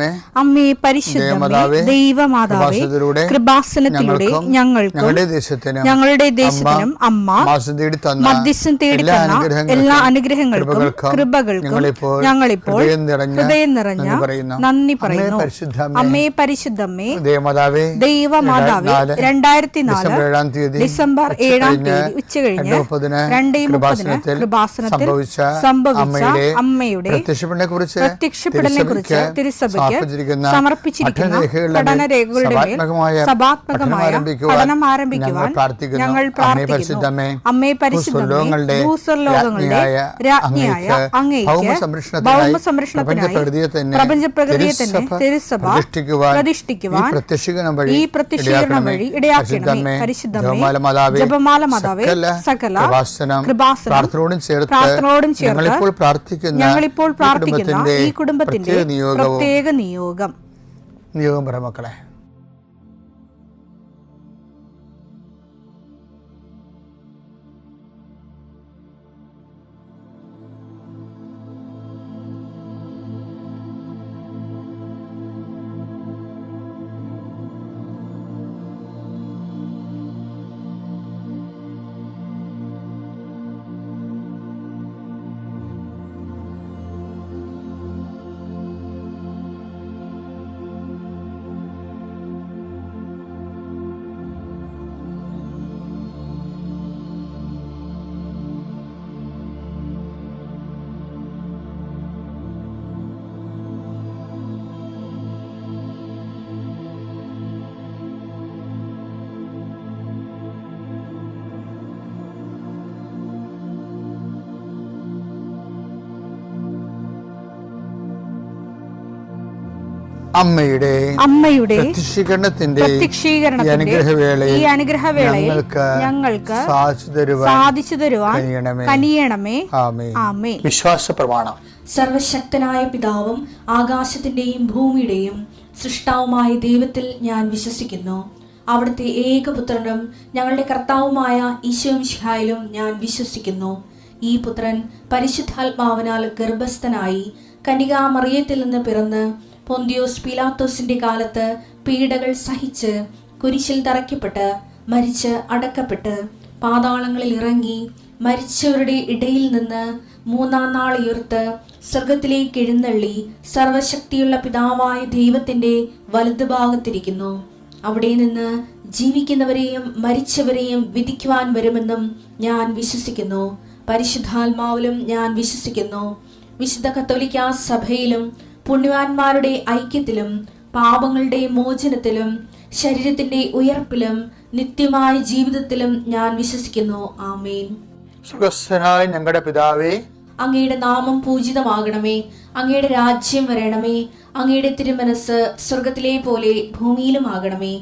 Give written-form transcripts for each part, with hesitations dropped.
പരിശുദ്ധമേ, അമ്മേ പരിശുദ്ധമേ, ദൈവമാതാവേ, കൃപാസനത്തിലൂടെ ഞങ്ങൾക്കും ഞങ്ങളുടെ ദേശത്തിനും അമ്മ മധ്യസ്ഥം തേടി തന്ന എല്ലാ അനുഗ്രഹങ്ങൾക്കും കൃപകൾക്കും ഞങ്ങളിപ്പോൾ ഹൃദയം നിറഞ്ഞ നന്ദി പറയുന്നു. അമ്മേ പരിശുദ്ധമേ, ദൈവമാതാവേ, 2004 ഡിസംബർ 7 ഉച്ചകഴിഞ്ഞ് 2:30 കൃപാസനത്തിൽ സംഭവിച്ച അമ്മയുടെ പ്രത്യക്ഷപ്പെടലിനെക്കുറിച്ച് തിരുസഭയ്ക്ക് സമർപ്പിച്ചിരിക്കുന്ന പഠനരേഖകളുടെ മേൽ സഭാത്മകമായ പഠനം ആരംഭിക്കുവാൻ ഞങ്ങൾ പ്രാർത്ഥിക്കുന്നു. അമ്മേ പരിശുദ്ധമേ, ഭൂസ്വർലോകങ്ങളുടെ രാജ്ഞിയായ അങ്ങേയ്ക്ക് ഭൗമസംരക്ഷണത്തിനായി പ്രപഞ്ചപ്രകൃതിയെ തന്നെ തിരുസഭ പ്രതിഷ്ഠിക്കുവാൻ ഈ പ്രത്യക്ഷീകരണം വഴി ഇടയാക്കണമേ. പരിശുദ്ധമേ, ജപമാല മാതാവേ, സകല കൃപാസനം പ്രാർത്ഥനയോടും ചേർത്ത് ഞങ്ങളിപ്പോൾ പ്രാർത്ഥിക്കുന്ന ഈ കുടുംബത്തിന്റെ പ്രത്യേക നിയോഗം മക്കളെ. അമ്മയുടെ പ്രത്യക്ഷീകരണത്തിന്റെ ഈ അനുഗ്രഹവേളയിൽ ഞങ്ങൾക്ക് സാധിച്ചു തരുവാൻ കനിയണമേ. ആമേൻ. വിശ്വാസ പ്രമാണം. സർവശക്തനായ പിതാവും ആകാശത്തിന്റെയും ഭൂമിയുടെയും സൃഷ്ടാവുമായ ദൈവത്തിൽ ഞാൻ വിശ്വസിക്കുന്നു. അവിടുത്തെ ഏകപുത്രനും ഞങ്ങളുടെ കർത്താവുമായ ഈശോ മിശിഹായിലും ഞാൻ വിശ്വസിക്കുന്നു. ഈ പുത്രൻ പരിശുദ്ധാത്മാവിനാൽ ഗർഭസ്ഥനായി കന്യകാമറിയത്തിൽ നിന്ന് പിറന്ന് പൊന്തിയോസ് പീലാത്തോസിന്റെ കാലത്ത് പീഡകൾ സഹിച്ച് കുരിശിൽ തറയ്ക്കപ്പെട്ട് മരിച്ച് അടക്കപ്പെട്ട് പാതാളങ്ങളിൽ ഇറങ്ങി മരിച്ചവരുടെ ഇടയിൽ നിന്ന് 3-ാം നാൾ ഉയർത്ത് സ്വർഗത്തിലേക്ക് എഴുന്നള്ളി സർവശക്തിയുള്ള പിതാവായ ദൈവത്തിന്റെ വലതുഭാഗത്തിരിക്കുന്നു. അവിടെ നിന്ന് ജീവിക്കുന്നവരെയും മരിച്ചവരെയും വിധിക്കുവാൻ വരുമെന്നും ഞാൻ വിശ്വസിക്കുന്നു. പരിശുദ്ധാത്മാവിലും ഞാൻ വിശ്വസിക്കുന്നു. വിശുദ്ധ കത്തോലിക്കാ സഭയിലും പുണ്യവാന്മാരുടെ ഐക്യത്തിലും പാപങ്ങളുടെ മോചനത്തിലും ശരീരത്തിന്റെ ഉയർപ്പിലും നിത്യമായ ജീവിതത്തിലും ഞാൻ വിശ്വസിക്കുന്നു. ആമേൻ. സ്വർഗ്ഗസ്ഥനായ ഞങ്ങളുടെ പിതാവേ, അങ്ങയുടെ നാമം പൂജിതമാകണമേ. അങ്ങയുടെ രാജ്യം വരണമേ. അങ്ങയുടെ തിരുമനസ് സ്വർഗത്തിലെ പോലെ ഭൂമിയിലും ആകണമേ.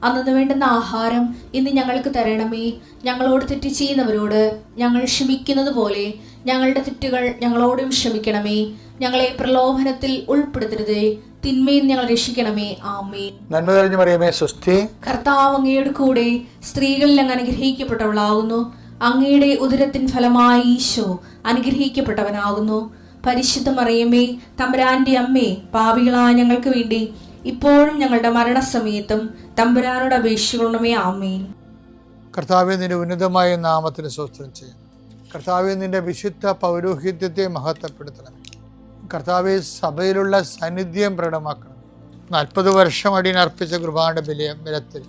അന്നു വേണ്ടുന്ന ആഹാരം ഇന്ന് ഞങ്ങൾക്ക് തരണമേ. ഞങ്ങളോട് തെറ്റ് ചെയ്യുന്നവരോട് ഞങ്ങൾ ക്ഷമിക്കുന്നത് പോലെ ഞങ്ങളുടെ തെറ്റുകൾ ഞങ്ങളോടും ക്ഷമിക്കണമേ. ഞങ്ങളെ പ്രലോഭനത്തിൽ ഉൾപ്പെടുത്തരുതേ, തിന്മയിൽ ഞങ്ങൾ രക്ഷിക്കണമേ. ആമേൻ. നന്മ നിറഞ്ഞ മറിയമേ, സ്വസ്തി. കർത്താവ് അങ്ങയുടെ കൂടെ സ്ത്രീകളിൽ അങ്ങ് അനുഗ്രഹിക്കപ്പെട്ടവളാകുന്നു. അങ്ങയുടെ ഉദരത്തിൻ ഫലമായി ഈശോ അനുഗ്രഹിക്കപ്പെട്ടവനാകുന്നു. പരിശുദ്ധ മറിയമേ, തമ്പുരാന്റെ അമ്മേ, പാപികളായ ഞങ്ങൾക്ക് വേണ്ടി ഇപ്പോഴും ഞങ്ങളുടെ മരണസമയത്തും തമ്പുരാനോട് അപേക്ഷിക്കണമേ. ആമേൻ. കർത്താവേ, നിന്റെ ഉന്നതമായ നാമത്തിന് സ്തോത്രം ചെയ്യും. കർത്താവേ, നിന്റെ വിശുദ്ധ പൗരോഹിത്യത്തെ മഹത്വപ്പെടുത്തണം. കർത്താവെ, സഭയിലുള്ള സാന്നിധ്യം പ്രകടമാക്കണം. 40 വർഷം അടിയനർപ്പിച്ച കൃപാന്റെ ബലത്തിൽ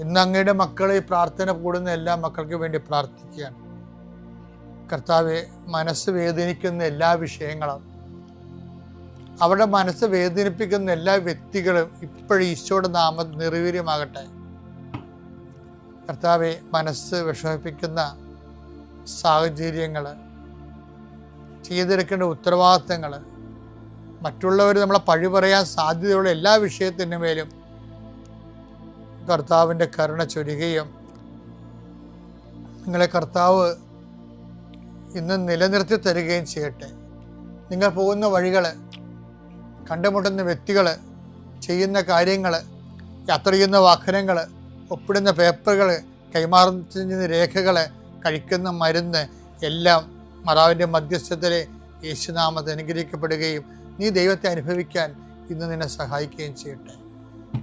ഇന്ന് അങ്ങയുടെ മക്കളെ പ്രാർത്ഥന കൂടുന്ന എല്ലാ മക്കൾക്ക് വേണ്ടി പ്രാർത്ഥിക്കുകയാണ്. കർത്താവെ, മനസ്സ് വേദനിക്കുന്ന എല്ലാ വിഷയങ്ങളും, അവരുടെ മനസ്സ് വേദനിപ്പിക്കുന്ന എല്ലാ വ്യക്തികളും ഇപ്പോഴും ഈശോയുടെ നാമം നിർവീര്യമാകട്ടെ. കർത്താവെ, മനസ്സ് വിഷമിപ്പിക്കുന്ന സാഹചര്യങ്ങൾ, ചെയ്തെടുക്കേണ്ട ഉത്തരവാദിത്തങ്ങൾ, മറ്റുള്ളവർ നമ്മളെ പഴി പറയാൻ സാധ്യതയുള്ള എല്ലാ വിഷയത്തിൻ്റെ മേലും കർത്താവിൻ്റെ കരുണ ചൊരിയുകയും നിങ്ങളെ കർത്താവ് ഇന്ന് നിലനിർത്തി തരികയും ചെയ്യട്ടെ. നിങ്ങൾ പോകുന്ന വഴികൾ, കണ്ടുമുട്ടുന്ന വ്യക്തികൾ, ചെയ്യുന്ന കാര്യങ്ങൾ, യാത്ര ചെയ്യുന്ന വാഹനങ്ങൾ, ഒപ്പിടുന്ന പേപ്പറുകൾ, കൈമാറുന്ന രേഖകൾ, കഴിക്കുന്ന മരുന്ന് എല്ലാം മാതാവിൻ്റെ മധ്യസ്ഥതയിലെ യേശുനാമത്തിൽ അനുഗ്രഹിക്കപ്പെടുകയും നീ ദൈവത്തെ അനുഭവിക്കാൻ ഇന്ന് നിന്നെ സഹായിക്കുകയും ചെയ്യട്ടെ.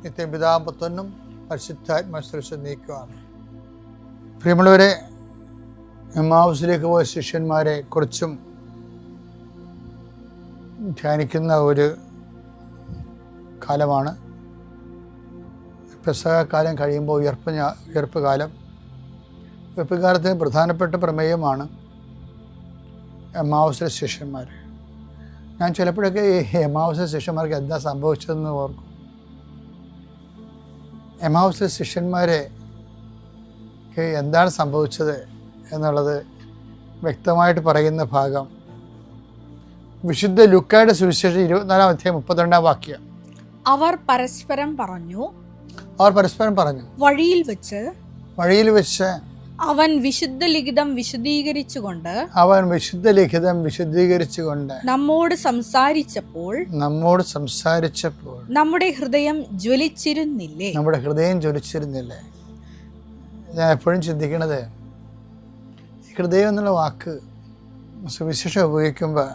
നിത്യം പിതാവും പുത്രനും പരിശുദ്ധാത്മാവിലും നീക്കുവാണ്. പ്രിയമുള്ളവരെ, എമ്മാവുസിലേക്ക് പോയ ശിഷ്യന്മാരെ കുറിച്ചും ധ്യാനിക്കുന്ന ഒരു കാലമാണ്. പെസഹ കാലം കഴിയുമ്പോൾ ഉയർപ്പ് കാലം. ഉയർപ്പ് കാലത്തിന് പ്രധാനപ്പെട്ട പ്രമേയമാണ് എമ്മാവുസിലെ ശിഷ്യന്മാർ. ഞാൻ ചിലപ്പോഴൊക്കെ ഈ എമ്മാവുസിലെ ശിഷ്യന്മാർക്ക് എന്താ സംഭവിച്ചതെന്ന് ഓർക്കും. എമ്മാവുസിലെ ശിഷ്യന്മാരെ എന്താണ് സംഭവിച്ചത് എന്നുള്ളത് വ്യക്തമായിട്ട് പറയുന്ന ഭാഗം വിശുദ്ധ ലൂക്കായുടെ സുവിശേഷം 24-ാം അധ്യായം 32-ാം വാക്യം. അവർ പരസ്പരം പറഞ്ഞു, വഴിയിൽ വെച്ച് അവൻ വിശുദ്ധ ലിഖിതം വിശദീകരിച്ചുകൊണ്ട് നമ്മോട് സംസാരിച്ചപ്പോൾ നമ്മുടെ ഹൃദയം ജ്വലിച്ചിരുന്നില്ലേ. ഞാൻ എപ്പോഴും ചിന്തിക്കണത്, ഹൃദയം എന്നുള്ള വാക്ക് സുവിശേഷം ഉപയോഗിക്കുമ്പോൾ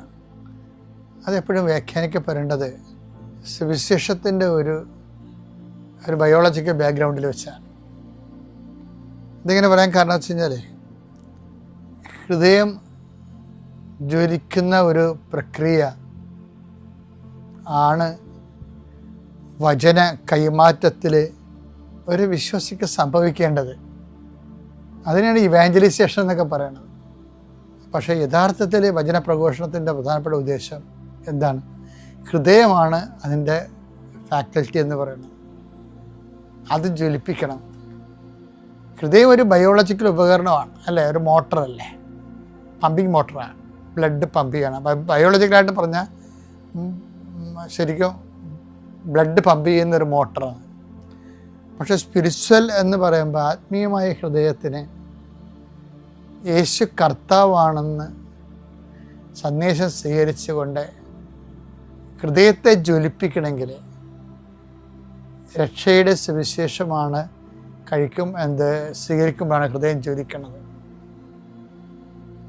അതെപ്പോഴും വ്യാഖ്യാനിക്കപ്പെടേണ്ടത് സുവിശേഷത്തിൻ്റെ ഒരു ബയോളജിക്കൽ ബാക്ക്ഗ്രൗണ്ടിൽ വെച്ചാണ്. ഇതിങ്ങനെ പറയാൻ കാരണം വെച്ച് കഴിഞ്ഞാൽ, ഹൃദയം ജ്വലിക്കുന്ന ഒരു പ്രക്രിയ ആണ് വചന കൈമാറ്റത്തിൽ ഒരു വിശ്വാസിക്ക് സംഭവിക്കേണ്ടത്. അതിനാണ് ഇവാഞ്ചലൈസേഷൻ എന്നൊക്കെ പറയുന്നത്. പക്ഷേ യഥാർത്ഥത്തിൽ വചന പ്രഘോഷണത്തിൻ്റെ പ്രധാനപ്പെട്ട ഉദ്ദേശം എന്താണ്? ഹൃദയമാണ് അതിൻ്റെ ഫാക്കൽറ്റി എന്ന് പറയുന്നത്. അത് ജ്വലിപ്പിക്കണം. ഹൃദയം ഒരു ബയോളജിക്കൽ ഉപകരണമാണ്, അല്ലേ? ഒരു മോട്ടറല്ലേ, പമ്പിങ് മോട്ടറാണ്, ബ്ലഡ് പമ്പ് ചെയ്യണം. ബയോളജിക്കലായിട്ട് പറഞ്ഞാൽ ശരിക്കും ബ്ലഡ് പമ്പ് ചെയ്യുന്നൊരു മോട്ടറാണ്. പക്ഷെ സ്പിരിച്വൽ എന്ന് പറയുമ്പോൾ ആത്മീയമായ ഹൃദയത്തിന് യേശു കർത്താവാണെന്ന് സന്ദേശം സ്വീകരിച്ചുകൊണ്ട് ഹൃദയത്തെ ജ്വലിപ്പിക്കണമെങ്കിൽ രക്ഷയുടെ സുവിശേഷമാണ് സ്വീകരിക്കുമ്പോഴാണ് ഹൃദയം ജ്വലിക്കുന്നത്.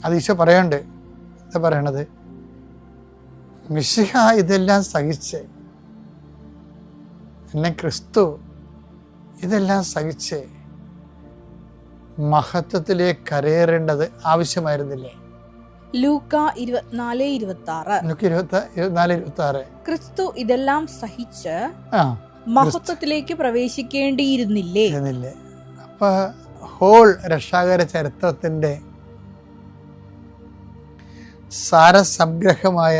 അത് ഈശോ പറയണ്ട്. എന്താ പറയണത്? മിശിഹ ഇതെല്ലാം സഹിച്ച്, എന്നെ ക്രിസ്തു ഇതെല്ലാം സഹിച്ച് മഹത്വത്തിലേക്ക് കരയേറേണ്ടത് ആവശ്യമായിരുന്നില്ലേ? ലൂക്ക 24:26. ക്രിസ്തു ഇതെല്ലാം സഹിച്ച് മഹത്വത്തിലേക്ക് പ്രവേശിക്കേണ്ടിയിരുന്നില്ലേ? അപ്പൊ ഹോൾ രക്ഷാകര ചരിത്രത്തിന്റെ സാരസംഗ്രഹമായ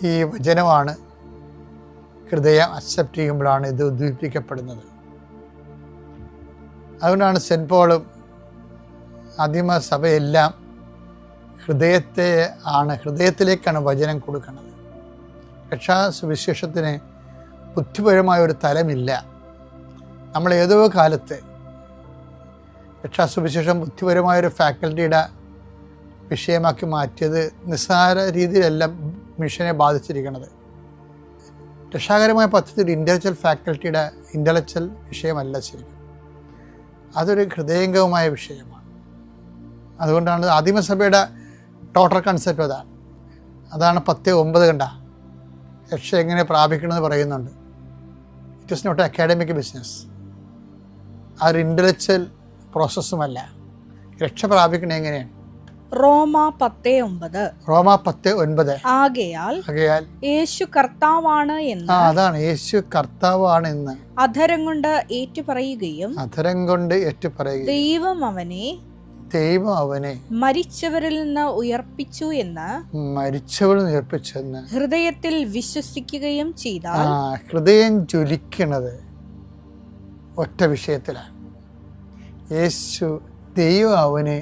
ഈ വചനമാണ് ഹൃദയം അക്സെപ്റ്റ് ചെയ്യുമ്പോഴാണ് ഇത് ഉദ്ദീപിക്കപ്പെടുന്നത്. അതുകൊണ്ടാണ് സെൻറ്റ് പോളും ആദിമ സഭയെല്ലാം ഹൃദയത്തിലേക്കാണ് വചനം കൊടുക്കുന്നത്. രക്ഷാ സുവിശേഷത്തിന് ബുദ്ധിപരമായ ഒരു തലമില്ല. നമ്മൾ ഏതോ കാലത്ത് രക്ഷാ സുവിശേഷം ബുദ്ധിപരമായൊരു ഫാക്കൽറ്റിയുടെ വിഷയമാക്കി മാറ്റിയത് നിസ്സാര രീതിയിലല്ല മിഷനെ ബാധിച്ചിരിക്കുന്നത്. രക്ഷാകരമായ പദ്ധതി ഒരു ഇൻ്റലക്ച്വൽ വിഷയമല്ല ശരിക്കും. അതൊരു ഹൃദയംഗമമായ വിഷയമാണ്. അതുകൊണ്ടാണ് ആദിമസഭയുടെ ടോട്ടൽ കൺസെപ്റ്റ് അതാണ് 10:9 കണ്ട രക്ഷ എങ്ങനെ പ്രാപിക്കണമെന്ന് പറയുന്നുണ്ട്. It is not academic business. അതൊരു ഇൻ്റലക്ച്വൽ പ്രോസസ്സുമല്ല. രക്ഷ പ്രാപിക്കണേ എങ്ങനെയാണ്? റോമ 10:9. ആകയാൽ യേശു കർത്താവാണ് എന്ന്, അതാണ് യേശു കർത്താവാണ് എന്ന് അധരം കൊണ്ട് ഏറ്റുപറയുകയും ദൈവം അവനെ മരിച്ചവരിൽ നിന്ന് ഉയർപ്പിച്ചു എന്ന് ഹൃദയത്തിൽ വിശ്വസിക്കുകയും ചെയ്താൽ, ഹൃദയം ജ്വലിക്കുന്നത് ഒറ്റ വിഷയത്തിലാണ്. യേശു ദൈവം അവനെ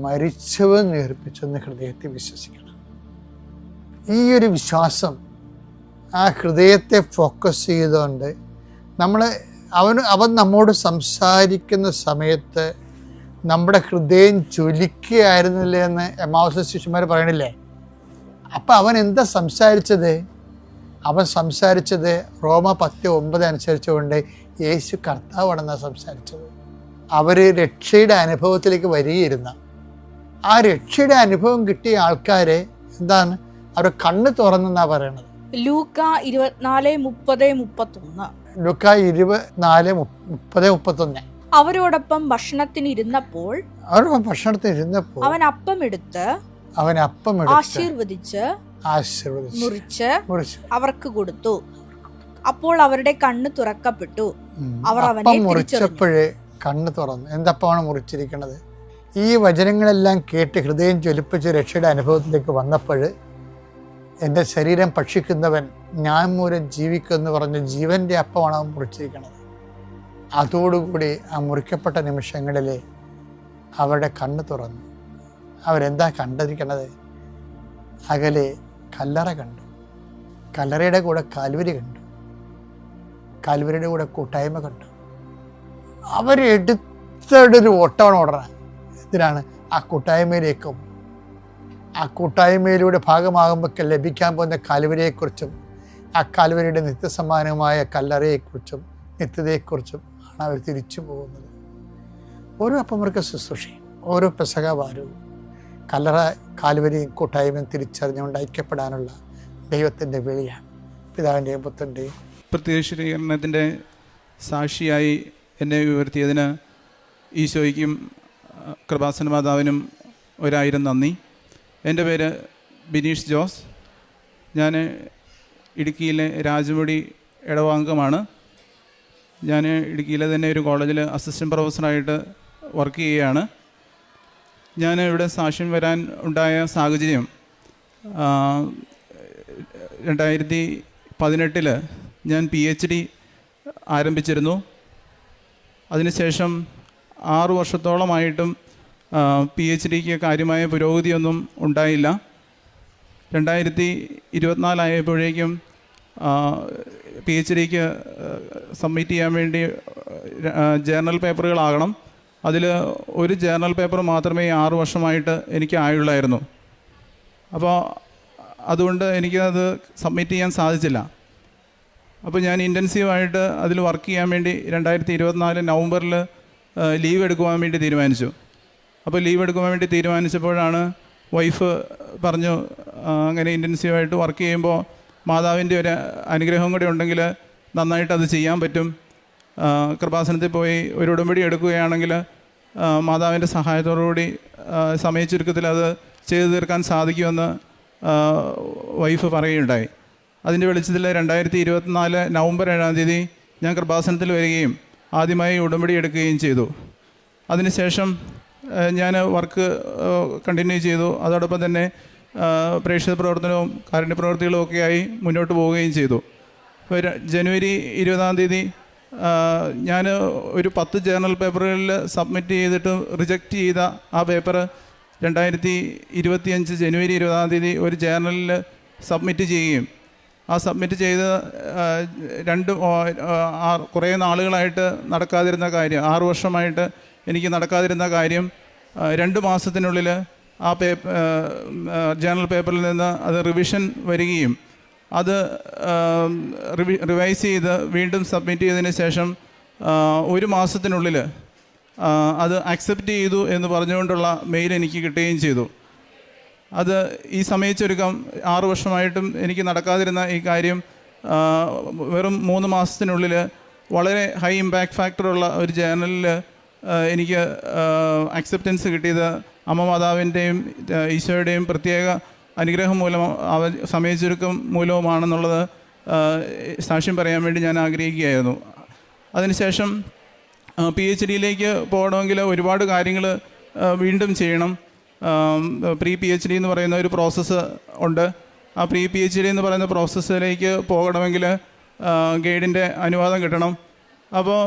മരിച്ചവൻ ഉയർപ്പിച്ചെന്ന് ഹൃദയത്തിൽ വിശ്വസിക്കണം. ഈ ഒരു വിശ്വാസം ആ ഹൃദയത്തെ ഫോക്കസ് ചെയ്തുകൊണ്ട് അവൻ നമ്മോട് സംസാരിക്കുന്ന സമയത്ത് നമ്മുടെ ഹൃദയം ജ്വലിക്കുകയായിരുന്നില്ലേ എന്ന് എമ്മാവുസിലെ ശിഷ്യന്മാർ പറയണില്ലേ? അപ്പം അവൻ എന്താ സംസാരിച്ചത്? അവൻ സംസാരിച്ചത് റോമ 10:9 അനുസരിച്ചുകൊണ്ട് യേശു കർത്താവാണെന്നാണ് സംസാരിച്ചത്. അവർ രക്ഷയുടെ അനുഭവത്തിലേക്ക് വരികയിരുന്ന ആ രക്ഷയുടെ അനുഭവം കിട്ടിയ ആൾക്കാരെ എന്താണ്? അവർ കണ്ണ് തുറന്നെന്നാണ് പറയണത്. ലൂക്ക 24:30-31. ലൂക്ക 24:30-31. അവരോടൊപ്പം ഭക്ഷണത്തിനിരുന്നപ്പോൾ അവരോടൊപ്പം ഭക്ഷണത്തിനിരുന്നപ്പോൾ അവൻ അപ്പമെടുത്ത് ആശീർവദിച്ച് മുറിച്ച് അവർക്ക് കൊടുത്തു. അപ്പോൾ അവരുടെ കണ്ണ് തുറക്കപ്പെട്ടു. അവർ അവനെ മുറിച്ചപ്പോഴേ കണ്ണ് തുറന്നു. എന്തപ്പമാണ് മുറിച്ചിരിക്കുന്നത്? ഈ വചനങ്ങളെല്ലാം കേട്ട് ഹൃദയം ജ്വലിപ്പിച്ച് രക്ഷയുടെ അനുഭവത്തിലേക്ക് വന്നപ്പോൾ എൻ്റെ ശരീരം ഭക്ഷിക്കുന്നവൻ ഞാൻ മൂലം ജീവിക്കുമെന്ന് പറഞ്ഞ ജീവൻ്റെ അപ്പമാണ് അവൻ മുറിച്ചിരിക്കുന്നത്. അതോടുകൂടി ആ മുറിക്കപ്പെട്ട നിമിഷങ്ങളിൽ അവരുടെ കണ്ണ് തുറന്നു. അവരെന്താ കണ്ടിരിക്കണത്? അകലെ കല്ലറ കണ്ടു. കല്ലറയുടെ കൂടെ കാൽവരി കണ്ടു. കാൽവരിയുടെ കൂടെ കൂട്ടായ്മ കണ്ടു. അവരെടുത്തൊരു ഓട്ടമാണ് ഓടണം. ഇതിനാണ് ആ കൂട്ടായ്മയിലേക്കും ആ കൂട്ടായ്മയിലൂടെ ഭാഗമാകുമ്പോൾ ലഭിക്കാൻ പോകുന്ന കാൽവരിയെക്കുറിച്ചും ആ കാൽവരിയുടെ നിത്യസമ്മാനമായ കല്ലറയെക്കുറിച്ചും നിത്യതയെക്കുറിച്ചും ആണ് അവർ തിരിച്ചു പോകുന്നത്. ഓരോ അപ്പമുറുക്ക ശുശ്രൂഷയും ഓരോ പെസഹവാരവും കല്ലറ കാൽവരിയും കൂട്ടായ്മയും തിരിച്ചറിഞ്ഞുകൊണ്ട് ഐക്യപ്പെടാനുള്ള ദൈവത്തിൻ്റെ വിളിയാണ്. പിതാവിൻ്റെയും പുത്രൻ്റെയും പ്രത്യക്ഷീകരണത്തിൻ്റെ സാക്ഷിയായി എന്നെ ഉയർത്തിയതിന് ഈശോയ്ക്കും കൃപാസന മാതാവിനും 1000 നന്ദി. എൻ്റെ പേര് ബിനീഷ് ജോസ്. ഞാൻ ഇടുക്കിയിലെ രാജമുടി ഇടവാംഗമാണ്. ഞാൻ ഇടുക്കിയിലെ തന്നെ ഒരു കോളേജിൽ അസിസ്റ്റൻറ്റ് പ്രൊഫസറായിട്ട് വർക്ക് ചെയ്യുകയാണ്. ഞാൻ ഇവിടെ സാക്ഷ്യം വരാൻ ഉണ്ടായ സാഹചര്യം 2018 ഞാൻ PhD ആരംഭിച്ചിരുന്നു. അതിനുശേഷം 6 വർഷത്തോളമായിട്ടും PhDക്ക് കാര്യമായ പുരോഗതിയൊന്നും ഉണ്ടായില്ല. 2024 ആയപ്പോഴേക്കും PhDക്ക് സബ്മിറ്റ് ചെയ്യാൻ വേണ്ടി ജേർണൽ പേപ്പറുകളാകണം. അതിൽ ഒരു ജേർണൽ പേപ്പർ മാത്രമേ 6 വർഷമായിട്ട് എനിക്ക് ആയുള്ളായിരുന്നു. അപ്പോൾ അതുകൊണ്ട് എനിക്കത് സബ്മിറ്റ് ചെയ്യാൻ സാധിച്ചില്ല. അപ്പോൾ ഞാൻ ഇൻറ്റൻസീവായിട്ട് അതിൽ വർക്ക് ചെയ്യാൻ വേണ്ടി 2024 നവംബറിൽ ലീവ് എടുക്കുവാൻ വേണ്ടി തീരുമാനിച്ചു. അപ്പോൾ ലീവ് എടുക്കുവാൻ വേണ്ടി തീരുമാനിച്ചപ്പോഴാണ് വൈഫ് പറഞ്ഞു, അങ്ങനെ ഇൻറ്റൻസീവായിട്ട് വർക്ക് ചെയ്യുമ്പോൾ മാതാവിൻ്റെ ഒരു അനുഗ്രഹം കൂടി ഉണ്ടെങ്കിൽ നന്നായിട്ട് അത് ചെയ്യാൻ പറ്റും. കൃപാസനത്തിൽ പോയി ഒരു ഉടമ്പടി എടുക്കുകയാണെങ്കിൽ മാതാവിൻ്റെ സഹായത്തോടുകൂടി സമയ ചുരുക്കത്തിൽ അത് ചെയ്തു തീർക്കാൻ സാധിക്കുമെന്ന് വൈഫ് പറയുകയുണ്ടായി. അതിൻ്റെ വെളിച്ചത്തിൽ 2024 നവംബർ 7-ാം തീയതി ഞാൻ കൃപാസനത്തിൽ വരികയും ആദ്യമായി ഉടമ്പടി എടുക്കുകയും ചെയ്തു. അതിനുശേഷം ഞാൻ വർക്ക് കണ്ടിന്യൂ ചെയ്തു. അതോടൊപ്പം തന്നെ പ്രേക്ഷിത പ്രവർത്തനവും കാരുണ്യ പ്രവർത്തികളും ഒക്കെയായി മുന്നോട്ട് പോവുകയും ചെയ്തു. ജനുവരി 20-ാം തീയതി ഞാൻ ഒരു 10 ജേർണൽ പേപ്പറുകളിൽ സബ്മിറ്റ് ചെയ്തിട്ട് റിജക്റ്റ് ചെയ്ത ആ പേപ്പർ 2025 ജനുവരി 20-ാം തീയതി ഒരു ജേർണലിൽ സബ്മിറ്റ് ചെയ്യുകയും ആ സബ്മിറ്റ് ചെയ്ത് കുറേ നാളുകളായിട്ട് നടക്കാതിരുന്ന കാര്യം, 6 വർഷമായിട്ട് എനിക്ക് നടക്കാതിരുന്ന കാര്യം 2 മാസത്തിനുള്ളിൽ ആ ജേർണൽ പേപ്പറിൽ നിന്ന് അത് റിവിഷൻ വരികയും അത് റിവൈസ് ചെയ്ത് വീണ്ടും സബ്മിറ്റ് ചെയ്തതിന് ശേഷം 1 മാസത്തിനുള്ളിൽ അത് അക്സെപ്റ്റ് ചെയ്തു എന്ന് പറഞ്ഞുകൊണ്ടുള്ള മെയിൽ എനിക്ക് കിട്ടുകയും ചെയ്തു. അത് ഈ സമയച്ചൊരുക്കം 6 വർഷമായിട്ടും എനിക്ക് നടക്കാതിരുന്ന ഈ കാര്യം വെറും 3 മാസത്തിനുള്ളിൽ വളരെ ഹൈ ഇമ്പാക്റ്റ് ഫാക്ടറുള്ള ഒരു ജേർണലിൽ എനിക്ക് അക്സെപ്റ്റൻസ് കിട്ടിയത് അമ്മ മാതാവിൻ്റെയും ഈശോയുടെയും പ്രത്യേക അനുഗ്രഹം മൂലം സമയച്ചുരുക്കം മൂലവുമാണെന്നുള്ളത് സാക്ഷ്യം പറയാൻ വേണ്ടി ഞാൻ ആഗ്രഹിക്കുകയായിരുന്നു. അതിനുശേഷം PhDയിലേക്ക് പോകണമെങ്കിൽ ഒരുപാട് കാര്യങ്ങൾ വീണ്ടും ചെയ്യണം. പ്രീ PhD എന്ന് പറയുന്ന ഒരു പ്രോസസ്സ് ഉണ്ട്. ആ പ്രീ PhD എന്ന് പറയുന്ന പ്രോസസ്സിലേക്ക് പോകണമെങ്കിൽ ഗൈഡിൻ്റെ അനുവാദം കിട്ടണം. അപ്പോൾ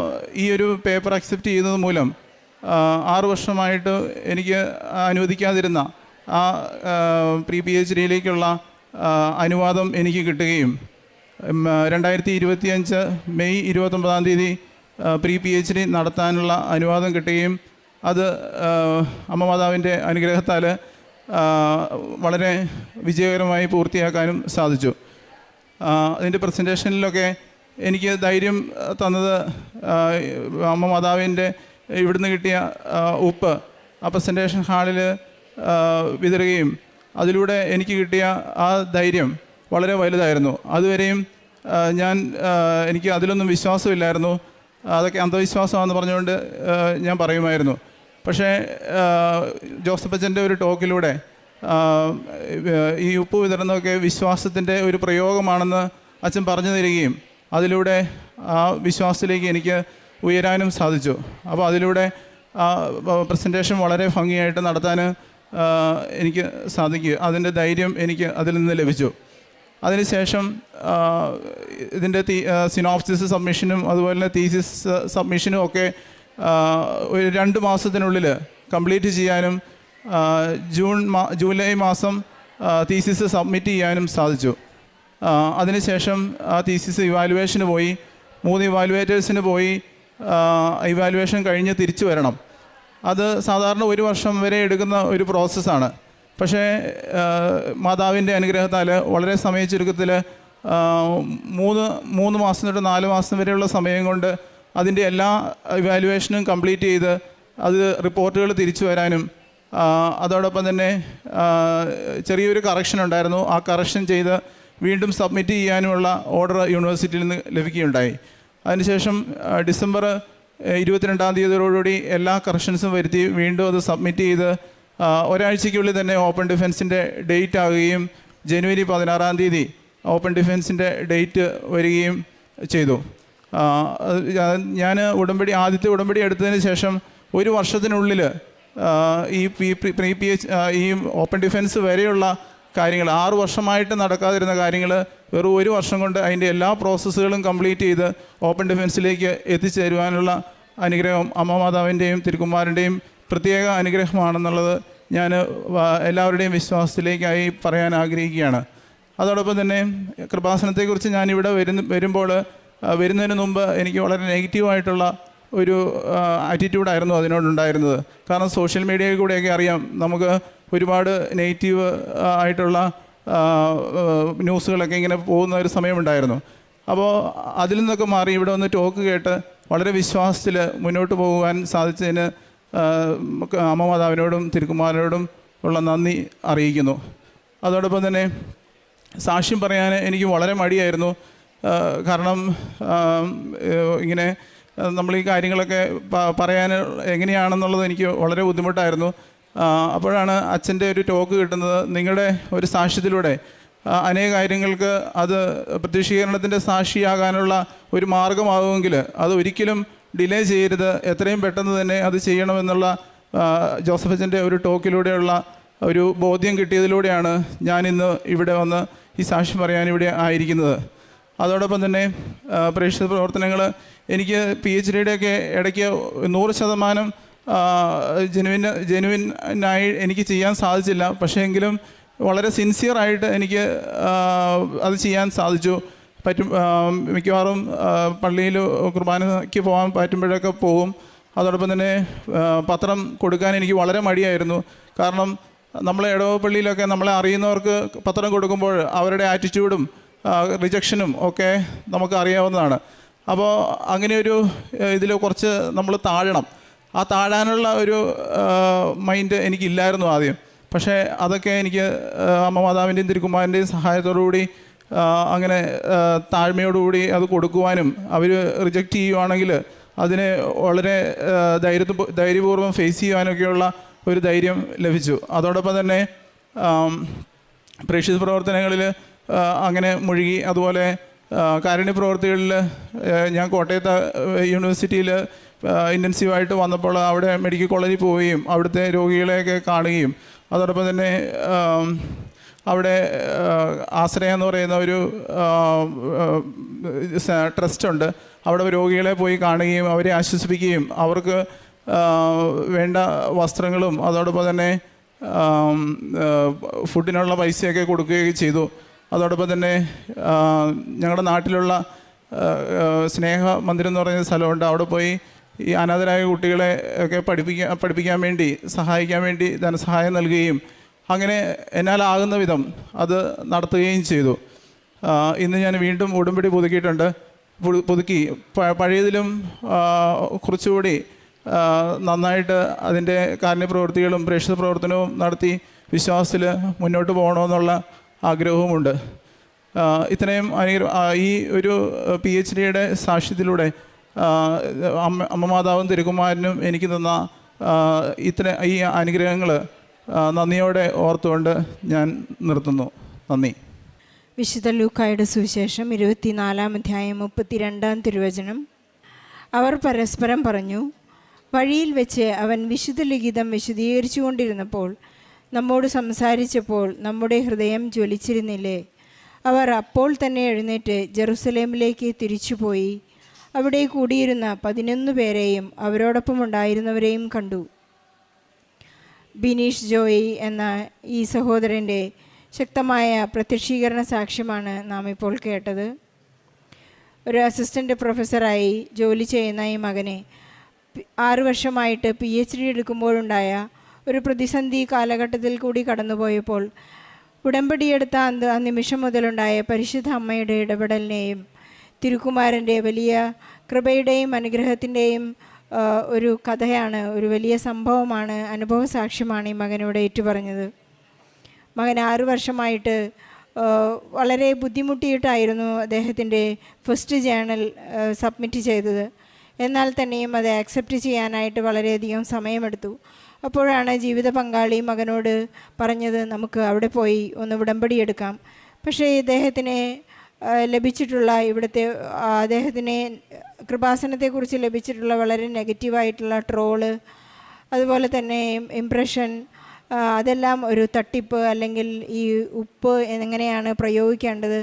ഈ ഒരു പേപ്പർ അക്സെപ്റ്റ് ചെയ്യുന്നത് മൂലം 6 വർഷമായിട്ട് എനിക്ക് അനുവദിക്കാതിരുന്ന ആ പ്രീ PhDയിലേക്കുള്ള അനുവാദം എനിക്ക് കിട്ടുകയും 2025 മെയ് 29-ാം തീയതി പ്രീ PhD നടത്താനുള്ള അനുവാദം കിട്ടുകയും അത് അമ്മ മാതാവിൻ്റെ അനുഗ്രഹത്താൽ വളരെ വിജയകരമായി പൂർത്തിയാക്കാനും സാധിച്ചു. അതിൻ്റെ പ്രസൻറ്റേഷനിലൊക്കെ എനിക്ക് ധൈര്യം തന്നത് അമ്മ മാതാവിൻ്റെ ഇവിടുന്ന് കിട്ടിയ ഉപ്പ് ആ പ്രസൻറ്റേഷൻ ഹാളിൽ വിതറുകയും അതിലൂടെ എനിക്ക് കിട്ടിയ ആ ധൈര്യം വളരെ വലുതായിരുന്നു. അതുവരെയും എനിക്ക് അതിലൊന്നും വിശ്വാസമില്ലായിരുന്നു. അതൊക്കെ അന്ധവിശ്വാസമാണെന്ന് പറഞ്ഞുകൊണ്ട് ഞാൻ പറയുമായിരുന്നു. പക്ഷേ ജോസഫ് അച്ഛൻ്റെ ഒരു ടോക്കിലൂടെ ഈ ഉപ്പ് വിതറുന്നതൊക്കെ വിശ്വാസത്തിൻ്റെ ഒരു പ്രയോഗമാണെന്ന് അച്ഛൻ പറഞ്ഞു തരികയും അതിലൂടെ ആ വിശ്വാസത്തിലേക്ക് എനിക്ക് ഉയരാനും സാധിച്ചു. അപ്പോൾ അതിലൂടെ പ്രസൻറ്റേഷൻ വളരെ ഭംഗിയായിട്ട് നടത്താൻ എനിക്ക് സാധിക്കുക, അതിൻ്റെ ധൈര്യം എനിക്ക് അതിൽ നിന്ന് ലഭിച്ചു. അതിനുശേഷം ഇതിൻ്റെ സിനോപ്സിസ് സബ്മിഷനും അതുപോലെ തന്നെ തീസിസ് സബ്മിഷനും ഒക്കെ ഒരു 2 മാസത്തിനുള്ളിൽ കംപ്ലീറ്റ് ചെയ്യാനും ജൂലൈ മാസം തീസിസ് സബ്മിറ്റ് ചെയ്യാനും സാധിച്ചു. അതിനുശേഷം ആ തീസിസ് ഇവാലുവേഷന് പോയി, 3 ഇവാലുവേറ്റേഴ്സിന് പോയി ഇവാലുവേഷൻ കഴിഞ്ഞ് തിരിച്ചു വരണം. അത് സാധാരണ 1 വർഷം വരെ എടുക്കുന്ന ഒരു പ്രോസസ്സാണ്. പക്ഷേ മാതാവിൻ്റെ അനുഗ്രഹത്താൽ വളരെ സമയ ചുരുക്കത്തിൽ 3 മാസം തൊട്ട് 4 മാസം വരെയുള്ള സമയം കൊണ്ട് അതിൻ്റെ എല്ലാ ഇവാലുവേഷനും കംപ്ലീറ്റ് ചെയ്ത് അത് റിപ്പോർട്ടുകൾ തിരിച്ചു വരാനും അതോടൊപ്പം തന്നെ ചെറിയൊരു കറക്ഷൻ ഉണ്ടായിരുന്നു. ആ കറക്ഷൻ ചെയ്ത് വീണ്ടും സബ്മിറ്റ് ചെയ്യാനുമുള്ള ഓർഡർ യൂണിവേഴ്സിറ്റിയിൽ നിന്ന് ലഭിക്കുകയുണ്ടായി. അതിനുശേഷം ഡിസംബർ 22-ാം തീയതിയോടുകൂടി എല്ലാ കറക്ഷൻസും വരുത്തി വീണ്ടും അത് സബ്മിറ്റ് ചെയ്ത് ഒരാഴ്ചയ്ക്കുള്ളിൽ തന്നെ ഓപ്പൺ ഡിഫൻസിൻ്റെ ഡേറ്റ് ആകുകയും ജനുവരി 16-ാം തീയതി ഓപ്പൺ ഡിഫൻസിൻ്റെ ഡേറ്റ് വരികയും ചെയ്തു. ഞാൻ ആദ്യത്തെ ഉടമ്പടി എടുത്തതിന് ശേഷം 1 വർഷത്തിനുള്ളിൽ ഈ PH ഈ ഓപ്പൺ ഡിഫൻസ് വരെയുള്ള കാര്യങ്ങൾ 6 വർഷമായിട്ട് നടക്കാതിരുന്ന കാര്യങ്ങൾ വെറും 1 വർഷം കൊണ്ട് അതിൻ്റെ എല്ലാ പ്രോസസ്സുകളും കംപ്ലീറ്റ് ചെയ്ത് ഓപ്പൺ ഡിഫൻസിലേക്ക് എത്തിച്ചേരുവാനുള്ള അനുഗ്രഹം അമ്മ മാതാവിൻ്റെയും തിരുക്കുമാരൻ്റെയും പ്രത്യേക അനുഗ്രഹമാണെന്നുള്ളത് ഞാൻ എല്ലാവരുടെയും വിശ്വാസത്തിലേക്കായി പറയാൻ ആഗ്രഹിക്കുകയാണ്. അതോടൊപ്പം തന്നെ കൃപാസനത്തെക്കുറിച്ച് ഞാനിവിടെ വരുമ്പോൾ വരുന്നതിന് മുമ്പ് എനിക്ക് വളരെ നെഗറ്റീവായിട്ടുള്ള ഒരു ആറ്റിറ്റ്യൂഡായിരുന്നു അതിനോടുണ്ടായിരുന്നത്. കാരണം സോഷ്യൽ മീഡിയയിൽ കൂടെയൊക്കെ അറിയാം, നമുക്ക് ഒരുപാട് നെഗറ്റീവ് ആയിട്ടുള്ള ന്യൂസുകളൊക്കെ ഇങ്ങനെ പോകുന്ന ഒരു സമയമുണ്ടായിരുന്നു. അപ്പോൾ അതിൽ നിന്നൊക്കെ മാറി ഇവിടെ വന്ന് ടോക്ക് കേട്ട് വളരെ വിശ്വാസത്തിൽ മുന്നോട്ട് പോകുവാൻ സാധിച്ചതിന് അമ്മ മാതാവിനോടും തിരുക്കുമാരനോടും ഉള്ള നന്ദി അറിയിക്കുന്നു. അതോടൊപ്പം തന്നെ സാക്ഷ്യം പറയാൻ എനിക്ക് വളരെ മടിയായിരുന്നു. കാരണം ഇങ്ങനെ നമ്മൾ ഈ കാര്യങ്ങളൊക്കെ പറയാൻ എങ്ങനെയാണെന്നുള്ളത് എനിക്ക് വളരെ ബുദ്ധിമുട്ടായിരുന്നു. അപ്പോഴാണ് അച്ഛൻ്റെ ഒരു ടോക്ക് കിട്ടുന്നത്. നിങ്ങളുടെ ഒരു സാക്ഷ്യത്തിലൂടെ അനേക കാര്യങ്ങൾക്ക് അത് പ്രത്യക്ഷീകരണത്തിൻ്റെ സാക്ഷിയാകാനുള്ള ഒരു മാർഗമാകുമെങ്കിൽ അത് ഒരിക്കലും ഡിലേ ചെയ്യരുത്, എത്രയും പെട്ടെന്ന് തന്നെ അത് ചെയ്യണമെന്നുള്ള ജോസഫ് അച്ഛൻ്റെ ഒരു ടോക്കിലൂടെയുള്ള ഒരു ബോധ്യം കിട്ടിയതിലൂടെയാണ് ഞാനിന്ന് ഇവിടെ വന്ന് ഈ സാക്ഷ്യം പറയാൻ ഇവിടെ ആയിരിക്കുന്നത്. അതോടൊപ്പം തന്നെ പ്രേക്ഷിത പ്രവർത്തനങ്ങൾ എനിക്ക് PhDയുടെയൊക്കെ ഇടയ്ക്ക് 100% ജെനുവിനായി എനിക്ക് ചെയ്യാൻ സാധിച്ചില്ല. പക്ഷേ എങ്കിലും വളരെ സിൻസിയറായിട്ട് എനിക്ക് അത് ചെയ്യാൻ സാധിച്ചു. മിക്കവാറും പള്ളിയിൽ കുർബാനയ്ക്ക് പോകാൻ പറ്റുമ്പോഴൊക്കെ പോകും. അതോടൊപ്പം തന്നെ പത്രം കൊടുക്കാൻ എനിക്ക് വളരെ മടിയായിരുന്നു. കാരണം നമ്മളെ ഇടവ പള്ളിയിലൊക്കെ നമ്മളെ അറിയുന്നവർക്ക് പത്രം കൊടുക്കുമ്പോൾ അവരുടെ ആറ്റിറ്റ്യൂഡും റിജക്ഷനും ഒക്കെ നമുക്ക് അറിയാവുന്നതാണ്. അപ്പോൾ അങ്ങനെയൊരു ഇതിൽ കുറച്ച് നമ്മൾ താഴണം. ആ താഴാനുള്ള ഒരു മൈൻഡ് എനിക്കില്ലായിരുന്നു ആദ്യം. പക്ഷേ അതൊക്കെ എനിക്ക് അമ്മ മാതാവിൻ്റെയും തിരുക്കുമാരൻ്റെയും സഹായത്തോടുകൂടി അങ്ങനെ താഴ്മയോടുകൂടി അത് കൊടുക്കുവാനും അവർ റിജക്റ്റ് ചെയ്യുവാണെങ്കിൽ അതിനെ വളരെ ധൈര്യപൂർവ്വം ഫേസ് ചെയ്യുവാനൊക്കെയുള്ള ഒരു ധൈര്യം ലഭിച്ചു. അതോടൊപ്പം തന്നെ പ്രേക്ഷിത പ്രവർത്തനങ്ങളിൽ അങ്ങനെ മുഴുകി. അതുപോലെ കാരുണ്യ പ്രവർത്തികളിൽ ഞാൻ കോട്ടയത്ത് യൂണിവേഴ്സിറ്റിയിൽ ഇൻറ്റൻസീവായിട്ട് വന്നപ്പോൾ അവിടെ മെഡിക്കൽ കോളേജിൽ പോവുകയും അവിടുത്തെ രോഗികളെയൊക്കെ കാണുകയും അതോടൊപ്പം തന്നെ അവിടെ ആശ്രയ എന്ന് പറയുന്ന ഒരു ട്രസ്റ്റുണ്ട്. അവിടെ രോഗികളെ പോയി കാണുകയും അവരെ ആശ്വസിപ്പിക്കുകയും അവർക്ക് വേണ്ട വസ്ത്രങ്ങളും അതോടൊപ്പം തന്നെ ഫുഡിനുള്ള പൈസയൊക്കെ കൊടുക്കുകയൊക്കെ ചെയ്തു. അതോടൊപ്പം തന്നെ ഞങ്ങളുടെ നാട്ടിലുള്ള സ്നേഹ മന്ദിരം എന്ന് പറയുന്ന സ്ഥലമുണ്ട്. അവിടെ പോയി ഈ അനാഥരായ കുട്ടികളെ ഒക്കെ പഠിപ്പിക്കാൻ വേണ്ടി സഹായിക്കാൻ വേണ്ടി ധനസഹായം നൽകുകയും അങ്ങനെ എന്നാലാകുന്ന വിധം അത് നടത്തുകയും ചെയ്തു. ഇന്ന് ഞാൻ വീണ്ടും ഉടമ്പടി പുതുക്കി പഴയതിലും കുറച്ചുകൂടി നന്നായിട്ട് അതിൻ്റെ കാരുണ്യപ്രവൃത്തികളും പ്രേക്ഷിത പ്രവർത്തനവും നടത്തി വിശ്വാസത്തിൽ മുന്നോട്ട് പോകണമെന്നുള്ള ആഗ്രഹവുമുണ്ട്. ഇത്രയും ഈ ഒരു PhDയുടെ സാക്ഷ്യത്തിലൂടെ അമ്മ മാതാവും തിരുക്കുമാരനും എനിക്ക് തന്ന ഈ അനുഗ്രഹങ്ങൾ നന്ദിയോടെ ഓർത്തുകൊണ്ട് ഞാൻ നിർത്തുന്നു. നന്ദി. വിശുദ്ധ ലൂക്കായുടെ സുവിശേഷം 24-ാം അധ്യായം 32-ാം തിരുവചനം. അവർ പരസ്പരം പറഞ്ഞു, വഴിയിൽ വെച്ച് അവൻ വിശുദ്ധ ലിഖിതം വിശദീകരിച്ചു കൊണ്ടിരുന്നപ്പോൾ നമ്മോട് സംസാരിച്ചപ്പോൾ നമ്മുടെ ഹൃദയം ജ്വലിച്ചിരുന്നില്ലേ? അവർ അപ്പോൾ തന്നെ എഴുന്നേറ്റ് ജെറുസലേമിലേക്ക് തിരിച്ചുപോയി. അവിടെ കൂടിയിരുന്ന 11 പേരെയും അവരോടൊപ്പം ഉണ്ടായിരുന്നവരെയും കണ്ടു. ബിനീഷ് ജോയി എന്ന ഈ സഹോദരൻ്റെ ശക്തമായ പ്രത്യക്ഷീകരണ സാക്ഷ്യമാണ് നാം ഇപ്പോൾ കേട്ടത്. ഒരു അസിസ്റ്റൻ്റ് പ്രൊഫസറായി ജോലി ചെയ്യുന്ന ഈ മകനെ 6 വർഷമായിട്ട് PhD എടുക്കുമ്പോഴുണ്ടായ ഒരു പ്രതിസന്ധി കാലഘട്ടത്തിൽ കൂടി കടന്നുപോയപ്പോൾ ഉടമ്പടിയെടുത്ത ആ നിമിഷം മുതലുണ്ടായ പരിശുദ്ധ അമ്മയുടെ ഇടപെടലിനെയും തിരുക്കുമാരൻ്റെ വലിയ കൃപയുടെയും അനുഗ്രഹത്തിൻ്റെയും ഒരു കഥയാണ്, ഒരു വലിയ സംഭവമാണ്, അനുഭവ സാക്ഷ്യമാണ് ഈ മകനോട് ഏറ്റുപറഞ്ഞത്. മകൻ 6 വർഷമായിട്ട് വളരെ ബുദ്ധിമുട്ടിയിട്ടായിരുന്നു അദ്ദേഹത്തിൻ്റെ ഫസ്റ്റ് ജേണൽ സബ്മിറ്റ് ചെയ്തത്. എന്നാൽ തന്നെയും അത് ആക്സെപ്റ്റ് ചെയ്യാനായിട്ട് വളരെയധികം സമയമെടുത്തു. അപ്പോഴാണ് ജീവിത പങ്കാളി മകനോട് പറഞ്ഞത്, നമുക്ക് അവിടെ പോയി ഒന്ന് ഉടമ്പടി എടുക്കാം. പക്ഷേ ഇദ്ദേഹത്തിന് ലഭിച്ചിട്ടുള്ള അദ്ദേഹത്തിന് കൃപാസനത്തെക്കുറിച്ച് ലഭിച്ചിട്ടുള്ള വളരെ നെഗറ്റീവായിട്ടുള്ള ട്രോള്, അതുപോലെ തന്നെ ഇംപ്രഷൻ, അതെല്ലാം ഒരു തട്ടിപ്പ്, അല്ലെങ്കിൽ ഈ ഉപ്പ് എങ്ങനെയാണ് പ്രയോഗിക്കേണ്ടത്,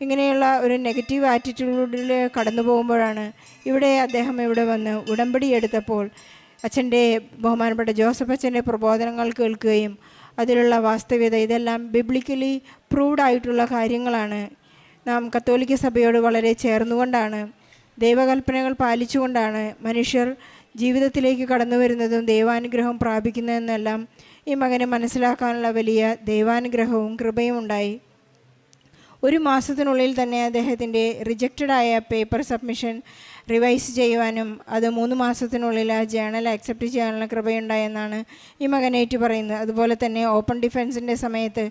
ഇങ്ങനെയുള്ള ഒരു നെഗറ്റീവ് ആറ്റിറ്റ്യൂഡിൽ കടന്നു പോകുമ്പോഴാണ് അദ്ദേഹം ഇവിടെ വന്ന് ഉടമ്പടി എടുത്തപ്പോൾ ബഹുമാനപ്പെട്ട ജോസഫ് അച്ഛൻ്റെ പ്രബോധനങ്ങൾ കേൾക്കുകയും അതിലുള്ള വാസ്തവ്യത ഇതെല്ലാം ബിബ്ലിക്കലി പ്രൂവ്ഡ് ആയിട്ടുള്ള കാര്യങ്ങളാണ്. നാം കത്തോലിക്ക സഭയോട് വളരെ ചേർന്നുകൊണ്ടാണ്, ദൈവകൽപ്പനകൾ പാലിച്ചുകൊണ്ടാണ് മനുഷ്യർ ജീവിതത്തിലേക്ക് കടന്നു വരുന്നതും ദൈവാനുഗ്രഹം പ്രാപിക്കുന്നതെന്നെല്ലാം ഈ മകനെ മനസ്സിലാക്കാനുള്ള വലിയ ദൈവാനുഗ്രഹവും കൃപയും ഉണ്ടായി. 1 മാസത്തിനുള്ളിൽ തന്നെ അദ്ദേഹത്തിൻ്റെ റിജക്റ്റഡായ പേപ്പർ സബ്മിഷൻ റിവൈസ് ചെയ്യുവാനും അത് 3 മാസത്തിനുള്ളിൽ ആ ജേണൽ ആക്സെപ്റ്റ് ചെയ്യാനുള്ള കൃപയുണ്ടായെന്നാണ് ഈ മകനേറ്റ് പറയുന്നത്. അതുപോലെ തന്നെ ഓപ്പൺ ഡിഫൻസിൻ്റെ സമയത്ത്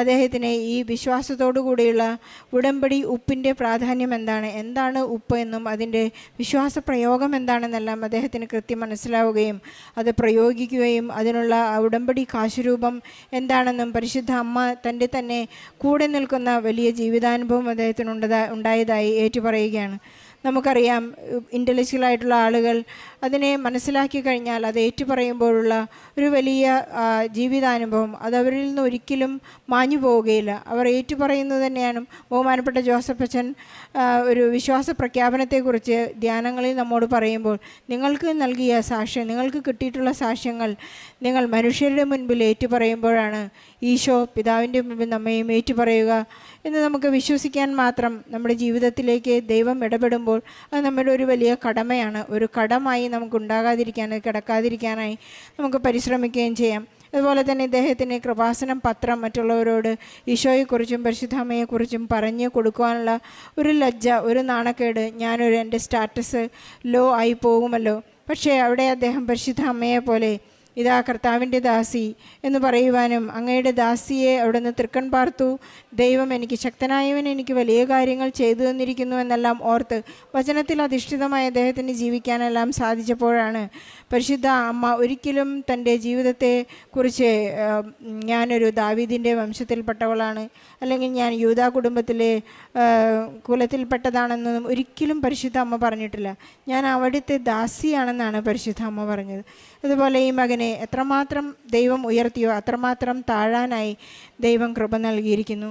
അദ്ദേഹത്തിന് ഈ വിശ്വാസത്തോടു കൂടിയുള്ള ഉടമ്പടി ഉപ്പിൻ്റെ പ്രാധാന്യം എന്താണ് ഉപ്പ് എന്നും അതിൻ്റെ വിശ്വാസ പ്രയോഗം എന്താണെന്നെല്ലാം അദ്ദേഹത്തിന് കൃത്യം മനസ്സിലാവുകയും അത് പ്രയോഗിക്കുകയും അതിനുള്ള ഉടമ്പടി കാശുരൂപം എന്താണെന്നും പരിശുദ്ധ അമ്മ തൻ്റെ തന്നെ കൂടെ നിൽക്കുന്ന വലിയ ജീവിതാനുഭവം അദ്ദേഹത്തിന് ഉണ്ടായതായി ഏറ്റുപറയുകയാണ്. നമുക്കറിയാം, ഇൻ്റലക്ച്വലായിട്ടുള്ള ആളുകൾ അതിനെ മനസ്സിലാക്കി കഴിഞ്ഞാൽ അത് ഏറ്റുപറയുമ്പോഴുള്ള ഒരു വലിയ ജീവിതാനുഭവം അതവരിൽ നിന്ന് ഒരിക്കലും മാഞ്ഞു പോവുകയില്ല. അവർ ഏറ്റുപറയുന്നത് തന്നെയാണ്. ബഹുമാനപ്പെട്ട ജോസഫ് അച്ഛൻ ഒരു വിശ്വാസ പ്രഖ്യാപനത്തെക്കുറിച്ച് ധ്യാനങ്ങളിൽ നമ്മോട് പറയുമ്പോൾ, നിങ്ങൾക്ക് നൽകിയ സാക്ഷ്യം, നിങ്ങൾക്ക് കിട്ടിയിട്ടുള്ള സാക്ഷ്യങ്ങൾ നിങ്ങൾ മനുഷ്യരുടെ മുൻപിൽ ഏറ്റുപറയുമ്പോഴാണ് ഈശോ പിതാവിൻ്റെ മുൻപിൽ നമ്മയും ഏറ്റുപറയുക എന്ന് നമുക്ക് വിശ്വസിക്കാൻ മാത്രം നമ്മുടെ ജീവിതത്തിലേക്ക് ദൈവം ഇടപെടുമ്പോൾ അത് നമ്മുടെ ഒരു വലിയ കടമയാണ്. ഒരു കടമായി കിടക്കാതിരിക്കാനായി നമുക്ക് പരിശ്രമിക്കുകയും ചെയ്യാം. അതുപോലെ തന്നെ ഇദ്ദേഹത്തിന് കൃപാസനം പത്രം മറ്റുള്ളവരോട് ഈശോയെക്കുറിച്ചും പരിശുദ്ധ അമ്മയെക്കുറിച്ചും പറഞ്ഞു കൊടുക്കുവാനുള്ള ഒരു ലജ്ജ, ഒരു നാണക്കേട്, എൻ്റെ സ്റ്റാറ്റസ് ലോ ആയി പോകുമല്ലോ. പക്ഷേ അവിടെ അദ്ദേഹം പരിശുദ്ധ അമ്മയെ പോലെ ഇതാ കർത്താവിൻ്റെ ദാസി എന്ന് പറയുവാനും അങ്ങയുടെ ദാസിയെ അവിടുന്ന് തൃക്കൺ പാർത്തു, ദൈവം എനിക്ക് ശക്തനായവൻ എനിക്ക് വലിയ കാര്യങ്ങൾ ചെയ്തു തന്നിരിക്കുന്നു എന്നെല്ലാം ഓർത്ത് വചനത്തിൽ അധിഷ്ഠിതമായ അദ്ദേഹത്തിന് ജീവിക്കാനെല്ലാം സാധിച്ചപ്പോഴാണ് പരിശുദ്ധ അമ്മ ഒരിക്കലും തൻ്റെ ജീവിതത്തെക്കുറിച്ച് ഞാനൊരു ദാവീദിൻ്റെ വംശത്തിൽപ്പെട്ടവളാണ്, അല്ലെങ്കിൽ ഞാൻ യൂദാ കുടുംബത്തിലെ കുലത്തിൽപ്പെട്ടതാണെന്നൊന്നും ഒരിക്കലും പരിശുദ്ധ അമ്മ പറഞ്ഞിട്ടില്ല. ഞാൻ അവിടുത്തെ ദാസിയാണെന്നാണ് പരിശുദ്ധ അമ്മ പറഞ്ഞത്. അതുപോലെ ഈ മകനെ എത്രമാത്രം ദൈവം ഉയർത്തിയോ അത്രമാത്രം താഴാനായി ദൈവം കൃപ നൽകിയിരിക്കുന്നു.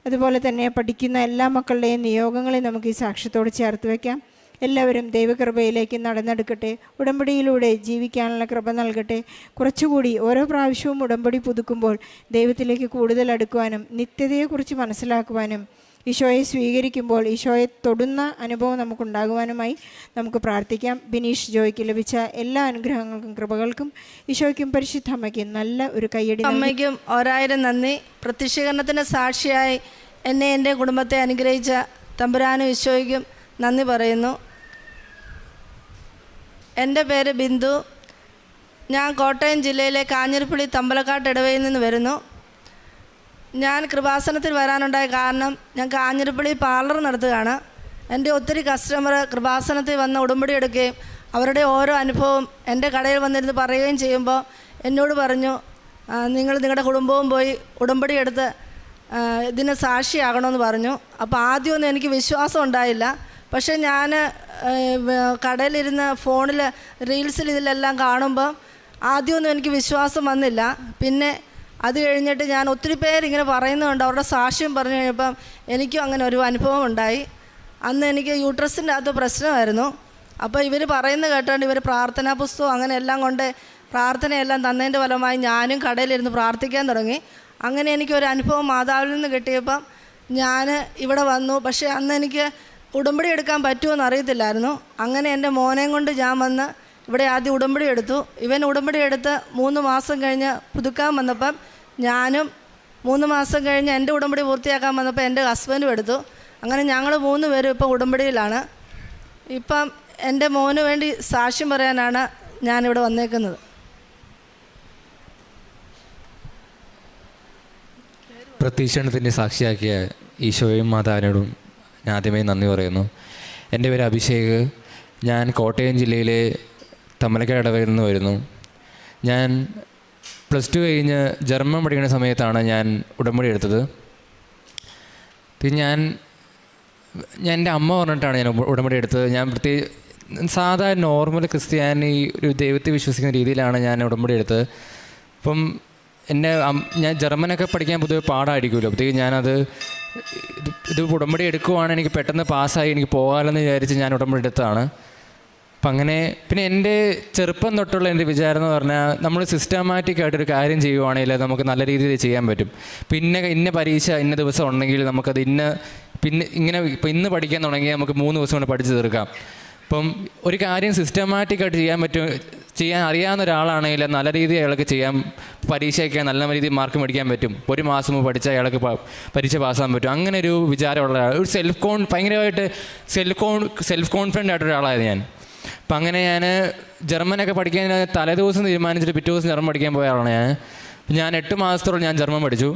അതുപോലെ തന്നെ പഠിക്കുന്ന എല്ലാ മക്കളുടെയും നിയോഗങ്ങളെ നമുക്ക് ഈ സാക്ഷ്യത്തോട് ചേർത്ത് വയ്ക്കാം. എല്ലാവരും ദൈവകൃപയിലേക്ക് നടന്നെടുക്കട്ടെ, ഉടമ്പടിയിലൂടെ ജീവിക്കാനുള്ള കൃപ നൽകട്ടെ. കുറച്ചുകൂടി ഓരോ പ്രാവശ്യവും ഉടമ്പടി പുതുക്കുമ്പോൾ ദൈവത്തിലേക്ക് കൂടുതൽ അടുക്കുവാനും നിത്യതയെക്കുറിച്ച് മനസ്സിലാക്കുവാനും ഈശോയെ സ്വീകരിക്കുമ്പോൾ ഈശോയെ തൊടുന്ന അനുഭവം നമുക്കുണ്ടാകുവാനുമായി നമുക്ക് പ്രാർത്ഥിക്കാം. ബിനീഷ് ജോയ്ക്ക് ലഭിച്ച എല്ലാ അനുഗ്രഹങ്ങൾക്കും കൃപകൾക്കും ഈശോയ്ക്കും പരിശുദ്ധ അമ്മയ്ക്കും നല്ല ഒരു കയ്യടി. അമ്മയ്ക്കും 1000 നന്ദി. പ്രത്യക്ഷീകരണത്തിൻ്റെ സാക്ഷിയായി എന്നെ എൻ്റെ കുടുംബത്തെ അനുഗ്രഹിച്ച തമ്പുരാനും ഈശോയ്ക്കും നന്ദി പറയുന്നു. എൻ്റെ പേര് ബിന്ദു. ഞാൻ കോട്ടയം ജില്ലയിലെ കാഞ്ഞിരപ്പള്ളി തമ്പലക്കാട്ട് ഇടവയിൽ നിന്ന് വരുന്നു. ഞാൻ കൃപാസനത്തിൽ വരാനുണ്ടായ കാരണം ഞാൻ കാഞ്ഞിരപ്പള്ളി പാർലർ നടത്തുകയാണ്. എൻ്റെ ഒത്തിരി കസ്റ്റമർ കൃപാസനത്തിൽ വന്ന് ഉടമ്പടി എടുക്കുകയും അവരുടെ ഓരോ അനുഭവം എൻ്റെ കടയിൽ വന്നിരുന്ന് പറയുകയും ചെയ്യുമ്പോൾ എന്നോട് പറഞ്ഞു, നിങ്ങൾ നിങ്ങളുടെ കുടുംബവും പോയി ഉടമ്പടി എടുത്ത് ഇതിന് സാക്ഷിയാകണമെന്ന് പറഞ്ഞു. അപ്പോൾ ആദ്യമൊന്നും എനിക്ക് വിശ്വാസം ഉണ്ടായില്ല. പക്ഷേ ഞാൻ കടയിലിരുന്ന് ഫോണിൽ റീൽസിൽ ഇതിലെല്ലാം കാണുമ്പോൾ ആദ്യമൊന്നും എനിക്ക് വിശ്വാസം വന്നില്ല. പിന്നെ അത് കഴിഞ്ഞിട്ട് ഞാൻ ഒത്തിരി പേരിങ്ങനെ പറയുന്നുണ്ട്, അവരുടെ സാക്ഷ്യം പറഞ്ഞു കഴിഞ്ഞപ്പം എനിക്കും അങ്ങനെ ഒരു അനുഭവം ഉണ്ടായി. അന്ന് എനിക്ക് യൂട്രസിൻ്റെ അകത്ത് പ്രശ്നമായിരുന്നു. അപ്പോൾ ഇവർ പറയുന്നത് കേട്ടുകൊണ്ട് ഇവർ പ്രാർത്ഥനാ പുസ്തകം അങ്ങനെ എല്ലാം കൊണ്ട് പ്രാർത്ഥനയെല്ലാം തന്നതിൻ്റെ ഫലമായി ഞാനും കടയിലിരുന്ന് പ്രാർത്ഥിക്കാൻ തുടങ്ങി. അങ്ങനെ എനിക്കൊരു അനുഭവം മാതാവിൽ നിന്ന് കിട്ടിയപ്പം ഞാൻ ഇവിടെ വന്നു. പക്ഷേ അന്ന് എനിക്ക് ഉടമ്പടി എടുക്കാൻ പറ്റുമെന്ന് അറിയത്തില്ലായിരുന്നു. അങ്ങനെ എൻ്റെ മോനെയും കൊണ്ട് ഞാൻ വന്ന് ഇവിടെ ആദ്യം ഉടമ്പടി എടുത്തു. ഇവൻ ഉടമ്പടി എടുത്ത് 3 മാസം കഴിഞ്ഞ് പുതുക്കാൻ വന്നപ്പം ഞാനും 3 മാസം കഴിഞ്ഞ് എൻ്റെ ഉടമ്പടി പൂർത്തിയാക്കാൻ വന്നപ്പോൾ എൻ്റെ ഹസ്ബൻഡും എടുത്തു. അങ്ങനെ ഞങ്ങൾ 3 പേരും ഇപ്പം ഉടമ്പടിയിലാണ്. ഇപ്പം എൻ്റെ മോന് വേണ്ടി സാക്ഷ്യം പറയാനാണ് ഞാനിവിടെ വന്നേക്കുന്നത്. പ്രത്യക്ഷണത്തിൻ്റെ സാക്ഷിയാക്കിയ ഈശോയും മാതാവിനോടും ഞാൻ ആദ്യമേ നന്ദി പറയുന്നു. എൻ്റെ പേര് അഭിഷേക്. ഞാൻ കോട്ടയം ജില്ലയിലെ തമ്മലക്കാട് ഇടവകയിൽ നിന്ന് വരുന്നു. ഞാൻ +2 കഴിഞ്ഞ് ജർമ്മൻ പഠിക്കുന്ന സമയത്താണ് ഞാൻ ഉടമ്പടി എടുത്തത്. പിന്നെ ഞാൻ എൻ്റെ അമ്മ പറഞ്ഞിട്ടാണ് ഞാൻ ഉടമ്പടി എടുത്തത്. ഞാൻ സാധാരണ നോർമൽ ക്രിസ്ത്യാനി ഒരു ദൈവത്തെ വിശ്വസിക്കുന്ന രീതിയിലാണ് ഞാൻ ഉടമ്പടി എടുത്തത്. അപ്പം ഞാൻ ജർമ്മനൊക്കെ പഠിക്കാൻ പൊതുവെ പാടായിരിക്കുമല്ലോ. അപ്പോഴത്തേക്ക് ഞാനത് ഇത് ഉടമ്പടി എടുക്കുവാണ്, എനിക്ക് പെട്ടെന്ന് പാസ്സായി എനിക്ക് പോകാമെന്ന് വിചാരിച്ച് ഞാൻ ഉടമ്പടി എടുത്തതാണ്. അപ്പം അങ്ങനെ പിന്നെ എൻ്റെ ചെറുപ്പം തൊട്ടുള്ള എൻ്റെ വിചാരം എന്ന് പറഞ്ഞാൽ നമ്മൾ സിസ്റ്റമാറ്റിക്കായിട്ടൊരു കാര്യം ചെയ്യുവാണെങ്കിൽ നമുക്ക് നല്ല രീതിയിൽ ചെയ്യാൻ പറ്റും. പിന്നെ ഇന്ന പരീക്ഷ ഇന്ന ദിവസം ഉണ്ടെങ്കിൽ നമുക്കത് ഇപ്പോൾ ഇന്ന് പഠിക്കാൻ തുടങ്ങി നമുക്ക് 3 ദിവസം കൊണ്ട് പഠിച്ച് തീർക്കാം. അപ്പം ഒരു കാര്യം സിസ്റ്റമാറ്റിക്കായിട്ട് ചെയ്യാൻ അറിയാവുന്ന ഒരാളാണെങ്കിൽ നല്ല രീതിയിൽ അയാൾക്ക് ചെയ്യാൻ, പരീക്ഷയ്ക്ക് നല്ല രീതിയിൽ മാർക്ക് മേടിക്കാൻ പറ്റും. 1 മാസം മുമ്പ് പഠിച്ചാൽ അയാൾക്ക് പരീക്ഷ പാസ്സാകാൻ പറ്റും. അങ്ങനെ ഒരു വിചാരമുള്ള ഒരു ഭയങ്കരമായിട്ട് സെൽഫ് കോൺഫിഡൻ്റ് ആയിട്ടൊരാളായിരുന്നു ഞാൻ. അപ്പം അങ്ങനെ ഞാൻ ജർമ്മനൊക്കെ പഠിക്കാൻ തലേദിവസം തീരുമാനിച്ചിട്ട് പിറ്റേ ദിവസം ജർമ്മൻ പഠിക്കാൻ പോയ ആളാണ് ഞാൻ 8 മാസത്തോളം ഞാൻ ജർമ്മൻ പഠിച്ചു.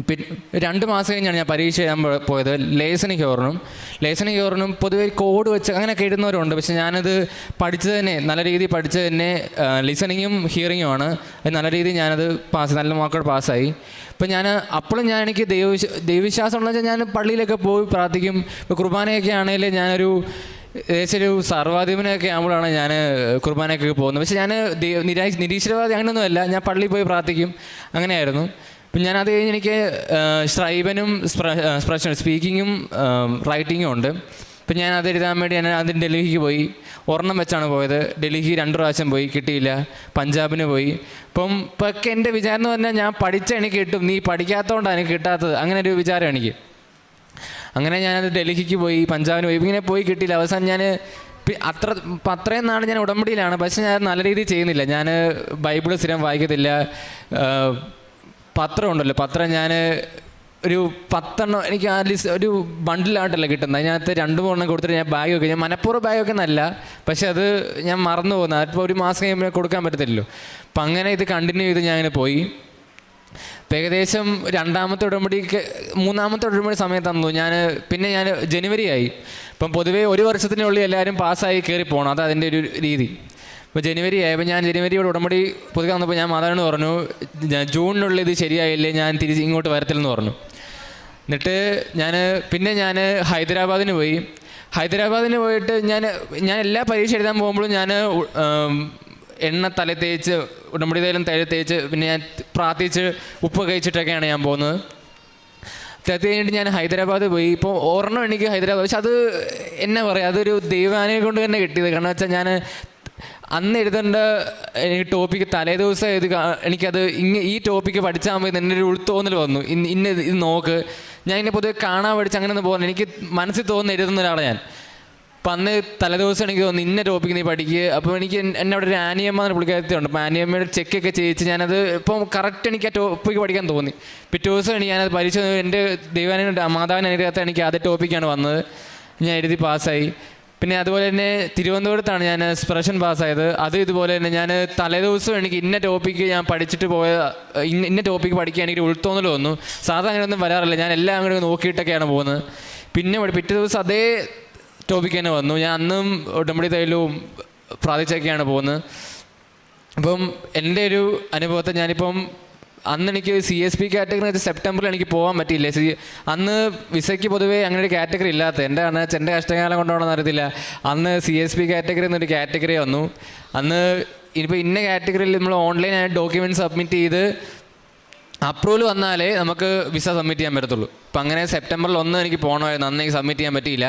പിന്നെ 2 മാസം കഴിഞ്ഞാണ് ഞാൻ പരീക്ഷ എഴുതാൻ പോയത്. ലേസണിങ് ഹോറിനും പൊതുവെ കോഡ് വെച്ച് അങ്ങനെയൊക്കെ എഴുതുന്നവരുണ്ട്. പക്ഷെ ഞാനത് പഠിച്ചത് തന്നെ നല്ല രീതിയിൽ പഠിച്ചത് തന്നെ ലിസണിങ്ങും ഹിയറിങ്ങുമാണ്. അത് നല്ല രീതിയിൽ ഞാനത് നല്ല മാർക്കോടെ പാസ്സായി. ഇപ്പം അപ്പോഴും എനിക്ക് ദൈവവിശ്വാസം ഉണ്ടെന്ന് വെച്ചാൽ ഞാൻ പള്ളിയിലൊക്കെ പോയി പ്രാർത്ഥിക്കും. ഇപ്പോൾ കുർബാനയൊക്കെ ആണെങ്കിൽ ഞാനൊരു ഏകദേശം ഒരു സർവാധിപനൊക്കെ ആകുമ്പോഴാണ് ഞാൻ കുർബാനയൊക്കെ പോകുന്നത്. പക്ഷെ ഞാൻ നിരീശ്വരവാദി അങ്ങനെയൊന്നുമല്ല, ഞാൻ പള്ളിയിൽ പോയി പ്രാർത്ഥിക്കും, അങ്ങനെയായിരുന്നു. അപ്പം ഞാനത് കഴിഞ്ഞ് എനിക്ക് സ്ക്രൈബനും സ്പീക്കിങ്ങും റൈറ്റിങ്ങും ഉണ്ട്. അപ്പം ഞാൻ അത് എഴുതാൻ വേണ്ടി ഞാൻ അതിന് ഡൽഹിക്ക് പോയി. ഒരെണ്ണം വെച്ചാണ് പോയത്. ഡൽഹിക്ക് 2 പ്രാവശ്യം പോയി, കിട്ടിയില്ല. പഞ്ചാബിന് പോയി. ഇപ്പൊക്കെ എൻ്റെ വിചാരം എന്ന് പറഞ്ഞാൽ ഞാൻ പഠിച്ച എനിക്ക് കിട്ടും, നീ പഠിക്കാത്തതുകൊണ്ടാണ് എനിക്ക് കിട്ടാത്തത്, അങ്ങനെ ഒരു വിചാരം എനിക്ക്. അങ്ങനെ ഞാനത് ഡൽഹിക്ക് പോയി, പഞ്ചാബിന് പോയി, ഇങ്ങനെ പോയി കിട്ടിയില്ല. അവസാനം ഞാൻ അത്രയും നാൾ ഞാൻ ഉടമ്പടിയിലാണ്. പക്ഷേ ഞാൻ നല്ല രീതിയിൽ ചെയ്യുന്നില്ല. ഞാൻ ബൈബിൾ സ്ഥിരം വായിക്കത്തില്ല. പത്രം ഉണ്ടല്ലോ, പത്രം ഞാൻ ഒരു 10 എനിക്ക് അറ്റ്ലീസ്റ്റ് ഒരു ബണ്ടിലായിട്ടല്ല കിട്ടുന്നത്. അതിനകത്ത് 2-3 കൊടുത്തിട്ട് ഞാൻ ബാഗ് വെക്കും. ഞാൻ മനഃപൂർവ്വം ബാഗ് വെക്കുന്നതല്ല, പക്ഷെ അത് ഞാൻ മറന്നു പോകുന്നത്. അതിപ്പോൾ 1 മാസം കഴിയുമ്പോൾ കൊടുക്കാൻ പറ്റത്തില്ലല്ലോ. അപ്പം അങ്ങനെ ഇത് കണ്ടിന്യൂ ചെയ്ത് ഞാൻ അങ്ങനെ പോയി. ഇപ്പം ഏകദേശം 2ാമത്തെ ഉടമ്പടിക്ക് 3ാമത്തെ ഉടമ്പടി സമയത്താണെന്നു പിന്നെ ഞാൻ ജനുവരി ആയി. ഇപ്പം പൊതുവേ 1 വർഷത്തിനുള്ളിൽ എല്ലാവരും പാസ്സായി കയറി പോകണം, അത് അതിൻ്റെ ഒരു രീതി. ഇപ്പോൾ ജനുവരി ആയപ്പോൾ ഞാൻ ജനുവരിയോട് ഉടമ്പടി പുതുക്കാൻ വന്നപ്പോൾ ഞാൻ മാതാവിനോട് പറഞ്ഞു, ജൂണിനുള്ളിൽ ഇത് ശരിയായില്ലേ ഞാൻ തിരിച്ച് ഇങ്ങോട്ട് വരത്തില്ലെന്ന് പറഞ്ഞു. എന്നിട്ട് പിന്നെ ഞാൻ ഹൈദരാബാദിന് പോയി. ഹൈദരാബാദിന് പോയിട്ട് ഞാൻ എല്ലാ പരീക്ഷ എഴുതാൻ പോകുമ്പോഴും ഞാൻ എണ്ണ തല തേച്ച് ഉടമ്പടി തൈലം തേച്ച് പിന്നെ ഞാൻ പ്രാർത്ഥിച്ച് ഉപ്പ് കഴിച്ചിട്ടൊക്കെയാണ് ഞാൻ പോകുന്നത്. അത് കഴിഞ്ഞിട്ട് ഞാൻ ഹൈദരാബാദ് പോയി. ഇപ്പോൾ ഒരെണ്ണം എനിക്ക് ഹൈദരാബാദ്, പക്ഷെ അത് എന്നാ പറയുക, അതൊരു ദൈവാനുഗ്രഹം കൊണ്ട് തന്നെ കിട്ടിയത്. കാരണം വെച്ചാൽ ഞാൻ അന്ന് എഴുതേണ്ട ടോപ്പിക്ക് തലേദിവസം എനിക്കത് ഈ ടോപ്പിക്ക് പഠിച്ചാൽ മതി എൻ്റെ ഒരു ഉൾത്തോന്നൽ വന്നു. ഇത് നോക്ക്, ഞാൻ ഇതിനെ പൊതുവെ കാണാൻ പഠിച്ച് അങ്ങനെ ഒന്നും പോകുന്നത് എനിക്ക് മനസ്സിൽ തോന്നുന്ന എഴുതുന്ന ഒരാളാണ് ഞാൻ. അപ്പം അന്ന് തലേദിവസം എനിക്ക് തോന്നുന്നു ഇന്ന ടോപ്പിക്ക് നീ പഠിക്കുക. അപ്പോൾ എനിക്ക് എന്നെ അവിടെ ഒരു ആനിയമ്മ എന്ന് പുള്ളിക്കാരത്തിയുണ്ട്. അപ്പോൾ ആനിയമ്മയുടെ ചെക്കൊക്കെ ചെയ്യിച്ച് ഞാനത് ഇപ്പം കറക്റ്റ് എനിക്ക് ആ ടോപ്പിക്ക് പഠിക്കാൻ തോന്നി. പിറ്റേ ദിവസം ഞാനത് പരീക്ഷ എൻ്റെ ദൈവാനുഗ്രഹം മാതാവിന് അനുഗ്രഹത്തെ എനിക്ക് അതേ ടോപ്പിക്കാണ് വന്നത്. ഞാൻ എഴുതി പാസ്സായി. പിന്നെ അതുപോലെ തന്നെ തിരുവനന്തപുരത്താണ് ഞാൻ എക്സ്പ്രഷൻ പാസ്സായത്. അത് ഇതുപോലെ തന്നെ ഞാൻ തലേദിവസം എനിക്ക് ഇന്ന ടോപ്പിക്ക് ഞാൻ പഠിച്ചിട്ട് ഇന്ന ടോപ്പിക്ക് പഠിക്കാൻ എനിക്ക് ഉൾത്തോന്നൽ വന്നു. സാധാരണ അങ്ങനെയൊന്നും വരാറില്ല, ഞാൻ എല്ലാം അങ്ങോട്ട് നോക്കിയിട്ടൊക്കെയാണ് പോകുന്നത്. പിന്നെ പിറ്റേ ദിവസം അതേ ടോപ്പിക്ക് തന്നെ വന്നു. ഞാൻ അന്നും ഉടമ്പടി തൈലവും പ്രാർത്ഥിച്ചൊക്കെയാണ് പോകുന്നത്. അപ്പം എൻ്റെ ഒരു അനുഭവത്തെ ഞാനിപ്പം അന്ന് എനിക്ക് CSP കാറ്റഗറി വെച്ചാൽ സെപ്റ്റംബറിൽ എനിക്ക് പോകാൻ പറ്റിയില്ല. അന്ന് വിസയ്ക്ക് പൊതുവേ അങ്ങനെ ഒരു കാറ്റഗറി ഇല്ലാത്ത എൻ്റെ കഷ്ടകാലം കൊണ്ടാണെന്ന് അറിയത്തില്ല. അന്ന് CSP കാറ്റഗറി എന്നൊരു കാറ്റഗറി വന്നു. അന്ന് ഇനിയിപ്പോൾ ഇന്ന കാറ്റഗറിയിൽ നമ്മൾ ഓൺലൈനായിട്ട് ഡോക്യുമെൻറ്റ് സബ്മിറ്റ് ചെയ്ത് അപ്രൂവൽ വന്നാലേ നമുക്ക് വിസ സബ്മിറ്റ് ചെയ്യാൻ പറ്റത്തുള്ളൂ. അപ്പം അങ്ങനെ സെപ്റ്റംബറിൽ 1 എനിക്ക് പോകണമായിരുന്നു. അന്ന് എനിക്ക് സബ്മിറ്റ് ചെയ്യാൻ പറ്റിയില്ല.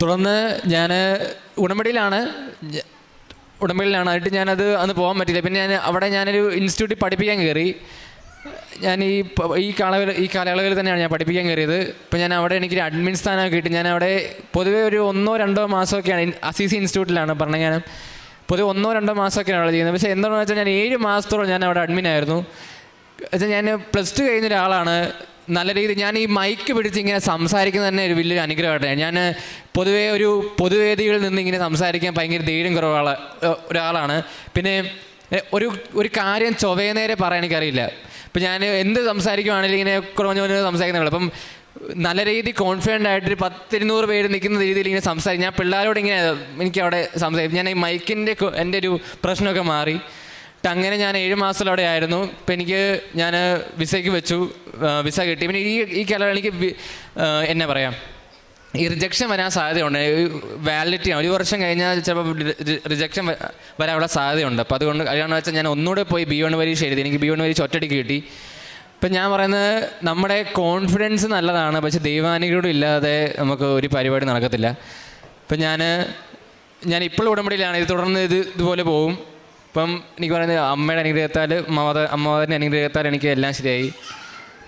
തുടർന്ന് ഞാൻ ഉടമ്പടിയിലായിട്ട് ഞാനത് അന്ന് പോകാൻ പറ്റില്ല. പിന്നെ ഞാനൊരു ഇൻസ്റ്റിറ്റ്യൂട്ടിൽ പഠിപ്പിക്കാൻ കയറി. ഞാൻ ഈ കാലയളവിൽ തന്നെയാണ് ഞാൻ പഠിപ്പിക്കാൻ കയറിയത്. ഇപ്പം ഞാൻ അവിടെ എനിക്കൊരു അഡ്മിൻ സ്ഥാനമൊക്കെ കിട്ടി. ഞാൻ അവിടെ പൊതുവേ ഒരു 1-2 മാസമൊക്കെയാണ് അസീസി ഇൻസ്റ്റിറ്റ്യൂട്ടിലാണ് പറഞ്ഞാൽ പൊതുവെ 1-2 മാസമൊക്കെയാണ് അവിടെ ചെയ്യുന്നത്. പക്ഷേ എന്താണെന്ന് വെച്ചാൽ ഞാൻ 7 മാസത്തോളം ഞാൻ അവിടെ അഡ്മിനായിരുന്നു. വെച്ചാൽ ഞാൻ +2 കഴിഞ്ഞ ഒരാളാണ്. നല്ല രീതിയിൽ ഞാൻ ഈ മൈക്ക് പിടിച്ച് ഇങ്ങനെ സംസാരിക്കുന്നത് തന്നെ ഒരു വലിയൊരു അനുഗ്രഹമായിട്ട്. ഞാൻ പൊതുവേ ഒരു പൊതുവേദികളിൽ നിന്ന് ഇങ്ങനെ സംസാരിക്കാൻ ഭയങ്കര ധൈര്യം കുറവുള്ള ഒരാളാണ്. പിന്നെ ഒരു കാര്യം ചൊവ്വേനേരെ പറയാൻ എനിക്കറിയില്ല. ഇപ്പം ഞാൻ എന്ത് സംസാരിക്കുവാണെങ്കിലും ഇങ്ങനെ കുറഞ്ഞ സംസാരിക്കുന്നുള്ളൂ. അപ്പം നല്ല രീതിയിൽ കോൺഫിഡൻ്റ് ആയിട്ട് 100-200 പേര് നിൽക്കുന്ന രീതിയിൽ ഇങ്ങനെ സംസാരിക്കും. ഞാൻ പിള്ളേരോട് ഇങ്ങനെ എനിക്കവിടെ സംസാരിക്കും. ഞാൻ ഈ മൈക്കിൻ്റെ എൻ്റെ ഒരു പ്രശ്നമൊക്കെ മാറി. അങ്ങനെ ഞാൻ 7 മാസത്തിൽ അവിടെ ആയിരുന്നു. ഇപ്പം ഞാൻ വിസയ്ക്ക് വെച്ചു, വിസ കിട്ടി. പിന്നെ ഈ കാലം എനിക്ക് എന്നാ പറയാം, ഈ റിജക്ഷൻ വരാൻ സാധ്യതയുണ്ട്. വാലിഡിറ്റി 1 വർഷം കഴിഞ്ഞാൽ ചിലപ്പോൾ റിജക്ഷൻ വരാനുള്ള സാധ്യതയുണ്ട്. അപ്പോൾ അതുകൊണ്ട് അതാണെന്ന് വെച്ചാൽ ഞാൻ ഒന്നുകൂടെ പോയി B1 പരീക്ഷ എഴുതി. എനിക്ക് B1 പരീക്ഷ ഒറ്റയടിക്ക് കിട്ടി. ഇപ്പം ഞാൻ പറയുന്നത് നമ്മുടെ കോൺഫിഡൻസ് നല്ലതാണ്, പക്ഷെ ദൈവാനുഗ്രഹം ഇല്ലാതെ നമുക്ക് ഒരു പരിപാടി നടക്കത്തില്ല. ഇപ്പം ഞാൻ ഇപ്പോഴും ഉടമ്പടിയിലാണ്. ഇത് തുടർന്ന് ഇതുപോലെ പോകും. ഇപ്പം എനിക്ക് പറയുന്നത് അമ്മയുടെ അനുഗ്രഹത്താൽ അമ്മയുടെ അനുഗ്രഹത്താൽ എനിക്ക് എല്ലാം ശരിയായി.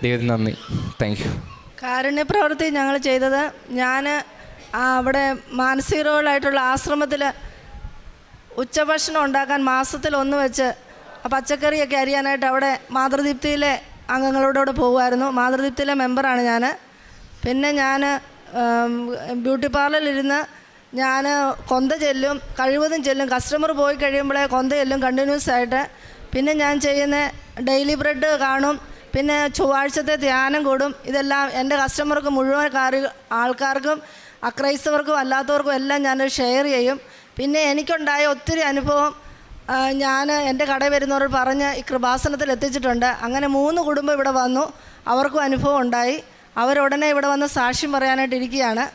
ദൈവത്തിന് നന്ദി. Thank you. കാരുണ്യപ്രവൃത്തി ഞങ്ങൾ ചെയ്തത്, ഞാൻ അവിടെ മാനസിക രോഗികളായിട്ടുള്ള ആശ്രമത്തിൽ ഉച്ചഭക്ഷണം ഉണ്ടാക്കാൻ മാസത്തിൽ 1 വെച്ച് പച്ചക്കറിയൊക്കെ അരിയാനായിട്ട് അവിടെ മാതൃദീപ്തിയിലെ അംഗങ്ങളോടുകൂടെ പോകുമായിരുന്നു. മാതൃദീപ്തിയിലെ മെമ്പറാണ് ഞാൻ. പിന്നെ ഞാൻ ബ്യൂട്ടി പാർലറിലിരുന്ന് ഞാൻ കൊന്ത ചെല്ലും, കഴിവതും ചെല്ലും. കസ്റ്റമർ പോയി കഴിയുമ്പോഴേ കൊന്ത ചെല്ലും കണ്ടിന്യൂസ് ആയിട്ട്. പിന്നെ ഞാൻ ചെയ്യുന്ന ഡെയിലി ബ്രെഡ് കാണും, പിന്നെ ചൊവ്വാഴ്ചത്തെ ധ്യാനം കൂടും. ഇതെല്ലാം എൻ്റെ കസ്റ്റമർക്ക് മുഴുവൻ ആൾക്കാർക്കും അക്രൈസ്തവർക്കും അല്ലാത്തവർക്കും എല്ലാം ഞാനത് ഷെയർ ചെയ്യും. പിന്നെ എനിക്കുണ്ടായ ഒത്തിരി അനുഭവം ഞാൻ എൻ്റെ കടയിൽ വരുന്നവരോട് പറഞ്ഞ് ഈ കൃപാസനത്തിൽ എത്തിച്ചിട്ടുണ്ട്. അങ്ങനെ 3 കുടുംബം ഇവിടെ വന്നു, അവർക്കും അനുഭവം ഉണ്ടായി. അവരുടനെ ഇവിടെ വന്ന് സാക്ഷ്യം പറയാനായിട്ട് ഇരിക്കുകയാണ്.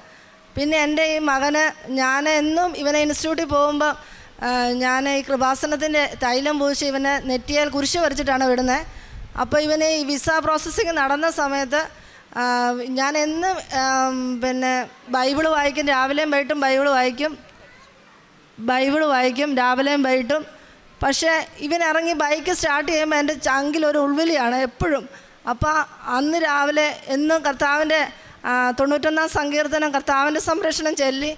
പിന്നെ എൻ്റെ ഈ മകന്, ഞാൻ എന്നും ഇവനെ ഇൻസ്റ്റിറ്റ്യൂട്ടിൽ പോകുമ്പോൾ ഞാൻ ഈ കൃപാസനത്തിൻ്റെ തൈലം പൂശി ഇവനെ നെറ്റിയാൽ കുരിശ് വരച്ചിട്ടാണ് വിടുന്നത്. അപ്പോൾ ഇവന് ഈ വിസ പ്രോസസ്സിങ് നടന്ന സമയത്ത് ഞാൻ എന്നും പിന്നെ ബൈബിൾ വായിക്കും. രാവിലെയും വൈകിട്ടും ബൈബിൾ വായിക്കും രാവിലെയും വൈകിട്ടും. പക്ഷേ ഇവനിറങ്ങി ബൈക്ക് സ്റ്റാർട്ട് ചെയ്യുമ്പോൾ എൻ്റെ ചങ്കിലൊരു ഉൾവിളിയാണ് എപ്പോഴും. അപ്പോൾ അന്ന് രാവിലെ എന്നും കർത്താവിൻ്റെ 91-ാം സങ്കീർത്തനം കർത്താവിൻ്റെ സംരക്ഷണം ചൊല്ലി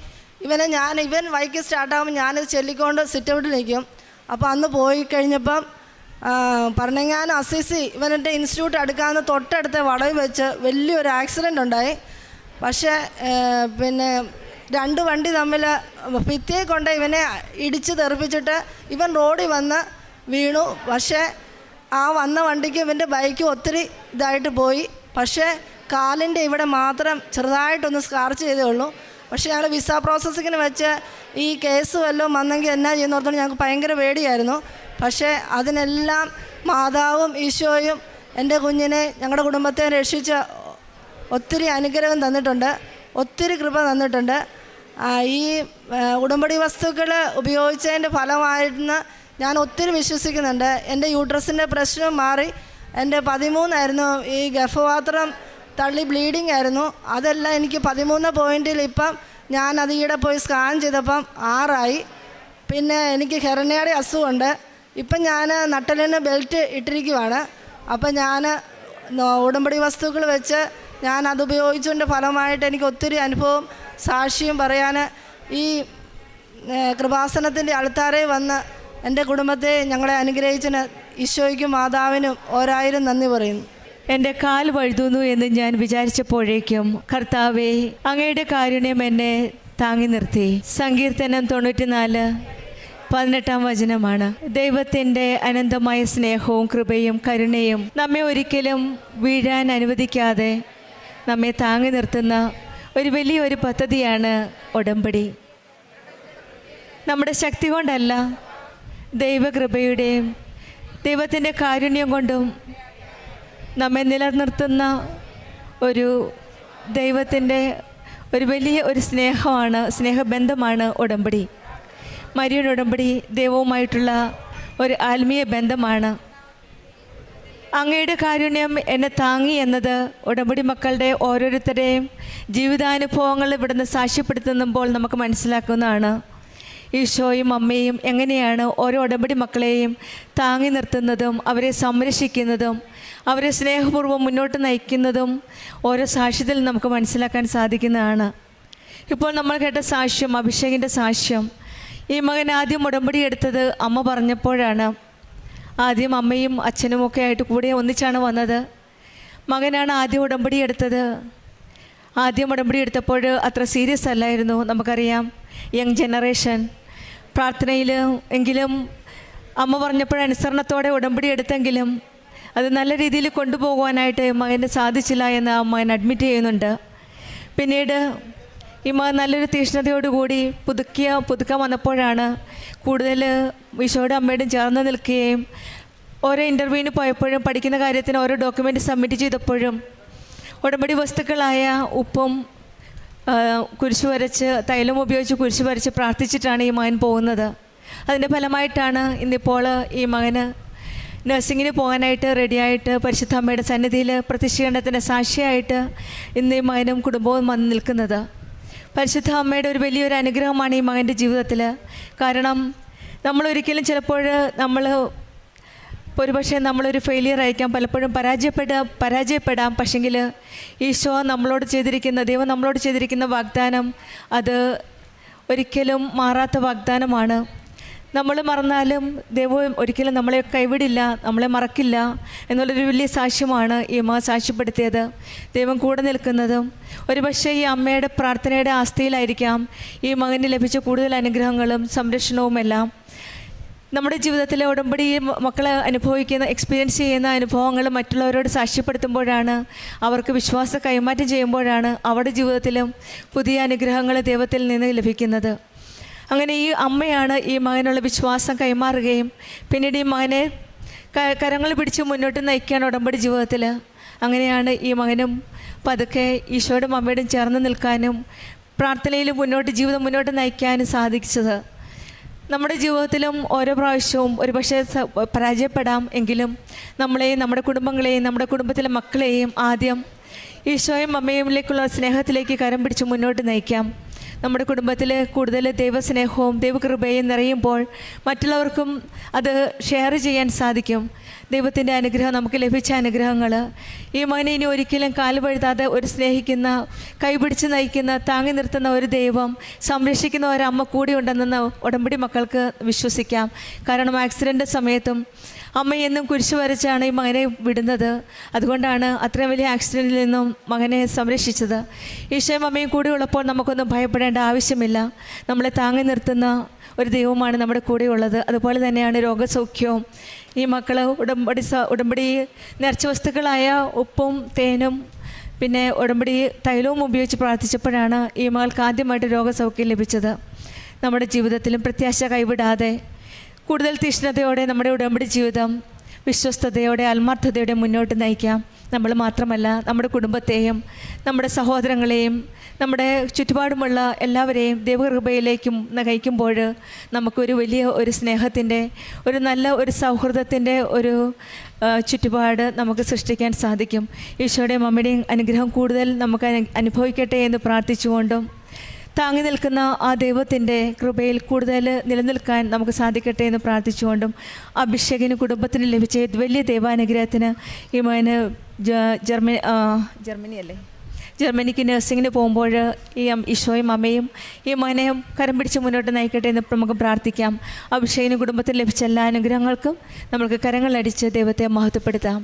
ഇവൻ ബൈക്ക് സ്റ്റാർട്ടാകുമ്പോൾ ഞാനിത് ചൊല്ലിക്കൊണ്ട് സിറ്റ് ഔട്ടിൽ നിൽക്കും. അപ്പോൾ അന്ന് പോയി കഴിഞ്ഞപ്പം പറഞ്ഞെങ്ങാനും അസിസി ഇവൻ്റെ ഇൻസ്റ്റിറ്റ്യൂട്ട് അടുക്കാവുന്ന തൊട്ടടുത്ത വടവിൽ വെച്ച് വലിയൊരു ആക്സിഡൻ്റ് ഉണ്ടായി. പക്ഷേ പിന്നെ 2 വണ്ടി തമ്മിൽ ഭിത്തിയെ കൊണ്ട് ഇവനെ ഇടിച്ച് തെറിപ്പിച്ചിട്ട് ഇവൻ റോഡിൽ വന്ന് വീണു. പക്ഷേ ആ വന്ന വണ്ടിക്ക് ഇവൻ്റെ ബൈക്ക് ഒത്തിരി ഇതായിട്ട് പോയി. പക്ഷേ കാലിൻ്റെ ഇവിടെ മാത്രം ചെറുതായിട്ടൊന്ന് സ്കാർച്ച് ചെയ്തേ ഉള്ളൂ. പക്ഷേ ഞങ്ങൾ വിസ പ്രോസസ്സിങ്ങിന് വെച്ച് ഈ കേസ് വല്ലതും വന്നെങ്കിൽ എന്നാ ചെയ്യുന്നോർത്തോണ്ട് ഞങ്ങൾക്ക് ഭയങ്കര പേടിയായിരുന്നു. പക്ഷേ അതിനെല്ലാം മാതാവും ഈശോയും എൻ്റെ കുഞ്ഞിനെ, ഞങ്ങളുടെ കുടുംബത്തെ രക്ഷിച്ച് ഒത്തിരി അനുഗ്രഹം തന്നിട്ടുണ്ട്, ഒത്തിരി കൃപ തന്നിട്ടുണ്ട്. ഈ ഉടമ്പടി വസ്തുക്കൾ ഉപയോഗിച്ചതിൻ്റെ ഫലമായിരുന്നു ഞാൻ ഒത്തിരി വിശ്വസിക്കുന്നുണ്ട്. എൻ്റെ യൂട്രസിൻ്റെ പ്രശ്നം മാറി. എൻ്റെ 13 ഈ ഗർഭപാത്രം തള്ളി ബ്ലീഡിങ് ആയിരുന്നു. അതെല്ലാം എനിക്ക് 13 പോയിൻറ്റിൽ ഇപ്പം ഞാനത് ഈടെ പോയി സ്കാൻ ചെയ്തപ്പം 6 ആയി. പിന്നെ എനിക്ക് ഹെർണിയയുടെ അസുഖമുണ്ട്. ഇപ്പം ഞാൻ നട്ടലിന് ബെൽറ്റ് ഇട്ടിരിക്കുവാണ്. അപ്പം ഞാൻ ഉടമ്പടി വസ്തുക്കൾ വെച്ച് ഞാനത് ഉപയോഗിച്ചതിൻ്റെ ഫലമായിട്ട് എനിക്ക് ഒത്തിരി അനുഭവം സാക്ഷിയും പറയാൻ ഈ കൃപാസനത്തിൻ്റെ അൾത്താരയിൽ വന്ന് എൻ്റെ കുടുംബത്തെ ഞങ്ങളെ അനുഗ്രഹിച്ചതിന് ഈശോയ്ക്കും മാതാവിനും 1000 നന്ദി പറയുന്നു. എൻ്റെ കാൽ വഴുതുന്നു എന്ന് ഞാൻ വിചാരിച്ചപ്പോഴേക്കും കർത്താവേ, അങ്ങയുടെ കാരുണ്യം എന്നെ താങ്ങി നിർത്തി. സങ്കീർത്തനം 94:18 വചനമാണ്. ദൈവത്തിൻ്റെ അനന്തമായ സ്നേഹവും കൃപയും കരുണയും നമ്മെ ഒരിക്കലും വീഴാൻ അനുവദിക്കാതെ നമ്മെ താങ്ങി നിർത്തുന്ന ഒരു വലിയൊരു പദ്ധതിയാണ് ഉടമ്പടി. നമ്മുടെ ശക്തി കൊണ്ടല്ല, ദൈവകൃപയുടെയും ദൈവത്തിൻ്റെ കാരുണ്യം കൊണ്ടും നമ്മെ നിലനിർത്തുന്ന ഒരു ദൈവത്തിൻ്റെ ഒരു വലിയ ഒരു സ്നേഹബന്ധമാണ് ഉടമ്പടി. മരിയൻ ഉടമ്പടി ദൈവവുമായിട്ടുള്ള ഒരു ആത്മീയ ബന്ധമാണ്. അങ്ങയുടെ കാരുണ്യം എന്നെ താങ്ങി എന്നത് ഉടമ്പടി മക്കളുടെ ഓരോരുത്തരുടെയും ജീവിതാനുഭവങ്ങൾ ഇവിടുന്ന് സാക്ഷ്യപ്പെടുത്തുമ്പോൾ നമുക്ക് മനസ്സിലാക്കുന്നതാണ്. ഈശോയും അമ്മയും എങ്ങനെയാണ് ഓരോ ഉടമ്പടി മക്കളെയും താങ്ങി നിർത്തുന്നതും അവരെ സംരക്ഷിക്കുന്നതും അവരെ സ്നേഹപൂർവ്വം മുന്നോട്ട് നയിക്കുന്നതും ഓരോ സാക്ഷ്യത്തിൽ നമുക്ക് മനസ്സിലാക്കാൻ സാധിക്കുന്നതാണ്. ഇപ്പോൾ നമ്മൾ കേട്ട സാക്ഷ്യം, അഭിഷേകിൻ്റെ സാക്ഷ്യം, ഈ മകൻ ആദ്യം ഉടമ്പടി എടുത്തത് അമ്മ പറഞ്ഞപ്പോഴാണ്. ആദ്യം അമ്മയും അച്ഛനുമൊക്കെ ആയിട്ട് കൂടെ ഒന്നിച്ചാണ് വന്നത്. മകനാണ് ആദ്യം ഉടമ്പടി എടുത്തത്. ആദ്യം ഉടമ്പടി എടുത്തപ്പോൾ അത്ര സീരിയസ് അല്ലായിരുന്നു. നമുക്കറിയാം, യങ് ജനറേഷൻ പ്രാർത്ഥനയിൽ എങ്കിലും അമ്മ പറഞ്ഞപ്പോഴനുസരണത്തോടെ ഉടമ്പടി എടുത്തെങ്കിലും അത് നല്ല രീതിയിൽ കൊണ്ടുപോകുവാനായിട്ട് മകന് സാധിച്ചില്ല എന്ന് മകൻ അഡ്മിറ്റ് ചെയ്യുന്നുണ്ട്. പിന്നീട് ഈ മകൻ നല്ലൊരു തീക്ഷ്ണതയോടുകൂടി പുതുക്കാൻ വന്നപ്പോഴാണ് കൂടുതൽ ഈശോയുടെ അമ്മയോടും ചേർന്ന് നിൽക്കുകയും ഓരോ ഇൻ്റർവ്യൂവിന് പോയപ്പോഴും പഠിക്കുന്ന കാര്യത്തിന് ഓരോ ഡോക്യുമെൻ്റ് സബ്മിറ്റ് ചെയ്തപ്പോഴും ഉടമ്പടി വസ്തുക്കളായ ഉപ്പും കുരിശ് വരച്ച് തൈലം ഉപയോഗിച്ച് കുരിശ് വരച്ച് പ്രാർത്ഥിച്ചിട്ടാണ് ഈ മകൻ പോകുന്നത്. അതിൻ്റെ ഫലമായിട്ടാണ് ഇന്നിപ്പോൾ ഈ മകന് നഴ്സിങ്ങിന് പോകാനായിട്ട് റെഡിയായിട്ട് പരിശുദ്ധ അമ്മയുടെ സന്നിധിയിൽ പ്രതിഷ്ഠീകരണത്തിൻ്റെ സാക്ഷിയായിട്ട് ഇന്ന് ഈ മകനും കുടുംബവും വന്ന് നിൽക്കുന്നത്. പരിശുദ്ധ അമ്മയുടെ ഒരു വലിയൊരു അനുഗ്രഹമാണ് ഈ മകൻ്റെ ജീവിതത്തിൽ. കാരണം നമ്മളൊരിക്കലും ചിലപ്പോൾ ഒരുപക്ഷെ നമ്മളൊരു ഫെയിലിയർ ആയിരിക്കാം, പലപ്പോഴും പരാജയപ്പെടാം. പക്ഷെങ്കിൽ ഈശോ നമ്മളോട് ചെയ്തിരിക്കുന്ന, ദൈവം നമ്മളോട് ചെയ്തിരിക്കുന്ന വാഗ്ദാനം അത് ഒരിക്കലും മാറാത്ത വാഗ്ദാനമാണ്. നമ്മൾ മറന്നാലും ദൈവം ഒരിക്കലും നമ്മളെ കൈവിടില്ല, നമ്മളെ മറക്കില്ല എന്നുള്ളൊരു വലിയ സാക്ഷ്യമാണ് ഈ അമ്മ സാക്ഷ്യപ്പെടുത്തിയത്. ദൈവം കൂടെ നിൽക്കുന്നതും ഒരുപക്ഷെ ഈ അമ്മയുടെ പ്രാർത്ഥനയുടെ ആസ്ഥയിലായിരിക്കാം ഈ മകന് ലഭിച്ച കൂടുതൽ അനുഗ്രഹങ്ങളും സംരക്ഷണവുമെല്ലാം. നമ്മുടെ ജീവിതത്തിലെ ഉടമ്പടി മക്കളെ എക്സ്പീരിയൻസ് ചെയ്യുന്ന അനുഭവങ്ങൾ മറ്റുള്ളവരോട് സാക്ഷ്യപ്പെടുത്തുമ്പോഴാണ്, അവർക്ക് വിശ്വാസ കൈമാറ്റം ചെയ്യുമ്പോഴാണ് അവരുടെ ജീവിതത്തിലും പുതിയ അനുഗ്രഹങ്ങൾ ദൈവത്തിൽ നിന്ന് ലഭിക്കുന്നത്. അങ്ങനെ ഈ അമ്മയാണ് ഈ മകനുള്ള വിശ്വാസം കൈമാറുകയും പിന്നീട് ഈ മകനെ കരങ്ങൾ പിടിച്ച് മുന്നോട്ട് നയിക്കുകയാണ് ഉടമ്പടി ജീവിതത്തിൽ. അങ്ങനെയാണ് ഈ മകനും പതുക്കെ ഈശോയുടെ അമ്മയോടും ചേർന്ന് നിൽക്കാനും പ്രാർത്ഥനയിൽ ജീവിതം മുന്നോട്ട് നയിക്കാനും സാധിച്ചത്. നമ്മുടെ ജീവിതത്തിലും ഓരോ പ്രാവശ്യവും ഒരുപക്ഷെ പരാജയപ്പെടാം. എങ്കിലും നമ്മളെയും നമ്മുടെ കുടുംബങ്ങളെയും നമ്മുടെ കുടുംബത്തിലെ മക്കളെയും ആദ്യം ഈശോയും അമ്മയുമിലേക്കുള്ള സ്നേഹത്തിലേക്ക് കരം പിടിച്ച് മുന്നോട്ട് നയിക്കാം. നമ്മുടെ കുടുംബത്തിൽ കൂടുതൽ ദൈവസ്നേഹവും ദൈവകൃപയും നിറയുമ്പോൾ മറ്റുള്ളവർക്കും അത് ഷെയർ ചെയ്യാൻ സാധിക്കും. ദൈവത്തിൻ്റെ അനുഗ്രഹം, നമുക്ക് ലഭിച്ച അനുഗ്രഹങ്ങൾ ഈ മകനെ ഇനി ഒരിക്കലും കാലുവഴുതാതെ ഒരു സ്നേഹിക്കുന്ന, കൈപിടിച്ച് നയിക്കുന്ന, താങ്ങി നിർത്തുന്ന ഒരു ദൈവം, സംരക്ഷിക്കുന്ന ഒരമ്മ കൂടി ഉണ്ടെന്ന് ഉടമ്പടി മക്കൾക്ക് വിശ്വസിക്കാം. കാരണം ആക്സിഡൻ്റ് സമയത്തും അമ്മ എന്നും കുരിശ് വരച്ചാണ് ഈ മകനെ വിടുന്നത്. അതുകൊണ്ടാണ് അത്രയും വലിയ ആക്സിഡൻറ്റിൽ നിന്നും മകനെ സംരക്ഷിച്ചത്. ഈശോയും അമ്മയും കൂടെ ഉള്ളപ്പോൾ നമുക്കൊന്നും ഭയപ്പെടേണ്ട ആവശ്യമില്ല. നമ്മളെ താങ്ങി നിർത്തുന്ന ഒരു ദൈവമാണ് നമ്മുടെ കൂടെ ഉള്ളത്. അതുപോലെ തന്നെയാണ് രോഗസൗഖ്യവും. ഈ മക്കൾ ഉടമ്പടി നേർച്ച വസ്തുക്കളായ ഉപ്പും തേനും പിന്നെ ഉടമ്പടി തൈലവും ഉപയോഗിച്ച് പ്രാർത്ഥിച്ചപ്പോഴാണ് ഈ മകൾക്ക് ആദ്യമായിട്ട് രോഗസൗഖ്യം ലഭിച്ചത്. നമ്മുടെ ജീവിതത്തിലും പ്രത്യാശ കൈവിടാതെ കൂടുതൽ തീഷ്ണതയോടെ നമ്മുടെ ഉടമ്പടി ജീവിതം വിശ്വസ്തയോടെ ആത്മാർത്ഥതയോടെ മുന്നോട്ട് നയിക്കാം. നമ്മൾ മാത്രമല്ല, നമ്മുടെ കുടുംബത്തെയും നമ്മുടെ സഹോദരങ്ങളെയും നമ്മുടെ ചുറ്റുപാടുമുള്ള എല്ലാവരെയും ദൈവകൃപയിലേക്കും നയിക്കുമ്പോൾ നമുക്കൊരു വലിയ ഒരു സ്നേഹത്തിൻ്റെ, ഒരു നല്ല ഒരു സൗഹൃദത്തിൻ്റെ ഒരു ചുറ്റുപാട് നമുക്ക് സൃഷ്ടിക്കാൻ സാധിക്കും. ഈശോയുടെയും അമ്മയുടെയും അനുഗ്രഹം കൂടുതൽ നമുക്ക് അനുഭവിക്കട്ടെ എന്ന് പ്രാർത്ഥിച്ചുകൊണ്ടും താങ്ങി നിൽക്കുന്ന ആ ദൈവത്തിൻ്റെ കൃപയിൽ കൂടുതൽ നിലനിൽക്കാൻ നമുക്ക് സാധിക്കട്ടെ എന്ന് പ്രാർത്ഥിച്ചുകൊണ്ടും അഭിഷേകിന് കുടുംബത്തിന് ലഭിച്ച വലിയ ദൈവാനുഗ്രഹത്തിന് ഈ മകന് ജർമ്മനിക്ക് നഴ്സിങ്ങിന് പോകുമ്പോൾ ഈ ഈശോയും അമ്മയും ഈ മകനെ കരം പിടിച്ച് മുന്നോട്ട് നയിക്കട്ടെ എന്ന് നമുക്ക് പ്രാർത്ഥിക്കാം. അഭിഷേകിന് കുടുംബത്തിന് ലഭിച്ച എല്ലാ അനുഗ്രഹങ്ങൾക്കും നമുക്ക് കരങ്ങളടിച്ച് ദൈവത്തെ മഹത്വപ്പെടുത്താം.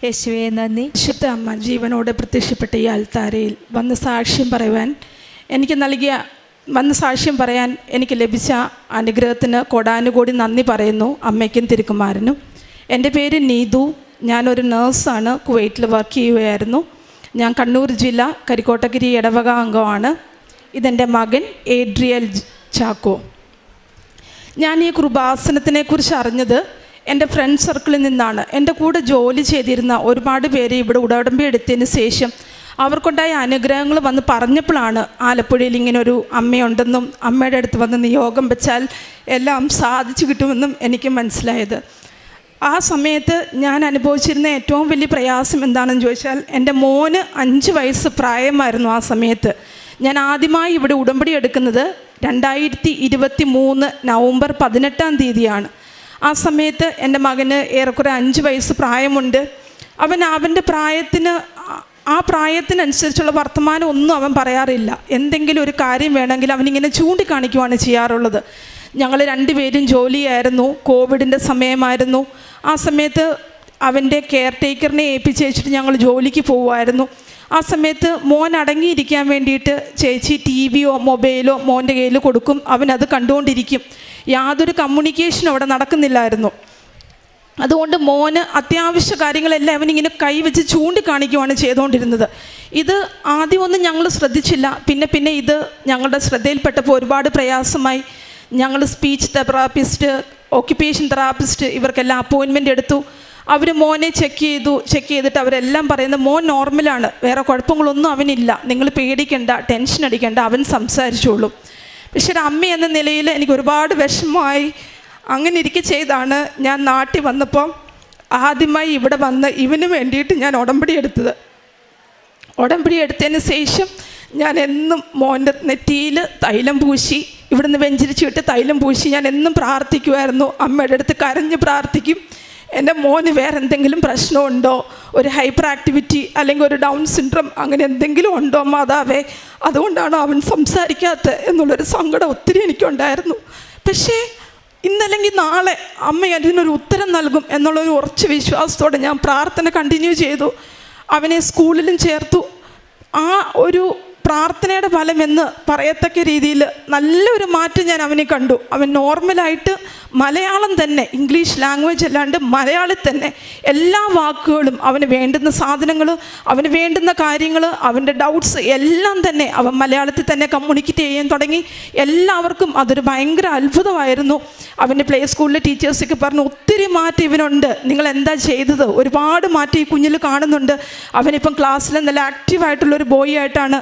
യേശുവേ നന്ദി. ശുദ്ധ അമ്മ ജീവനോടെ പ്രത്യക്ഷപ്പെട്ട ഈ അൽത്താരയിൽ വന്ന് സാക്ഷ്യം പറയുവാൻ എനിക്ക് നൽകിയ വന്ന് സാക്ഷ്യം പറയാൻ എനിക്ക് ലഭിച്ച അനുഗ്രഹത്തിന് കോടാനുകോടി നന്ദി പറയുന്നു അമ്മയ്ക്കും തിരുക്കുമാരനും. എൻ്റെ പേര് നീതു. ഞാനൊരു നേഴ്സാണ്. കുവൈറ്റിൽ വർക്ക് ചെയ്യുകയായിരുന്നു. ഞാൻ കണ്ണൂർ ജില്ല കരിക്കോട്ടഗിരി ഇടവക അംഗമാണ്. ഇതെൻ്റെ മകൻ ഏഡ്രിയൽ ചാക്കോ. ഞാൻ ഈ കൃപാസനത്തിനെക്കുറിച്ച് അറിഞ്ഞത് എൻ്റെ ഫ്രണ്ട് സർക്കിളിൽ നിന്നാണ്. എൻ്റെ കൂടെ ജോലി ചെയ്തിരുന്ന ഒരുപാട് പേര് ഇവിടെ ഉടമ്പടി എടുത്തതിന് ശേഷം അവർക്കുണ്ടായ അനുഗ്രഹങ്ങൾ വന്ന് പറഞ്ഞപ്പോഴാണ് ആലപ്പുഴയിൽ ഇങ്ങനെ ഒരു അമ്മയുണ്ടെന്നും അമ്മയുടെ അടുത്ത് വന്ന് നിയോഗം വെച്ചാൽ എല്ലാം സാധിച്ചു കിട്ടുമെന്നും എനിക്ക് മനസ്സിലായത്. ആ സമയത്ത് ഞാൻ അനുഭവിച്ചിരുന്ന ഏറ്റവും വലിയ പ്രയാസം എന്താണെന്ന് ചോദിച്ചാൽ, എൻ്റെ മോന് 5 വയസ്സ് പ്രായമായിരുന്നു. ആ സമയത്ത് ഞാൻ ആദ്യമായി ഇവിടെ ഉടമ്പടി എടുക്കുന്നത് 2023 നവംബർ 18-ാം തീയതിയാണ്. ആ സമയത്ത് എൻ്റെ മകന് ഏറെക്കുറെ 5 വയസ്സ് പ്രായമുണ്ട്. അവൻ്റെ പ്രായത്തിനനുസരിച്ചുള്ള വർത്തമാനം ഒന്നും അവൻ പറയാറില്ല. എന്തെങ്കിലും ഒരു കാര്യം വേണമെങ്കിൽ അവനിങ്ങനെ ചൂണ്ടിക്കാണിക്കുവാണ് ചെയ്യാറുള്ളത്. ഞങ്ങൾ 2 പേരും ജോലിയായിരുന്നു. കോവിഡിൻ്റെ സമയമായിരുന്നു. ആ സമയത്ത് അവൻ്റെ കെയർ ടേക്കറിനെ ഏൽപ്പിച്ച് വെച്ചിട്ട് ഞങ്ങൾ ജോലിക്ക് പോകുമായിരുന്നു. ആ സമയത്ത് മോൻ അടങ്ങിയിരിക്കാൻ വേണ്ടിയിട്ട് ചേച്ചി TV-യോ മൊബൈലോ മോൻ്റെ കയ്യിൽ കൊടുക്കും. അവനത് കണ്ടുകൊണ്ടിരിക്കും. യാതൊരു കമ്മ്യൂണിക്കേഷനും അവിടെ നടക്കുന്നില്ലായിരുന്നു. അതുകൊണ്ട് മോന് അത്യാവശ്യ കാര്യങ്ങളെല്ലാം അവനിങ്ങനെ കൈവച്ച് ചൂണ്ടിക്കാണിക്കുകയാണ് ചെയ്തുകൊണ്ടിരുന്നത്. ഇത് ആദ്യമൊന്നും ഞങ്ങൾ ശ്രദ്ധിച്ചില്ല. പിന്നെ ഇത് ഞങ്ങളുടെ ശ്രദ്ധയിൽപ്പെട്ടപ്പോൾ ഒരുപാട് പ്രയാസമായി. ഞങ്ങൾ സ്പീച്ച് തെറാപ്പിസ്റ്റ്, ഓക്യുപ്പേഷൻ തെറാപ്പിസ്റ്റ് ഇവർക്കെല്ലാം അപ്പോയിൻമെൻ്റ് എടുത്തു. അവർ മോനെ ചെക്ക് ചെയ്തിട്ട് അവരെല്ലാം പറയുന്നത് മോൻ നോർമലാണ്, വേറെ കുഴപ്പങ്ങളൊന്നും അവനില്ല, നിങ്ങൾ പേടിക്കണ്ട, ടെൻഷൻ അടിക്കണ്ട, അവൻ സംസാരിച്ചോളും. പക്ഷെ ഒരു അമ്മ എന്ന നിലയിൽ എനിക്ക് ഒരുപാട് വിഷമമായി. അങ്ങനെ ഇരിക്കെ ചെയ്താണ് ഞാൻ നാട്ടിൽ വന്നപ്പോൾ ആദ്യമായി ഇവിടെ വന്ന് ഇവന് വേണ്ടിയിട്ട് ഞാൻ ഉടമ്പടി എടുത്തത്. ഉടമ്പടി എടുത്തതിന് ശേഷം ഞാൻ എന്നും മോൻ്റെ നെറ്റിയിൽ തൈലം പൂശി, ഇവിടുന്ന് വെഞ്ചരിച്ച് വിട്ട് തൈലം പൂശി ഞാൻ എന്നും പ്രാർത്ഥിക്കുമായിരുന്നു. അമ്മയുടെ അടുത്ത് കരഞ്ഞ് പ്രാർത്ഥിക്കും, എൻ്റെ മോന് വേറെ എന്തെങ്കിലും പ്രശ്നമുണ്ടോ, ഒരു ഹൈപ്പർ ആക്ടിവിറ്റി അല്ലെങ്കിൽ ഒരു ഡൗൺ സിൻഡ്രം അങ്ങനെ എന്തെങ്കിലും ഉണ്ടോ മാതാവേ, അതുകൊണ്ടാണ് അവൻ സംസാരിക്കാത്തത് എന്നുള്ളൊരു സങ്കടം ഒത്തിരി എനിക്കുണ്ടായിരുന്നു. പക്ഷേ ഇന്നല്ലെങ്കിൽ നാളെ അമ്മ അതിനൊരു ഉത്തരം നൽകും എന്നുള്ളൊരു ഉറച്ച വിശ്വാസത്തോടെ ഞാൻ പ്രാർത്ഥന കണ്ടിന്യൂ ചെയ്തു. അവനെ സ്കൂളിലും ചേർത്തു. ആ ഒരു പ്രാർത്ഥനയുടെ ഫലമെന്ന് പറയത്തക്ക രീതിയിൽ നല്ലൊരു മാറ്റം ഞാൻ അവനെ കണ്ടു. അവൻ നോർമലായിട്ട് മലയാളം തന്നെ, ഇംഗ്ലീഷ് ലാംഗ്വേജ് അല്ലാണ്ട് മലയാളത്തിൽ തന്നെ എല്ലാ വാക്കുകളും, അവന് വേണ്ടുന്ന സാധനങ്ങൾ, അവന് വേണ്ടുന്ന കാര്യങ്ങൾ, അവൻ്റെ ഡൗട്ട്സ് എല്ലാം തന്നെ അവൻ മലയാളത്തിൽ തന്നെ കമ്മ്യൂണിക്കേറ്റ് ചെയ്യാൻ തുടങ്ങി. എല്ലാവർക്കും അതൊരു ഭയങ്കര അത്ഭുതമായിരുന്നു. അവൻ്റെ പ്ലേ സ്കൂളിലെ ടീച്ചേഴ്സൊക്കെ പറഞ്ഞു, ഒത്തിരി മാറ്റം ഇവനുണ്ട്, നിങ്ങൾ എന്താ ചെയ്തത്, ഒരുപാട് മാറ്റം ഈ കുഞ്ഞിൽ കാണുന്നുണ്ട്, അവനിപ്പം ക്ലാസ്സിൽ നല്ല ആക്റ്റീവായിട്ടുള്ളൊരു ബോയ് ആയിട്ടാണ്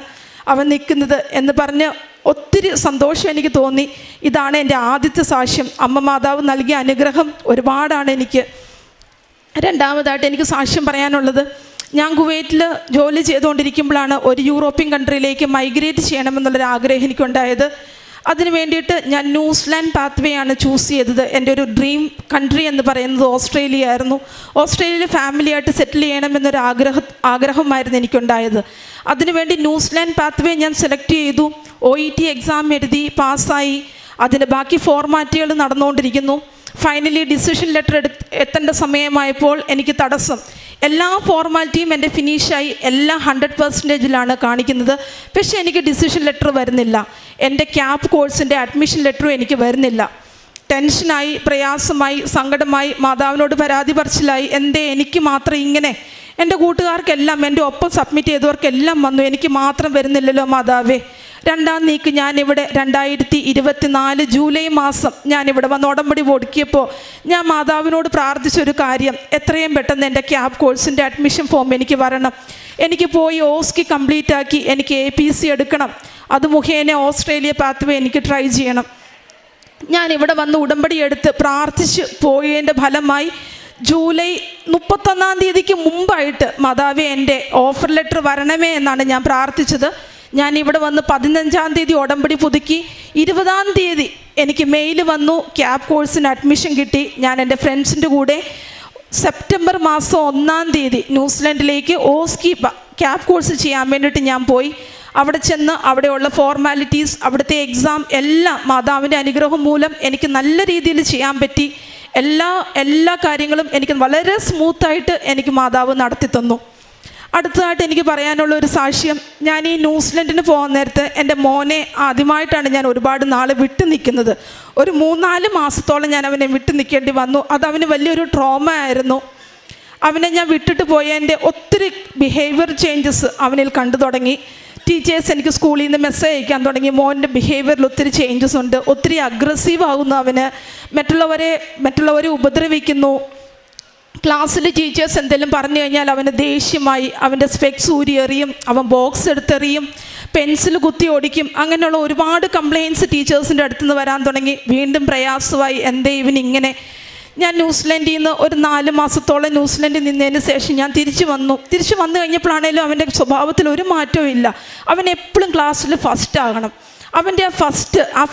അവൻ നിൽക്കുന്നത് എന്ന് പറഞ്ഞ് ഒത്തിരി സന്തോഷം എനിക്ക് തോന്നി. ഇതാണ് എൻ്റെ ആദ്യത്തെ സാക്ഷ്യം. അമ്മ മാതാവ് നൽകിയ അനുഗ്രഹം ഒരുപാടാണ് എനിക്ക്. രണ്ടാമതായിട്ട് എനിക്ക് സാക്ഷ്യം പറയാനുള്ളത്, ഞാൻ കുവൈറ്റിൽ ജോലി ചെയ്തുകൊണ്ടിരിക്കുമ്പോഴാണ് ഒരു യൂറോപ്യൻ കൺട്രിയിലേക്ക് മൈഗ്രേറ്റ് ചെയ്യണമെന്നുള്ളൊരു ആഗ്രഹം എനിക്കുണ്ടായത്. അതിന് വേണ്ടിയിട്ട് ഞാൻ ന്യൂസിലാൻഡ് പാത്വേ ആണ് ചൂസ് ചെയ്തത്. എൻ്റെ ഒരു ഡ്രീം കൺട്രി എന്ന് പറയുന്നത് ഓസ്ട്രേലിയ ആയിരുന്നു. ഓസ്ട്രേലിയയിൽ ഫാമിലിയായിട്ട് സെറ്റിൽ ചെയ്യണമെന്നൊരു ആഗ്രഹമായിരുന്നു എനിക്കുണ്ടായത്. അതിനുവേണ്ടി ന്യൂസിലാൻഡ് പാത്വേ ഞാൻ സെലക്ട് ചെയ്തു. OET എക്സാം എഴുതി, പാസ്സായി. അതിൻ്റെ ബാക്കി ഫോർമാറ്റുകൾ നടന്നുകൊണ്ടിരിക്കുന്നു. ഫൈനലി ഡിസിഷൻ ലെറ്റർ എത്തേണ്ട സമയമായപ്പോൾ എനിക്ക് തടസ്സം. എല്ലാ ഫോർമാലിറ്റിയും എൻ്റെ ഫിനിഷായി, എല്ലാം 100%ലാണ് കാണിക്കുന്നത്. പക്ഷേ എനിക്ക് ഡിസിഷൻ ലെറ്റർ വരുന്നില്ല. എൻ്റെ ക്യാപ് കോഴ്സിൻ്റെ അഡ്മിഷൻ ലെറ്ററും എനിക്ക് വരുന്നില്ല. ടെൻഷനായി, പ്രയാസമായി, സങ്കടമായി, മാതാവിനോട് പരാതി പറച്ചിലായി. എന്തേ എനിക്ക് മാത്രം ഇങ്ങനെ? എൻ്റെ കൂട്ടുകാർക്കെല്ലാം, എൻ്റെ ഒപ്പം സബ്മിറ്റ് ചെയ്തവർക്കെല്ലാം വന്നു, എനിക്ക് മാത്രം വരുന്നില്ലല്ലോ മാതാവേ. രണ്ടാം നീക്ക് ഞാനിവിടെ 2024 ജൂലൈ മാസം ഞാനിവിടെ വന്ന് ഉടമ്പടി ഒടുക്കിയപ്പോൾ ഞാൻ മാതാവിനോട് പ്രാർത്ഥിച്ചൊരു കാര്യം, എത്രയും പെട്ടെന്ന് എൻ്റെ ക്യാപ് കോഴ്സിൻ്റെ അഡ്മിഷൻ ഫോം എനിക്ക് വരണം. എനിക്ക് പോയി ഓസ്കി കംപ്ലീറ്റ് ആക്കി എനിക്ക് APC എടുക്കണം. അത് മുഖേന ഓസ്ട്രേലിയ പാത്വേ എനിക്ക് ട്രൈ ചെയ്യണം. ഞാനിവിടെ വന്ന് ഉടമ്പടി എടുത്ത് പ്രാർത്ഥിച്ച് പോയതിൻ്റെ ഫലമായി ജൂലൈ 31-ാം തീയതിക്ക് മുമ്പായിട്ട് മാതാവേ എൻ്റെ ഓഫർ ലെറ്റർ വരണമേ എന്നാണ് ഞാൻ പ്രാർത്ഥിച്ചത്. ഞാനിവിടെ വന്ന് 15-ാം തീയതി ഉടമ്പടി പുതുക്കി. 20-ാം തീയതി എനിക്ക് മെയിൽ വന്നു, ക്യാപ് കോഴ്സിന് അഡ്മിഷൻ കിട്ടി. ഞാൻ എൻ്റെ ഫ്രണ്ട്സിൻ്റെ കൂടെ സെപ്റ്റംബർ മാസം 1-ാം തീയതി ന്യൂസിലാൻഡിലേക്ക് ഓസ്കി ക്യാപ് കോഴ്സ് ചെയ്യാൻ വേണ്ടിയിട്ട് ഞാൻ പോയി. അവിടെ ചെന്ന് അവിടെയുള്ള ഫോർമാലിറ്റീസ്, അവിടുത്തെ എക്സാം എല്ലാം മാതാവിൻ്റെ അനുഗ്രഹം മൂലം എനിക്ക് നല്ല രീതിയിൽ ചെയ്യാൻ പറ്റി. എല്ലാ കാര്യങ്ങളും എനിക്ക് വളരെ സ്മൂത്തായിട്ട് എനിക്ക് മാതാവ് നടത്തി തന്നു. അടുത്തതായിട്ട് എനിക്ക് പറയാനുള്ള ഒരു സാക്ഷ്യം, ഞാൻ ഈ ന്യൂസിലൻഡിന് പോകാൻ നേരത്ത് എൻ്റെ മോനെ ആദ്യമായിട്ടാണ് ഞാൻ ഒരുപാട് നാൾ വിട്ടു നിൽക്കുന്നത്. ഒരു 3-4 മാസത്തോളം ഞാൻ അവനെ വിട്ടു നിൽക്കേണ്ടി വന്നു. അതവന് വലിയൊരു ട്രോമ ആയിരുന്നു. അവനെ ഞാൻ വിട്ടിട്ട് പോയതിൻ്റെ ഒത്തിരി ബിഹേവിയർ ചേഞ്ചസ് അവനിൽ കണ്ടു തുടങ്ങി. ടീച്ചേഴ്സ് എനിക്ക് സ്കൂളിൽ നിന്ന് മെസ്സേജ് അയക്കാൻ തുടങ്ങി, മോൻ്റെ ബിഹേവിയറിൽ ഒത്തിരി ചേഞ്ചസ് ഉണ്ട്, ഒത്തിരി അഗ്രസീവ് ആകുന്നു അവന്, മറ്റുള്ളവരെ ഉപദ്രവിക്കുന്നു. ക്ലാസ്സിൽ ടീച്ചേഴ്സ് എന്തെങ്കിലും പറഞ്ഞു കഴിഞ്ഞാൽ അവന് ദേഷ്യമായി, അവൻ്റെ സ്പെക്സ് ഊരി എറിയും, അവൻ ബോക്സ് എടുത്തെറിയും, പെൻസിൽ കുത്തി ഓടിക്കും. അങ്ങനെയുള്ള ഒരുപാട് കംപ്ലയിൻറ്റ്സ് ടീച്ചേഴ്സിൻ്റെ അടുത്ത് നിന്ന് വരാൻ തുടങ്ങി. വീണ്ടും പ്രയാസമായി, എന്തേ ഇവനിങ്ങനെ. ഞാൻ ന്യൂസിലൻഡിൽ നിന്ന് ഒരു 4 മാസത്തോളം ന്യൂസിലൻഡിൽ നിന്നതിന് ശേഷം ഞാൻ തിരിച്ചു വന്നു കഴിഞ്ഞപ്പോഴാണേലും അവൻ്റെ സ്വഭാവത്തിൽ ഒരു മാറ്റവും ഇല്ല. അവൻ എപ്പോഴും ക്ലാസ്സിൽ ഫസ്റ്റ് ആകണം. അവൻ്റെ ആ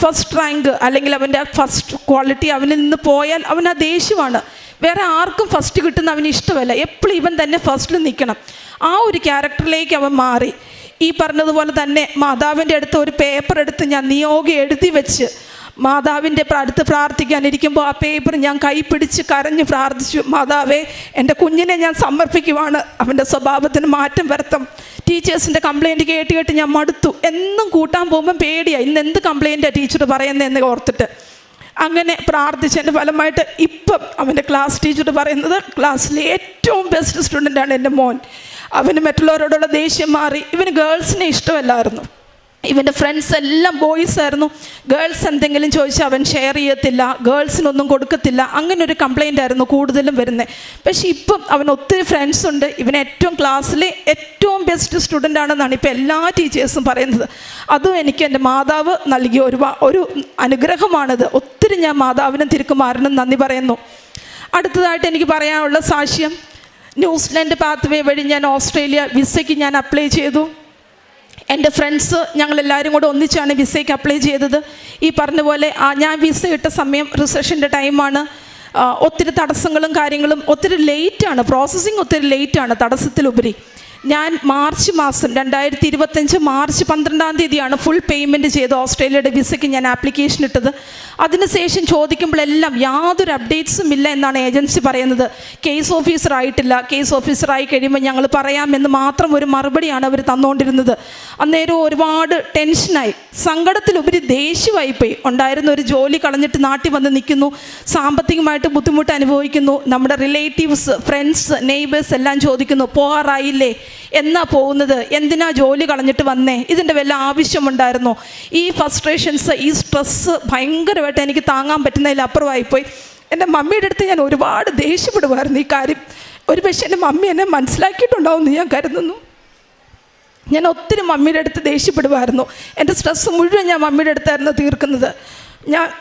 ഫസ്റ്റ് റാങ്ക് അല്ലെങ്കിൽ അവൻ്റെ ആ ഫസ്റ്റ് ക്വാളിറ്റി അവനിൽ നിന്ന് പോയാൽ അവൻ ആ ദേഷ്യമാണ്. വേറെ ആർക്കും ഫസ്റ്റ് കിട്ടുന്ന അവന് ഇഷ്ടമല്ല, എപ്പോഴും ഇവൻ തന്നെ ഫസ്റ്റിൽ നിൽക്കണം. ആ ഒരു ക്യാരക്ടറിലേക്ക് അവൻ മാറി. ഈ പറഞ്ഞതുപോലെ തന്നെ മാതാവിൻ്റെ അടുത്ത് ഒരു പേപ്പർ എടുത്ത് ഞാൻ നിയോഗം എഴുതി വെച്ച് മാതാവിൻ്റെ അടുത്ത് പ്രാർത്ഥിക്കാനിരിക്കുമ്പോൾ ആ പേപ്പർ ഞാൻ കൈ പിടിച്ച് കരഞ്ഞ് പ്രാർത്ഥിച്ചു, മാതാവേ എൻ്റെ കുഞ്ഞിനെ ഞാൻ സമർപ്പിക്കുവാണ്, അവൻ്റെ സ്വഭാവത്തിന് മാറ്റം വരുത്തും. ടീച്ചേഴ്സിൻ്റെ കംപ്ലയിൻറ്റ് കേട്ട് ഞാൻ മടുത്തു. എന്നും കൂട്ടാൻ പോകുമ്പം പേടിയാണ്, ഇന്ന് എന്ത് കംപ്ലയിൻറ്റാണ് ടീച്ചർ പറയുന്നതെന്ന് ഓർത്തിട്ട്. അങ്ങനെ പ്രാർത്ഥിച്ചതിൻ്റെ ഫലമായിട്ട് ഇപ്പം അവൻ്റെ ക്ലാസ് ടീച്ചർ പറയുന്നത് ക്ലാസ്സിലെ ഏറ്റവും ബെസ്റ്റ് സ്റ്റുഡൻ്റാണ് എൻ്റെ മോൻ. അവന് മറ്റുള്ളവരോടുള്ള ദേഷ്യം മാറി. ഇവന് ഗേൾസിനെ ഇഷ്ടമല്ലായിരുന്നു. ഇവൻ്റെ ഫ്രണ്ട്സ് എല്ലാം ബോയ്സ് ആയിരുന്നു. ഗേൾസ് എന്തെങ്കിലും ചോദിച്ചാൽ അവൻ ഷെയർ ചെയ്യത്തില്ല, ഗേൾസിനൊന്നും കൊടുക്കത്തില്ല. അങ്ങനെ ഒരു കംപ്ലയിൻ്റ് ആയിരുന്നു കൂടുതലും വരുന്നത്. പക്ഷേ ഇപ്പം അവൻ ഒത്തിരി ഫ്രണ്ട്സ് ഉണ്ട്. ഇവൻ ക്ലാസ്സിലെ ഏറ്റവും ബെസ്റ്റ് സ്റ്റുഡൻ്റ് ആണെന്നാണ് ഇപ്പോൾ എല്ലാ ടീച്ചേഴ്സും പറയുന്നത്. അതും എനിക്ക് എൻ്റെ മാതാവ് നൽകിയ ഒരു അനുഗ്രഹമാണിത്. ഒത്തിരി ഞാൻ മാതാവിനും തിരുക്കുമാരനും നന്ദി പറയുന്നു. അടുത്തതായിട്ട് എനിക്ക് പറയാനുള്ള സാക്ഷ്യം, ന്യൂസിലൻഡ് പാത്വേ വഴി ഞാൻ ഓസ്ട്രേലിയ വിസയ്ക്ക് ഞാൻ അപ്ലൈ ചെയ്തു. എൻ്റെ ഫ്രണ്ട്സ് ഞങ്ങളെല്ലാവരും കൂടെ ഒന്നിച്ചാണ് വിസയ്ക്ക് അപ്ലൈ ചെയ്തത്. ഈ പറഞ്ഞ പോലെ ഞാൻ വിസ ഇട്ട സമയം റിസഷൻ്റെ ടൈമാണ്. ഒത്തിരി തടസ്സങ്ങളും കാര്യങ്ങളും, ഒത്തിരി ലേറ്റാണ്, പ്രോസസ്സിങ് ഒത്തിരി ലേറ്റാണ് തടസ്സത്തിലുപരി. ഞാൻ മാർച്ച് മാസം 2025 മാർച്ച് 12-ാം തീയതിയാണ് ഫുൾ പേയ്മെൻറ്റ് ചെയ്ത് ഓസ്ട്രേലിയയുടെ വിസയ്ക്ക് ഞാൻ ആപ്ലിക്കേഷൻ ഇട്ടത്. അതിനുശേഷം ചോദിക്കുമ്പോഴെല്ലാം യാതൊരു അപ്ഡേറ്റ്സും ഇല്ല എന്നാണ് ഏജൻസി പറയുന്നത്. കേസ് ഓഫീസർ ആയിട്ടില്ല, കേസ് ഓഫീസറായി കഴിയുമ്പോൾ ഞങ്ങൾ പറയാമെന്ന് മാത്രം ഒരു മറുപടിയാണ് അവർ തന്നുകൊണ്ടിരുന്നത്. അന്നേരം ഒരുപാട് ടെൻഷനായി, സങ്കടത്തിലുപരി ദേഷ്യമായിപ്പോയി. ഉണ്ടായിരുന്ന ഒരു ജോലി കളഞ്ഞിട്ട് നാട്ടിൽ വന്ന് നിൽക്കുന്നു, സാമ്പത്തികമായിട്ട് ബുദ്ധിമുട്ട് അനുഭവിക്കുന്നു. നമ്മുടെ റിലേറ്റീവ്സ്, ഫ്രണ്ട്സ്, നെയ്ബേഴ്സ് എല്ലാം ചോദിക്കുന്നു, പോകാറായില്ലേ, എന്നാ പോകുന്നത്, എന്തിനാ ജോലി കളഞ്ഞിട്ട് വന്നേ, ഇതിൻ്റെ വല്ല ആവശ്യമുണ്ടായിരുന്നോ. ഈ ഫ്രസ്ട്രേഷൻസ്, ഈ സ്ട്രെസ്സ് ഭയങ്കരമായിട്ട് എനിക്ക് താങ്ങാൻ പറ്റുന്നതിലപ്പുറമായിപ്പോയി. എൻ്റെ മമ്മിയുടെ അടുത്ത് ഞാൻ ഒരുപാട് ദേഷ്യപ്പെടുമായിരുന്നു ഈ കാര്യം. ഒരു പക്ഷേ എൻ്റെ മമ്മി എന്നെ മനസ്സിലാക്കിയിട്ടുണ്ടാവുമെന്ന് ഞാൻ കരുതുന്നു. ഞാൻ ഒത്തിരി മമ്മിയുടെ അടുത്ത് ദേഷ്യപ്പെടുമായിരുന്നു. എൻ്റെ സ്ട്രെസ്സ് മുഴുവൻ ഞാൻ മമ്മിയുടെ അടുത്തായിരുന്നു തീർക്കുന്നത്.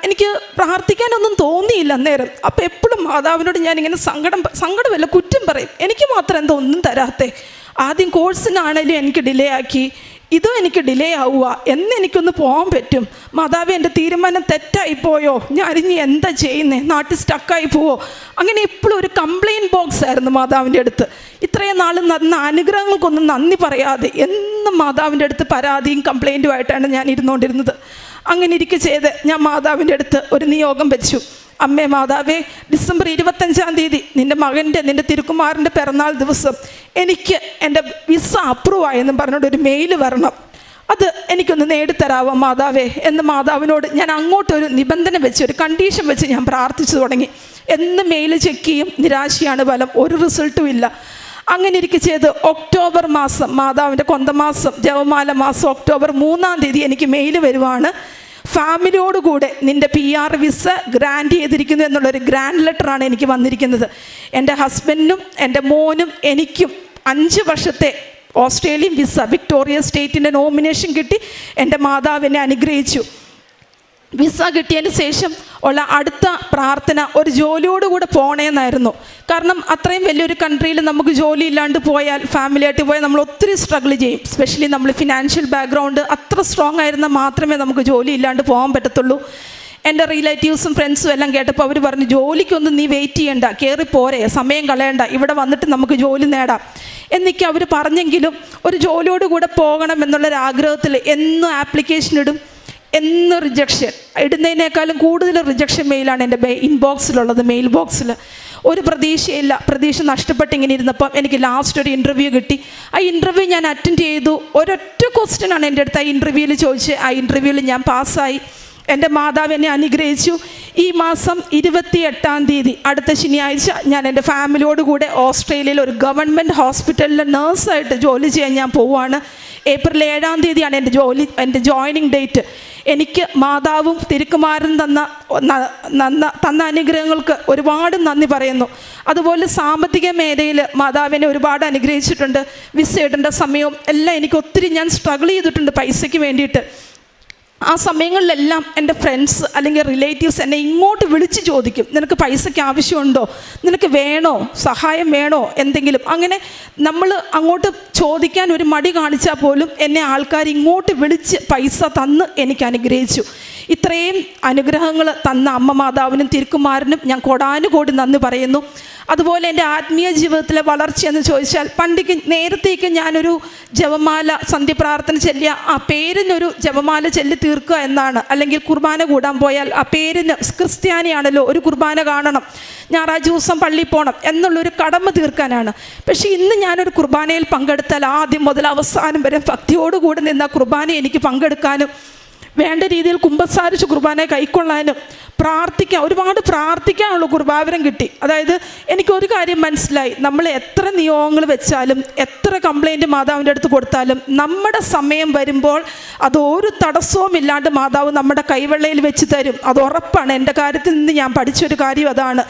എനിക്ക് പ്രാർത്ഥിക്കാനൊന്നും തോന്നിയില്ല അന്നേരം. അപ്പോൾ എപ്പോഴും മാതാവിനോട് ഞാനിങ്ങനെ സങ്കടമല്ല, കുറ്റം പറയും. എനിക്ക് മാത്രം എന്താ ഒന്നും തരാത്തേ, ആദ്യം കോഴ്സിനാണേലും എനിക്ക് ഡിലേ ആക്കി, ഇതും എനിക്ക് ഡിലേ ആവുക, എന്നെനിക്കൊന്ന് പോകാൻ പറ്റും. മാതാവേ എൻ്റെ തീരുമാനം തെറ്റായിപ്പോയോ, ഞാനിനി എന്താ ചെയ്യുന്നത്, നാട്ടിൽ സ്റ്റക്കായി പോവോ. അങ്ങനെ എപ്പോഴും ഒരു കംപ്ലയിൻറ്റ് ബോക്സ് ആയിരുന്നു മാതാവിൻ്റെ അടുത്ത്. ഇത്രയും നാൾ നടന്ന അനുഗ്രഹങ്ങൾക്കൊന്നും നന്ദി പറയാതെ എന്നും മാതാവിൻ്റെ അടുത്ത് പരാതിയും കംപ്ലയിൻറ്റുമായിട്ടാണ് ഞാൻ ഇരുന്നുകൊണ്ടിരുന്നത്. അങ്ങനെ ചെയ്ത് ഞാൻ മാതാവിൻ്റെ അടുത്ത് ഒരു നിയോഗം വെച്ചു. അമ്മേ മാതാവേ, ഡിസംബർ 25-ാം തീയതി നിൻ്റെ തിരുക്കുമാരൻ്റെ പിറന്നാൾ ദിവസം എനിക്ക് എൻ്റെ വിസ അപ്രൂവ് ആയെന്നും പറഞ്ഞുകൊണ്ട് ഒരു മെയിൽ വരണം, അത് എനിക്കൊന്ന് നേടിത്തരാവോ മാതാവേ എന്ന് മാതാവിനോട് ഞാൻ അങ്ങോട്ടൊരു നിബന്ധന വെച്ച്, ഒരു കണ്ടീഷൻ വെച്ച് ഞാൻ പ്രാർത്ഥിച്ചു തുടങ്ങി. എന്ന് മെയിൽ ചെക്ക് ചെയ്യും, നിരാശയാണ് ഫലം, ഒരു റിസൾട്ടും ഇല്ല. അങ്ങനെ ചെയ്ത് ഒക്ടോബർ മാസം, മാതാവിൻ്റെ കൊന്തമാസം, ജപമാല മാസം ഒക്ടോബർ 3-ാം തീയതി എനിക്ക് മെയിൽ വരുവാണ്, ഫാമിലിയോടുകൂടെ നിൻ്റെ PR വിസ ഗ്രാൻഡ് ചെയ്തിരിക്കുന്നു എന്നുള്ളൊരു ഗ്രാൻഡ് ലെറ്ററാണ് എനിക്ക് വന്നിരിക്കുന്നത്. എൻ്റെ ഹസ്ബൻഡിനും എൻ്റെ മോനും എനിക്കും 5 വർഷത്തെ ഓസ്ട്രേലിയൻ വിസ, വിക്ടോറിയ സ്റ്റേറ്റിൻ്റെ നോമിനേഷൻ കിട്ടി. എൻ്റെ മാതാവിനെ അനുഗ്രഹിച്ചു. വിസ കിട്ടിയതിന് ശേഷം ഉള്ള അടുത്ത പ്രാർത്ഥന ഒരു ജോലിയോടുകൂടെ പോകണമെന്നായിരുന്നു. കാരണം അത്രയും വലിയൊരു കൺട്രിയിൽ നമുക്ക് ജോലി ഇല്ലാണ്ട് പോയാൽ, ഫാമിലിയായിട്ട് പോയാൽ നമ്മൾ ഒത്തിരി സ്ട്രഗിൾ ചെയ്യും. സ്പെഷ്യലി നമ്മൾ ഫിനാൻഷ്യൽ ബാക്ക്ഗ്രൗണ്ട് അത്ര സ്ട്രോങ് ആയിരുന്നാൽ മാത്രമേ നമുക്ക് ജോലി ഇല്ലാണ്ട് പോകാൻ പറ്റത്തുള്ളൂ. എൻ്റെ റിലേറ്റീവ്സും ഫ്രണ്ട്സും എല്ലാം കേട്ടപ്പോൾ അവർ പറഞ്ഞു, ജോലിക്കൊന്നും നീ വെയിറ്റ് ചെയ്യണ്ട, കയറി പോരെ, സമയം കളയണ്ട, ഇവിടെ വന്നിട്ട് നമുക്ക് ജോലി നേടാം എന്നൊക്കെ അവർ പറഞ്ഞെങ്കിലും ഒരു ജോലിയോടുകൂടെ പോകണം എന്നുള്ളൊരാഗ്രഹത്തിൽ എന്നും ആപ്ലിക്കേഷൻ ഇടും, എന്ന് റിജക്ഷൻ ഇടുന്നതിനേക്കാളും കൂടുതൽ റിജക്ഷൻ മെയിലാണ് എൻ്റെ ഇൻബോക്സിലുള്ളത്. മെയിൽ ബോക്സിൽ ഒരു പ്രതീക്ഷയില്ല. പ്രതീക്ഷ നഷ്ടപ്പെട്ട് ഇങ്ങനെ ഇരുന്നപ്പം എനിക്ക് ലാസ്റ്റ് ഒരു ഇൻ്റർവ്യൂ കിട്ടി. ആ ഇൻ്റർവ്യൂ ഞാൻ അറ്റൻഡ് ചെയ്തു. ഒരൊറ്റ ക്വസ്റ്റ്യനാണ് എൻ്റെ അടുത്ത് ആ ഇൻ്റർവ്യൂവിൽ ചോദിച്ചത്. ആ ഇൻ്റർവ്യൂവിൽ ഞാൻ പാസ്സായി. എൻ്റെ മാതാവ് എന്നെ അനുഗ്രഹിച്ചു. ഈ മാസം 28-ാം തീയതി, അടുത്ത ശനിയാഴ്ച, ഞാൻ എൻ്റെ ഫാമിലിയോട് കൂടെ ഓസ്ട്രേലിയയിൽ ഒരു ഗവൺമെൻറ് ഹോസ്പിറ്റലിൽ നേഴ്സായിട്ട് ജോലി ചെയ്യാൻ ഞാൻ പോവുകയാണ്. ഏപ്രിൽ 7-ാം തീയതിയാണ് എൻ്റെ ജോയിനിങ് ഡേറ്റ്. എനിക്ക് മാതാവും തിരുക്കുമാരനും തന്ന അനുഗ്രഹങ്ങൾക്ക് ഒരുപാട് നന്ദി പറയുന്നു. അതുപോലെ സാമ്പത്തിക മേഖലയിൽ മാതാവിനെ ഒരുപാട് അനുഗ്രഹിച്ചിട്ടുണ്ട്. വിസ ഇടേണ്ട സമയവും എല്ലാം എനിക്ക് ഒത്തിരി ഞാൻ സ്ട്രഗിൾ ചെയ്തിട്ടുണ്ട് പൈസയ്ക്ക് വേണ്ടിയിട്ട്. ആ സമയങ്ങളിലെല്ലാം എൻ്റെ ഫ്രണ്ട്സ് അല്ലെങ്കിൽ റിലേറ്റീവ്സ് എന്നെ ഇങ്ങോട്ട് വിളിച്ച് ചോദിക്കും, നിനക്ക് പൈസയ്ക്ക് ആവശ്യമുണ്ടോ, നിനക്ക് വേണോ, സഹായം വേണോ, എന്തെങ്കിലും. അങ്ങനെ നമ്മൾ അങ്ങോട്ട് ചോദിക്കാൻ ഒരു മടി കാണിച്ചാൽ പോലും എന്നെ ആൾക്കാർ ഇങ്ങോട്ട് വിളിച്ച് പൈസ തന്ന് എനിക്ക് അനുഗ്രഹിച്ചു. ഇത്രയും അനുഗ്രഹങ്ങൾ തന്ന അമ്മ മാതാവിനും തിരുക്കുമാരനും ഞാൻ കോടാനുകോടി നന്ദി പറയുന്നു. അതുപോലെ എൻ്റെ ആത്മീയ ജീവിതത്തിലെ വളർച്ചയെന്ന് ചോദിച്ചാൽ, നേരത്തേക്ക് ഞാനൊരു ജപമാല സന്ധ്യപ്രാർത്ഥന ചൊല്ലിയ ആ പേരിനൊരു ജപമാല ചൊല്ലി തീർക്കുക എന്നാണ്, അല്ലെങ്കിൽ കുർബാന കൂടാൻ പോയാൽ ആ പേരിന് ക്രിസ്ത്യാനിയാണല്ലോ, ഒരു കുർബാന കാണണം, ഞായറാഴ്ച ദിവസം പള്ളിയിൽ പോകണം എന്നുള്ളൊരു കടമ തീർക്കാനാണ്. പക്ഷേ ഇന്ന് ഞാനൊരു കുർബാനയിൽ പങ്കെടുത്താൽ ആദ്യം മുതൽ അവസാനം വരെ ഭക്തിയോടുകൂടി നിന്ന് ആ കുർബാന എനിക്ക് പങ്കെടുക്കാനും വേണ്ട രീതിയിൽ കുമ്പസാരിച്ച് കുർബാനയെ കൈക്കൊള്ളാനും ഒരുപാട് പ്രാർത്ഥിക്കാനുള്ള കൃപാവരം കിട്ടി. അതായത് എനിക്കൊരു കാര്യം മനസ്സിലായി, നമ്മൾ എത്ര നിയോഗങ്ങൾ വെച്ചാലും എത്ര കംപ്ലൈൻറ്റ് മാതാവിൻ്റെ അടുത്ത് കൊടുത്താലും നമ്മുടെ സമയം വരുമ്പോൾ അത് ഒരു തടസ്സവും ഇല്ലാണ്ട് മാതാവ് നമ്മുടെ കൈവെള്ളയിൽ വെച്ച് തരും. അത് ഉറപ്പാണ്. എൻ്റെ കാര്യത്തിൽ നിന്ന് ഞാൻ പഠിച്ചൊരു കാര്യം അതാണ്.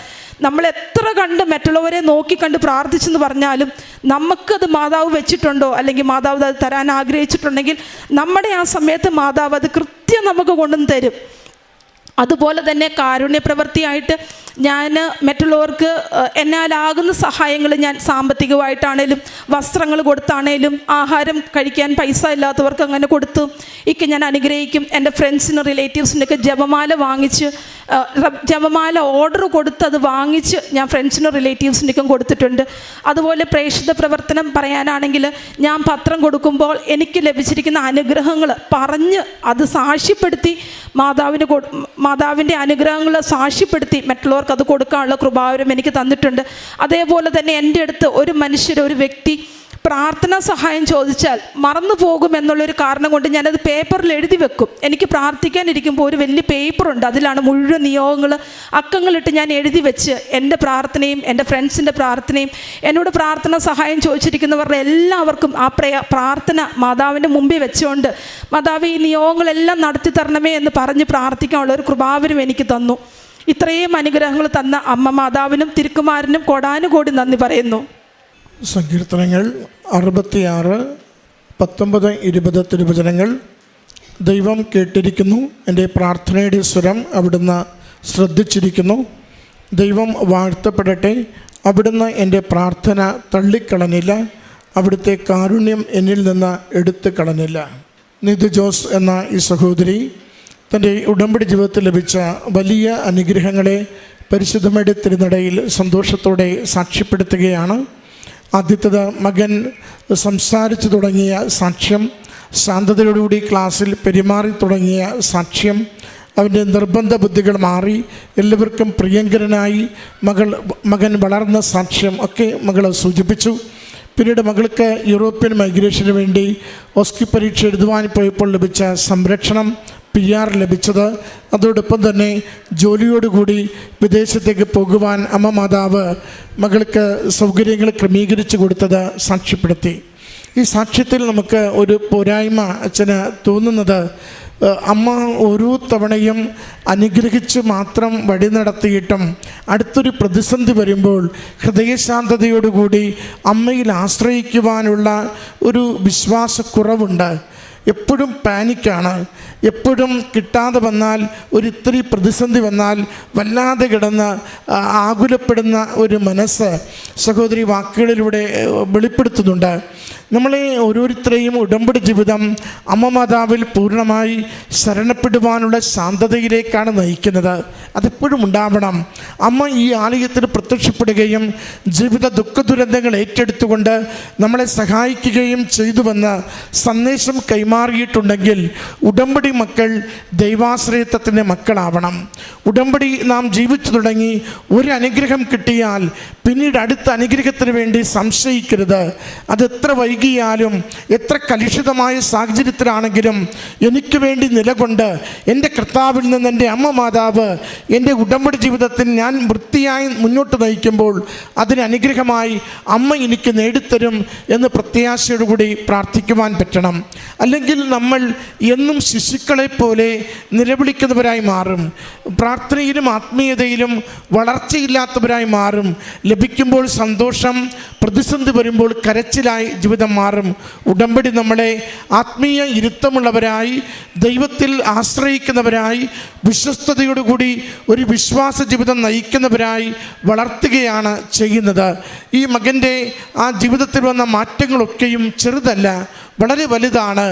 നമ്മൾ എത്ര കണ്ട് മറ്റുള്ളവരെ നോക്കിക്കണ്ട് പ്രാർത്ഥിച്ചെന്ന് പറഞ്ഞാലും നമുക്കത് മാതാവ് വെച്ചിട്ടുണ്ടോ, അല്ലെങ്കിൽ മാതാവ് അത് തരാൻ ആഗ്രഹിച്ചിട്ടുണ്ടെങ്കിൽ നമ്മുടെ ആ സമയത്ത് മാതാവ് അത് കൃത്യം നമുക്ക് കൊണ്ടുവന്ന് തരും. അതുപോലെ തന്നെ കാരുണ്യപ്രവൃത്തിയായിട്ട് ഞാൻ മറ്റുള്ളവർക്ക് എന്നാലാകുന്ന സഹായങ്ങൾ ഞാൻ സാമ്പത്തികമായിട്ടാണേലും വസ്ത്രങ്ങൾ കൊടുത്താണേലും ആഹാരം കഴിക്കാൻ പൈസ ഇല്ലാത്തവർക്ക് അങ്ങനെ കൊടുത്തു ഞാൻ അനുഗ്രഹിക്കും. എൻ്റെ ഫ്രണ്ട്സിനും റിലേറ്റീവ്സിനൊക്കെ ജപമാല ഓർഡർ കൊടുത്ത് അത് വാങ്ങിച്ച് ഞാൻ ഫ്രണ്ട്സിനും റിലേറ്റീവ്സിനൊക്കെ കൊടുത്തിട്ടുണ്ട്. അതുപോലെ പ്രേക്ഷിത പ്രവർത്തനം പറയാനാണെങ്കിൽ ഞാൻ പത്രം കൊടുക്കുമ്പോൾ എനിക്ക് ലഭിച്ചിരിക്കുന്ന അനുഗ്രഹങ്ങൾ പറഞ്ഞ് അത് സാക്ഷ്യപ്പെടുത്തി മാതാവിൻ്റെ അനുഗ്രഹങ്ങൾ സാക്ഷ്യപ്പെടുത്തി മറ്റുള്ളവർക്ക് അത് കൊടുക്കാനുള്ള കൃപാവരം എനിക്ക് തന്നിട്ടുണ്ട്. അതേപോലെ തന്നെ എൻ്റെ അടുത്ത് ഒരു വ്യക്തി പ്രാർത്ഥനാ സഹായം ചോദിച്ചാൽ മറന്നു പോകുമെന്നുള്ളൊരു കാരണം കൊണ്ട് ഞാനത് പേപ്പറിൽ എഴുതി വെക്കും. എനിക്ക് പ്രാർത്ഥിക്കാനിരിക്കുമ്പോൾ ഒരു വലിയ പേപ്പറുണ്ട്, അതിലാണ് മുഴുവൻ നിയോഗങ്ങൾ അക്കങ്ങളിട്ട് ഞാൻ എഴുതി വെച്ച് എൻ്റെ പ്രാർത്ഥനയും എൻ്റെ ഫ്രണ്ട്സിൻ്റെ പ്രാർത്ഥനയും എന്നോട് പ്രാർത്ഥനാ സഹായം ചോദിച്ചിരിക്കുന്നവരുടെ എല്ലാവർക്കും ആ പ്രാർത്ഥന മാതാവിൻ്റെ മുമ്പിൽ വെച്ചുകൊണ്ട് മാതാവ് ഈ നിയോഗങ്ങളെല്ലാം നടത്തി തരണമേ എന്ന് പറഞ്ഞ് പ്രാർത്ഥിക്കാനുള്ള ഒരു കൃപാവരം എനിക്ക് തന്നു. ഇത്രയും അനുഗ്രഹങ്ങൾ തന്ന അമ്മ മാതാവിനും തിരുക്കുമാരനും കോടാനുകോടി നന്ദി പറയുന്നു. സങ്കീർത്തനങ്ങൾ 66, 19, 20 തിരുവചനങ്ങൾ. ദൈവം കേട്ടിരിക്കുന്നു, എൻ്റെ പ്രാർത്ഥനയുടെ സ്വരം അവിടുന്ന് ശ്രദ്ധിച്ചിരിക്കുന്നു. ദൈവം വാഴ്ത്തപ്പെടട്ടെ. അവിടുന്ന് എൻ്റെ പ്രാർത്ഥന തള്ളിക്കളഞ്ഞില്ല, അവിടുത്തെ കാരുണ്യം എന്നിൽ നിന്ന് എടുത്തു കളഞ്ഞില്ല. നിധു ജോസ് എന്ന ഈ സഹോദരി തൻ്റെ ഉടമ്പടി ജീവിതത്തിൽ ലഭിച്ച വലിയ അനുഗ്രഹങ്ങളെ പരിശുദ്ധമയുടെ തിരുനടയിൽ സന്തോഷത്തോടെ സാക്ഷ്യപ്പെടുത്തുകയാണ്. ആദ്യത്തേത് മകൻ സംസാരിച്ചു തുടങ്ങിയ സാക്ഷ്യം, ശാന്തതയോടുകൂടി ക്ലാസ്സിൽ പെരുമാറി തുടങ്ങിയ സാക്ഷ്യം, അവൻ്റെ നിർബന്ധ ബുദ്ധികൾ മാറി എല്ലാവർക്കും പ്രിയങ്കരനായി മകൻ വളർന്ന സാക്ഷ്യം ഒക്കെ മകൾ സൂചിപ്പിച്ചു. പിന്നീട് മകൾക്ക് യൂറോപ്യൻ മൈഗ്രേഷന് വേണ്ടി ഓസ്കി പരീക്ഷ എഴുതുവാൻ പോയപ്പോൾ ലഭിച്ച സംരക്ഷണം, PR ലഭിച്ചത്, അതോടൊപ്പം തന്നെ ജോലിയോടുകൂടി വിദേശത്തേക്ക് പോകുവാൻ അമ്മ മാതാവ് മകൾക്ക് സൗകര്യങ്ങൾ ക്രമീകരിച്ചു കൊടുത്തത് സാക്ഷ്യപ്പെടുത്തി. ഈ സാക്ഷ്യത്തിൽ നമുക്ക് ഒരു പോരായ്മ അച്ഛന് തോന്നുന്നത്, അമ്മ ഓരോ തവണയും അനുഗ്രഹിച്ച് മാത്രം വഴി നടത്തിയിട്ടും അടുത്തൊരു പ്രതിസന്ധി വരുമ്പോൾ ഹൃദയശാന്തതയോടുകൂടി അമ്മയിൽ ആശ്രയിക്കുവാനുള്ള ഒരു വിശ്വാസക്കുറവുണ്ട്. എപ്പോഴും പാനിക്കാണ്. എപ്പോഴും കിട്ടാതെ വന്നാൽ, ഒരിത്തിരി പ്രതിസന്ധി വന്നാൽ വല്ലാതെ കിടന്ന് ആകുലപ്പെടുന്ന ഒരു മനസ്സ് സഹോദരി വാക്കുകളിലൂടെ വെളിപ്പെടുത്തുന്നുണ്ട്. നമ്മളെ ഓരോരുത്തരെയും ഉടമ്പടി ജീവിതം അമ്മ മാതാവിൽ പൂർണ്ണമായി ശരണപ്പെടുവാനുള്ള ശാന്തതയിലേക്കാണ് നയിക്കുന്നത്. അതെപ്പോഴും ഉണ്ടാവണം. അമ്മ ഈ ആലയത്തിൽ പ്രത്യക്ഷപ്പെടുകയും ജീവിത ദുഃഖ ദുരന്തങ്ങൾ ഏറ്റെടുത്തുകൊണ്ട് നമ്മളെ സഹായിക്കുകയും ചെയ്തുവെന്ന് സന്ദേശം കൈമാറിയിട്ടുണ്ടെങ്കിൽ ഉടമ്പടി മക്കൾ ദൈവാശ്രയത്വത്തിൻ്റെ മക്കളാവണം. ഉടമ്പടി നാം ജീവിച്ചു തുടങ്ങി ഒരു അനുഗ്രഹം കിട്ടിയാൽ പിന്നീട് അടുത്ത അനുഗ്രഹത്തിന് വേണ്ടി സംശയിക്കരുത്. അത് എത്ര വൈകിയാലും എത്ര കലുഷിതമായ സാഹചര്യത്തിലാണെങ്കിലും എനിക്ക് വേണ്ടി നിലകൊണ്ട് എൻ്റെ കർത്താവിൽ നിന്ന് എൻ്റെ അമ്മ മാതാവ് എൻ്റെ ഉടമ്പടി ജീവിതത്തിൽ ഞാൻ വൃത്തിയായി മുന്നോട്ട് നയിക്കുമ്പോൾ അതിന് അനുഗ്രഹമായി അമ്മ എനിക്ക് നേടിത്തരും എന്ന് പ്രത്യാശയോടുകൂടി പ്രാർത്ഥിക്കുവാൻ പറ്റണം. അല്ലെങ്കിൽ നമ്മൾ എന്നും ശിശുക്കളെ പോലെ നിലവിളിക്കുന്നവരായി മാറും. പ്രാർത്ഥനയിലും ആത്മീയതയിലും വളർച്ചയില്ലാത്തവരായി മാറും. ലഭിക്കുമ്പോൾ സന്തോഷം, പ്രതിസന്ധി വരുമ്പോൾ കരച്ചിലായി ജീവിതം മാറും. ഉടമ്പടി നമ്മളെ ആത്മീയ ഇരുത്തമുള്ളവരായി, ദൈവത്തിൽ ആശ്രയിക്കുന്നവരായി, വിശ്വസ്തയോടുകൂടി ഒരു വിശ്വാസ ജീവിതം നയിക്കുന്നവരായി വളർത്തുകയാണ് ചെയ്യുന്നത്. ഈ മകൻ്റെ ആ ജീവിതത്തിൽ വന്ന മാറ്റങ്ങളൊക്കെയും ചെറുതല്ല, വളരെ വലുതാണ്.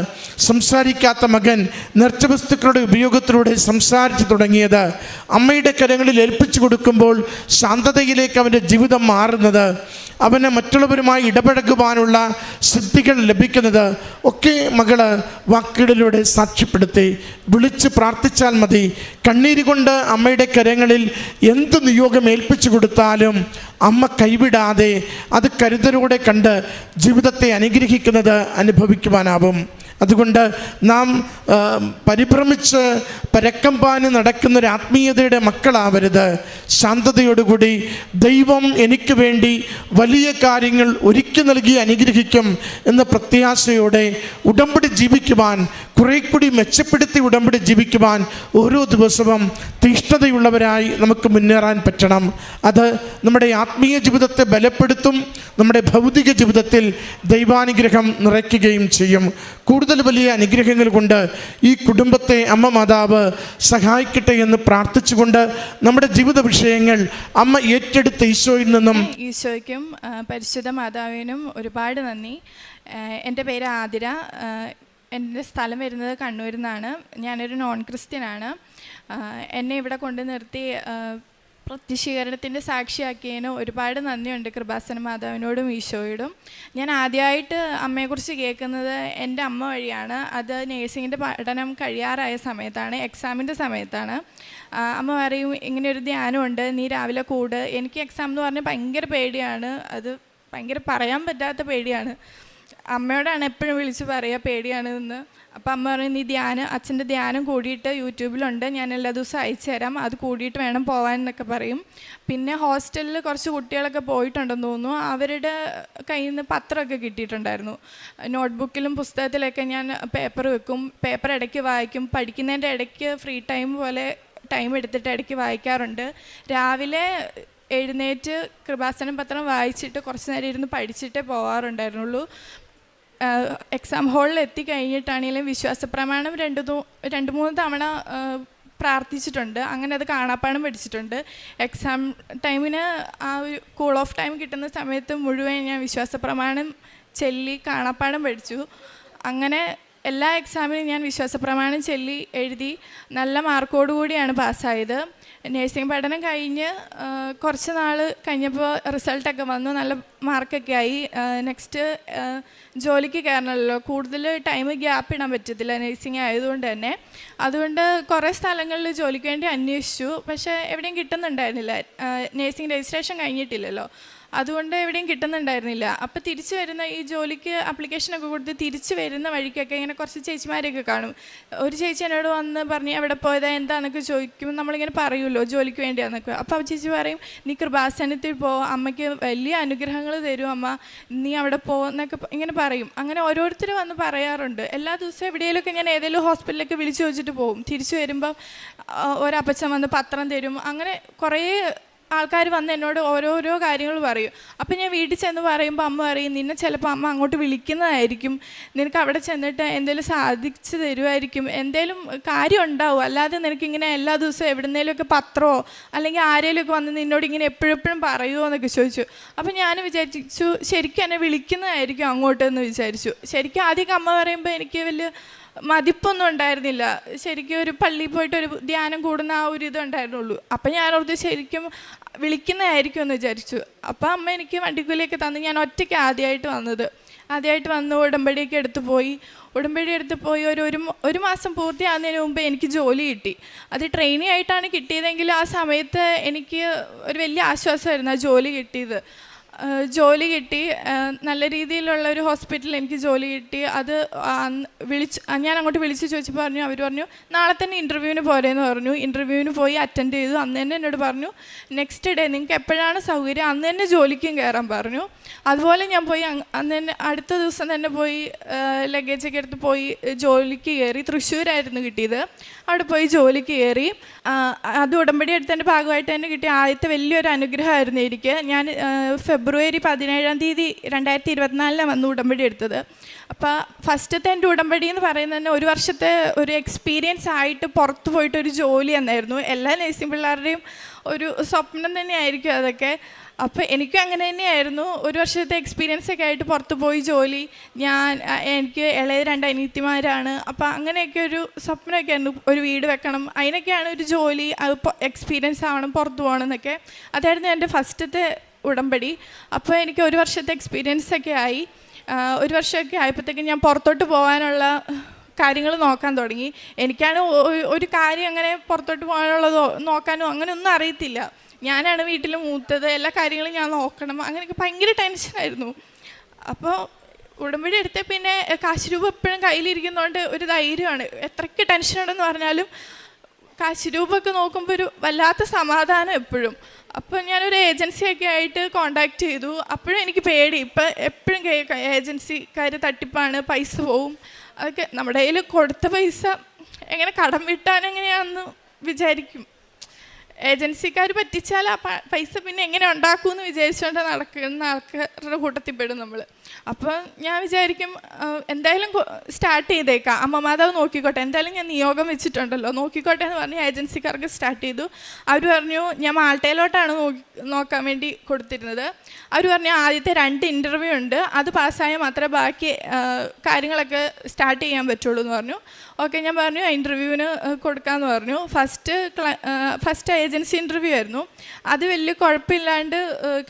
സംസാരിക്കാത്ത മകൻ നേർച്ചവസ്തുക്കളുടെ ഉപയോഗത്തിലൂടെ സംസാരിച്ചു തുടങ്ങിയത്, അമ്മയുടെ കരങ്ങളിൽ ഏൽപ്പിച്ചു കൊടുക്കുമ്പോൾ ശാന്തതയിലേക്ക് അവൻ്റെ ജീവിതം മാറുന്നത്, അവന് മറ്റുള്ളവരുമായി ഇടപഴകുവാനുള്ള സിദ്ധികൾ ലഭിക്കുന്നത് ഒക്കെ മകള് വാക്കുകളിലൂടെ സാക്ഷ്യപ്പെടുത്തി. വിളിച്ച് പ്രാർത്ഥിച്ചാൽ മതി. കണ്ണീര് കൊണ്ട് അമ്മയുടെ കരങ്ങളിൽ എന്ത് നിയോഗം ഏൽപ്പിച്ചു കൊടുത്താലും അമ്മ കൈവിടാതെ അത് കരുതലോടെ കണ്ട് ജീവിതത്തെ അനുഗ്രഹിക്കുന്നത് അനുഭവിക്കുവാനാവും. അതുകൊണ്ട് നാം പരിഭ്രമിച്ച് പരക്കംപാന് നടക്കുന്നൊരു ആത്മീയതയുടെ മക്കളാവരുത്. ശാന്തതയോടുകൂടി ദൈവം എനിക്ക് വേണ്ടി വലിയ കാര്യങ്ങൾ ഒരുക്കി നൽകി അനുഗ്രഹിക്കും എന്ന പ്രത്യാശയോടെ ഉടമ്പടി ജീവിക്കുവാൻ, കുറെ കൂടി മെച്ചപ്പെടുത്തി ഉടമ്പടി ജീവിക്കുവാൻ ഓരോ ദിവസവും തീഷ്ണതയുള്ളവരായി നമുക്ക് മുന്നേറാൻ പറ്റണം. അത് നമ്മുടെ ആത്മീയ ജീവിതത്തെ ബലപ്പെടുത്തും, നമ്മുടെ ഭൗതിക ജീവിതത്തിൽ ദൈവാനുഗ്രഹം നിറയ്ക്കുകയും ചെയ്യും. കൂടുതൽ വലിയ അനുഗ്രഹങ്ങൾ കൊണ്ട് ഈ കുടുംബത്തെ അമ്മ മാതാവ് സഹായിക്കട്ടെ എന്ന് പ്രാർത്ഥിച്ചുകൊണ്ട് നമ്മുടെ ജീവിത വിഷയങ്ങൾ അമ്മ ഏറ്റെടുത്ത ഈശോയിൽ നിന്നും ഈശോയ്ക്കും പരിശുദ്ധ മാതാവിനും ഒരുപാട് നന്ദി. എൻ്റെ പേര് ആതിര. എൻ്റെ സ്ഥലം വരുന്നത് കണ്ണൂരിൽ നിന്നാണ്. ഞാനൊരു നോൺ ക്രിസ്ത്യനാണ്. എന്നെ ഇവിടെ കൊണ്ടു നിർത്തി പ്രത്യക്ഷീകരണത്തിൻ്റെ സാക്ഷിയാക്കിയതിന് ഒരുപാട് നന്ദിയുണ്ട് കൃപാസന മാതാവിനോടും ഈശോയോടും. ഞാൻ ആദ്യമായിട്ട് അമ്മയെക്കുറിച്ച് കേൾക്കുന്നത് എൻ്റെ അമ്മ വഴിയാണ്. അത് നേഴ്സിങ്ങിൻ്റെ പഠനം കഴിയാറായ സമയത്താണ്, എക്സാമിൻ്റെ സമയത്താണ്. അമ്മ പറയും, ഇങ്ങനെയൊരു ധ്യാനമുണ്ട്, നീ രാവിലെ കൂട്. എനിക്ക് എക്സാം എന്ന് പറഞ്ഞാൽ ഭയങ്കര പേടിയാണ്. അത് ഭയങ്കര പറയാൻ പറ്റാത്ത പേടിയാണ്. അമ്മയോടാണ് എപ്പോഴും വിളിച്ച് പറയുക പേടിയാണെന്ന്. അപ്പം അമ്മ പറയും, നീ അച്ഛൻ്റെ ധ്യാനം കൂടിയിട്ട് യൂട്യൂബിലുണ്ട്, ഞാൻ എല്ലാ ദിവസവും അയച്ചു തരാം, അത് കൂടിയിട്ട് വേണം പോകാൻ എന്നൊക്കെ പറയും. പിന്നെ ഹോസ്റ്റലിൽ കുറച്ച് കുട്ടികളൊക്കെ പോയിട്ടുണ്ടെന്ന് തോന്നുന്നു. അവരുടെ കയ്യിൽ നിന്ന് പത്രമൊക്കെ കിട്ടിയിട്ടുണ്ടായിരുന്നു. നോട്ട്ബുക്കിലും പുസ്തകത്തിലൊക്കെ ഞാൻ പേപ്പർ വെക്കും, പേപ്പർ ഇടയ്ക്ക് വായിക്കും. പഠിക്കുന്നതിൻ്റെ ഇടയ്ക്ക് ഫ്രീ ടൈം പോലെ ടൈം എടുത്തിട്ട് ഇടയ്ക്ക് വായിക്കാറുണ്ട്. രാവിലെ എഴുന്നേറ്റ് കൃപാസനം പത്രം വായിച്ചിട്ട് കുറച്ച് നേരം ഇരുന്ന് പഠിച്ചിട്ടേ പോകാറുണ്ടായിരുന്നുള്ളൂ. എക്സാം ഹാളിൽ എത്തിക്കഴിഞ്ഞിട്ടാണെങ്കിലും വിശ്വാസപ്രമാണം 2-3 തവണ പ്രാർത്ഥിച്ചിട്ടുണ്ട്. അങ്ങനെ അത് കാണാപ്പാഠം പഠിച്ചിട്ടുണ്ട്. എക്സാം ടൈമിന് ആ ഒരു കൂൾ ഓഫ് ടൈം കിട്ടുന്ന സമയത്ത് മുഴുവൻ ഞാൻ വിശ്വാസപ്രമാണം ചൊല്ലി കാണാപ്പാഠം പഠിച്ചു. അങ്ങനെ എല്ലാ എക്സാമിനും ഞാൻ വിശ്വാസപ്രമാണം ചൊല്ലി എഴുതി നല്ല മാർക്കോടുകൂടിയാണ് പാസ്സായത്. നേഴ്സിംഗ് പഠനം കഴിഞ്ഞ് കുറച്ച് നാൾ കഴിഞ്ഞപ്പോൾ റിസൾട്ടൊക്കെ വന്നു, നല്ല മാർക്കൊക്കെ ആയി. നെക്സ്റ്റ് ജോലിക്ക് കയറണമല്ലോ, കൂടുതൽ ടൈം ഗ്യാപ്പ് ഇടാൻ പറ്റത്തില്ല നേഴ്സിംഗ് ആയതുകൊണ്ട് തന്നെ. അതുകൊണ്ട് കുറേ സ്ഥലങ്ങളിൽ ജോലിക്ക് വേണ്ടി അന്വേഷിച്ചു, പക്ഷേ എവിടെയും കിട്ടുന്നുണ്ടായിരുന്നില്ല. നേഴ്സിംഗ് രജിസ്ട്രേഷൻ കഴിഞ്ഞിട്ടില്ലല്ലോ, അതുകൊണ്ട് എവിടെയും കിട്ടുന്നുണ്ടായിരുന്നില്ല. അപ്പോൾ തിരിച്ചു വരുന്ന ഈ ജോലിക്ക് അപ്ലിക്കേഷനൊക്കെ കൊടുത്ത് തിരിച്ചു വരുന്ന വഴിക്കൊക്കെ ഇങ്ങനെ കുറച്ച് ചേച്ചിമാരെയൊക്കെ കാണും. ഒരു ചേച്ചി എന്നോട് വന്ന് പറഞ്ഞ് എവിടെ പോയതാ എന്താണെന്നൊക്കെ ചോദിക്കുമ്പോൾ നമ്മളിങ്ങനെ പറയുമല്ലോ ജോലിക്ക് വേണ്ടിയാന്നൊക്കെ. അപ്പോൾ ആ ചേച്ചി പറയും, നീ കൃപാസനത്തിൽ പോ, അമ്മയ്ക്ക് വലിയ അനുഗ്രഹങ്ങൾ തരും അമ്മ, നീ അവിടെ എന്നൊക്കെ ഇങ്ങനെ പറയും. അങ്ങനെ ഓരോരുത്തർ വന്ന് പറയാറുണ്ട്. എല്ലാ ദിവസവും എവിടെയെങ്കിലുമൊക്കെ ഞാൻ ഏതെങ്കിലും ഹോസ്പിറ്റലിലൊക്കെ വിളിച്ചു ചോദിച്ചിട്ട് പോകും. തിരിച്ചു വരുമ്പം ഒരപ്പച്ചൻ വന്ന് പത്രം തരും. അങ്ങനെ കുറേ ആൾക്കാർ വന്ന് എന്നോട് ഓരോരോ കാര്യങ്ങൾ പറയും. അപ്പം ഞാൻ വീട്ടിൽ ചെന്ന് പറയുമ്പോൾ അമ്മ പറയും, നിന്നെ ചിലപ്പോൾ അമ്മ അങ്ങോട്ട് വിളിക്കുന്നതായിരിക്കും, നിനക്ക് അവിടെ ചെന്നിട്ട് എന്തെങ്കിലും സാധിച്ചു തരുമായിരിക്കും, എന്തെങ്കിലും കാര്യം ഉണ്ടാവും, അല്ലാതെ നിനക്കിങ്ങനെ എല്ലാ ദിവസവും എവിടുന്നേലുമൊക്കെ പത്രമോ അല്ലെങ്കിൽ ആരെങ്കിലുമൊക്കെ വന്ന് നിന്നോട് ഇങ്ങനെ എപ്പോഴെപ്പോഴും പറയുമോ എന്നൊക്കെ ചോദിച്ചു. അപ്പം ഞാൻ വിചാരിച്ചു ശരിക്കും എന്നെ വിളിക്കുന്നതായിരിക്കും അങ്ങോട്ടെന്ന് വിചാരിച്ചു. ശരിക്കും ആദ്യമൊക്കെ അമ്മ പറയുമ്പോൾ എനിക്ക് വലിയ മതിപ്പൊന്നും ഉണ്ടായിരുന്നില്ല. ശരിക്കും ഒരു പള്ളിയിൽ പോയിട്ട് ഒരു ധ്യാനം കൂടുന്ന ആ ഒരു ഇതുണ്ടായിരുന്നുള്ളൂ. അപ്പം ഞാനോർത്ത് ശരിക്കും വിളിക്കുന്നതായിരിക്കും എന്ന് വിചാരിച്ചു. അപ്പം അമ്മ എനിക്ക് വണ്ടിക്കൂലിയൊക്കെ തന്ന് ഞാൻ ഒറ്റയ്ക്ക് ആദ്യമായിട്ട് വന്ന് ഉടമ്പടിയൊക്കെ എടുത്തു പോയി. ഒരു മാസം പൂർത്തിയാകുന്നതിന് മുമ്പ് എനിക്ക് ജോലി കിട്ടി. അത് ട്രെയിനിങ് ആയിട്ടാണ് കിട്ടിയതെങ്കിൽ ആ സമയത്ത് എനിക്ക് ഒരു വലിയ ആശ്വാസമായിരുന്നു ആ ജോലി കിട്ടിയത്. ജോലി കിട്ടി, നല്ല രീതിയിലുള്ള ഒരു ഹോസ്പിറ്റലിൽ എനിക്ക് ജോലി കിട്ടി. അത് ഞാൻ അങ്ങോട്ട് വിളിച്ച് ചോദിച്ചപ്പോൾ അവർ പറഞ്ഞു നാളെ തന്നെ ഇൻ്റർവ്യൂവിന് പോരെന്ന് പറഞ്ഞു. ഇൻ്റർവ്യൂവിന് പോയി അറ്റൻഡ് ചെയ്തു. അന്ന് തന്നെ എന്നോട് പറഞ്ഞു നെക്സ്റ്റ് ഡേ നിങ്ങൾക്ക് എപ്പോഴാണ് സൗകര്യം അന്ന് തന്നെ ജോലിക്കും കയറാൻ പറഞ്ഞു. അതുപോലെ ഞാൻ പോയി അന്ന് തന്നെ അടുത്ത ദിവസം തന്നെ പോയി ലഗേജൊക്കെ എടുത്ത് പോയി ജോലിക്ക് കയറി. തൃശ്ശൂരായിരുന്നു കിട്ടിയത്. അവിടെ പോയി ജോലിക്ക് കയറി. അത് ഉടമ്പടി എടുത്തതിൻ്റെ ഭാഗമായിട്ട് തന്നെ കിട്ടിയ ആദ്യത്തെ വലിയൊരു അനുഗ്രഹമായിരുന്നു എനിക്ക്. ഞാൻ ഫെബ്രുവരി 17 2024 വന്ന് ഉടമ്പടി എടുത്തത്. അപ്പോൾ ഫസ്റ്റത്തെ എൻ്റെ ഉടമ്പടി എന്ന് പറയുന്നത് തന്നെ ഒരു വർഷത്തെ ഒരു എക്സ്പീരിയൻസ് ആയിട്ട് പുറത്ത് പോയിട്ടൊരു ജോലി എന്നായിരുന്നു. എല്ലാ നേഴ്സിംഗ് പിള്ളേരുടെയും ഒരു സ്വപ്നം തന്നെയായിരിക്കും അതൊക്കെ. അപ്പോൾ എനിക്കും അങ്ങനെ തന്നെയായിരുന്നു. ഒരു വർഷത്തെ എക്സ്പീരിയൻസ് ഒക്കെ ആയിട്ട് പുറത്ത് പോയി ജോലി. എനിക്ക് ഇളയ 2 അനിയത്തിമാരാണ്. അപ്പോൾ അങ്ങനെയൊക്കെ ഒരു സ്വപ്നമൊക്കെ ആയിരുന്നു. ഒരു വീട് വെക്കണം, അതിനൊക്കെയാണ് ഒരു ജോലി, അത് എക്സ്പീരിയൻസ് ആവണം, പുറത്ത് പോകണം എന്നൊക്കെ. അതായിരുന്നു എൻ്റെ ഫസ്റ്റത്തെ ഉടമ്പടി. അപ്പോൾ എനിക്ക് ഒരു വർഷത്തെ എക്സ്പീരിയൻസ് ഒക്കെ ആയി. ഒരു വർഷമൊക്കെ ആയപ്പോഴത്തേക്കും ഞാൻ പുറത്തോട്ട് പോകാനുള്ള കാര്യങ്ങൾ നോക്കാൻ തുടങ്ങി. എനിക്കാണ് ഒരു കാര്യം അങ്ങനെ പുറത്തോട്ട് പോകാനുള്ളതോ നോക്കാനോ അങ്ങനെ ഒന്നും അറിയത്തില്ല. ഞാനാണ് വീട്ടിൽ മൂത്തത്, എല്ലാ കാര്യങ്ങളും ഞാൻ നോക്കണം, അങ്ങനെയൊക്കെ ഭയങ്കര ടെൻഷനായിരുന്നു. അപ്പോൾ ഉടമ്പടി എടുത്ത പിന്നെ കാശ് രൂപ എപ്പോഴും കയ്യിലിരിക്കുന്നതുകൊണ്ട് ഒരു ധൈര്യമാണ്. എത്രയ്ക്ക് ടെൻഷനുണ്ടെന്ന് പറഞ്ഞാലും കാശ് രൂപമൊക്കെ നോക്കുമ്പോൾ ഒരു വല്ലാത്ത സമാധാനം എപ്പോഴും. അപ്പോൾ ഞാനൊരു ഏജൻസിയൊക്കെ ആയിട്ട് കോണ്ടാക്ട് ചെയ്തു. അപ്പോഴും എനിക്ക് പേടി. ഇപ്പം എപ്പോഴും ഏജൻസിക്കാർ തട്ടിപ്പാണ്, പൈസ പോവും, അതൊക്കെ നമ്മുടെ കയ്യിൽ കൊടുത്ത പൈസ എങ്ങനെ കടം വിട്ടാനെങ്ങനെയാണെന്ന് വിചാരിക്കും. ഏജൻസിക്കാർ പറ്റിച്ചാൽ ആ പൈസ പിന്നെ എങ്ങനെ ഉണ്ടാക്കുമെന്ന് വിചാരിച്ചുകൊണ്ട് നടക്കുന്ന ആൾക്കാരുടെ കൂട്ടത്തിൽ പെടും നമ്മൾ. അപ്പോൾ ഞാൻ വിചാരിക്കും എന്തായാലും സ്റ്റാർട്ട് ചെയ്തേക്കാം, അമ്മ മാതാവ് നോക്കിക്കോട്ടെ, എന്തായാലും ഞാൻ നിയോഗം വെച്ചിട്ടുണ്ടല്ലോ, നോക്കിക്കോട്ടെ എന്ന് പറഞ്ഞ് ഏജൻസിക്കാർക്ക് സ്റ്റാർട്ട് ചെയ്തു. അവർ പറഞ്ഞു ഞാൻ മാൾട്ടയിലോട്ടാണ് നോക്കാൻ വേണ്ടി കൊടുത്തിരുന്നത്. അവർ പറഞ്ഞു ആദ്യത്തെ 2 ഇൻ്റർവ്യൂ ഉണ്ട്, അത് പാസ്സായാൽ മാത്രമേ ബാക്കി കാര്യങ്ങളൊക്കെ സ്റ്റാർട്ട് ചെയ്യാൻ പറ്റുള്ളൂ എന്ന് പറഞ്ഞു. ഓക്കെ, ഞാൻ പറഞ്ഞു ഇൻ്റർവ്യൂവിന് കൊടുക്കാമെന്ന് പറഞ്ഞു. ഫസ്റ്റ് ഏജൻസി ഇൻ്റർവ്യൂ ആയിരുന്നു. അത് വലിയ കുഴപ്പമില്ലാണ്ട്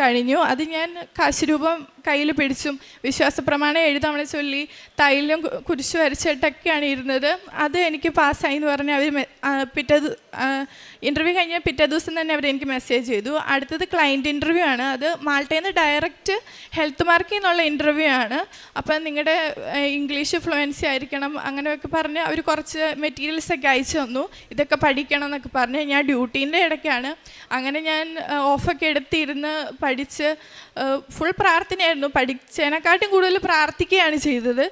കഴിഞ്ഞു. അത് ഞാൻ കാശ് രൂപം കയ്യിൽ പിടിച്ചും വിശ്വാസപ്രമാണം എഴുതാമണെ ചൊല്ലി തൈലും കുരിശു വരച്ചിട്ടൊക്കെയാണ് ഇരുന്നത്. അത് എനിക്ക് പാസ്സായി എന്ന് പറഞ്ഞ് അവർ ഇൻ്റർവ്യൂ കഴിഞ്ഞ പിറ്റേ ദിവസം തന്നെ അവർ എനിക്ക് മെസ്സേജ് ചെയ്തു. അടുത്തത് ക്ലയൻറ്റ് ഇൻ്റർവ്യൂ ആണ്. അത് മാൾട്ടയിൽ നിന്ന് ഡയറക്റ്റ് ഹെൽത്ത് മാർക്കിൽ നിന്നുള്ള ഇൻ്റർവ്യൂ ആണ്. അപ്പം നിങ്ങളുടെ ഇംഗ്ലീഷ് ഫ്ലുവൻസി ആയിരിക്കണം അങ്ങനെയൊക്കെ പറഞ്ഞ് അവർ കുറച്ച് മെറ്റീരിയൽസൊക്കെ അയച്ചു തന്നു. ഇതൊക്കെ പഠിക്കണം എന്നൊക്കെ പറഞ്ഞ് ഞാൻ ഡ്യൂട്ടീൻ്റെ ഇടയ്ക്കാണ്. അങ്ങനെ ഞാൻ ഓഫൊക്കെ എടുത്തിരുന്ന് പഠിച്ച് ഫുൾ പ്രാർത്ഥനയായിരുന്നു. പഠിച്ചതിനെക്കാട്ടും കൂടുതൽ പ്രാർത്ഥിക്കുകയാണ് ചെയ്തത്.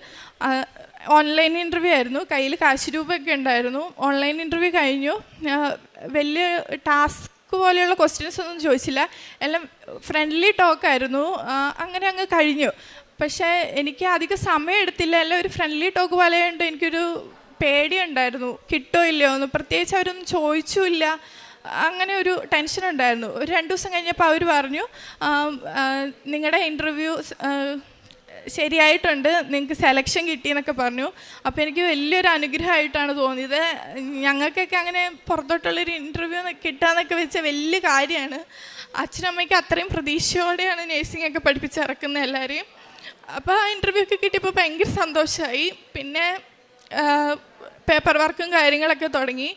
ഓൺലൈൻ ഇൻ്റർവ്യൂ ആയിരുന്നു. കയ്യിൽ കാശ് രൂപയൊക്കെ ഉണ്ടായിരുന്നു. ഓൺലൈൻ ഇൻ്റർവ്യൂ കഴിഞ്ഞു. വലിയ ടാസ്ക് പോലെയുള്ള ക്വസ്റ്റ്യൻസ് ഒന്നും ചോദിച്ചില്ല, എല്ലാം ഫ്രണ്ട്ലി ടോക്കായിരുന്നു. അങ്ങനെ അങ്ങ് കഴിഞ്ഞു. പക്ഷേ എനിക്ക് അധികം സമയം എടുത്തില്ല. എല്ലാം ഒരു ഫ്രണ്ട്ലി ടോക്ക് പോലെ ഉണ്ട്. എനിക്കൊരു പേടിയുണ്ടായിരുന്നു, കിട്ടോ ഇല്ലയോ എന്ന്. പ്രത്യേകിച്ച് അവരൊന്നും ചോദിച്ചുമില്ല. അങ്ങനെ ഒരു ടെൻഷൻ ഉണ്ടായിരുന്നു. ഒരു 2 ദിവസം കഴിഞ്ഞപ്പോൾ അവർ പറഞ്ഞു നിങ്ങളുടെ ഇൻ്റർവ്യൂ ശരിയായിട്ടുണ്ട്, നിങ്ങൾക്ക് സെലക്ഷൻ കിട്ടിയെന്നൊക്കെ പറഞ്ഞു. അപ്പോൾ എനിക്ക് വലിയൊരു അനുഗ്രഹമായിട്ടാണ് തോന്നിയത്. ഞങ്ങൾക്കൊക്കെ അങ്ങനെ പുറത്തോട്ടുള്ളൊരു ഇൻ്റർവ്യൂ കിട്ടാന്നൊക്കെ വെച്ച വലിയ കാര്യമാണ്. അച്ഛനമ്മയ്ക്ക് അത്രയും പ്രതീക്ഷയോടെയാണ് നേഴ്സിംഗ് ഒക്കെ പഠിപ്പിച്ചിറക്കുന്നത് എല്ലാവരെയും. അപ്പോൾ ആ ഇൻ്റർവ്യൂ ഒക്കെ കിട്ടിയപ്പോൾ ഭയങ്കര സന്തോഷമായി. പിന്നെ പേപ്പർ വർക്കും കാര്യങ്ങളൊക്കെ തുടങ്ങി.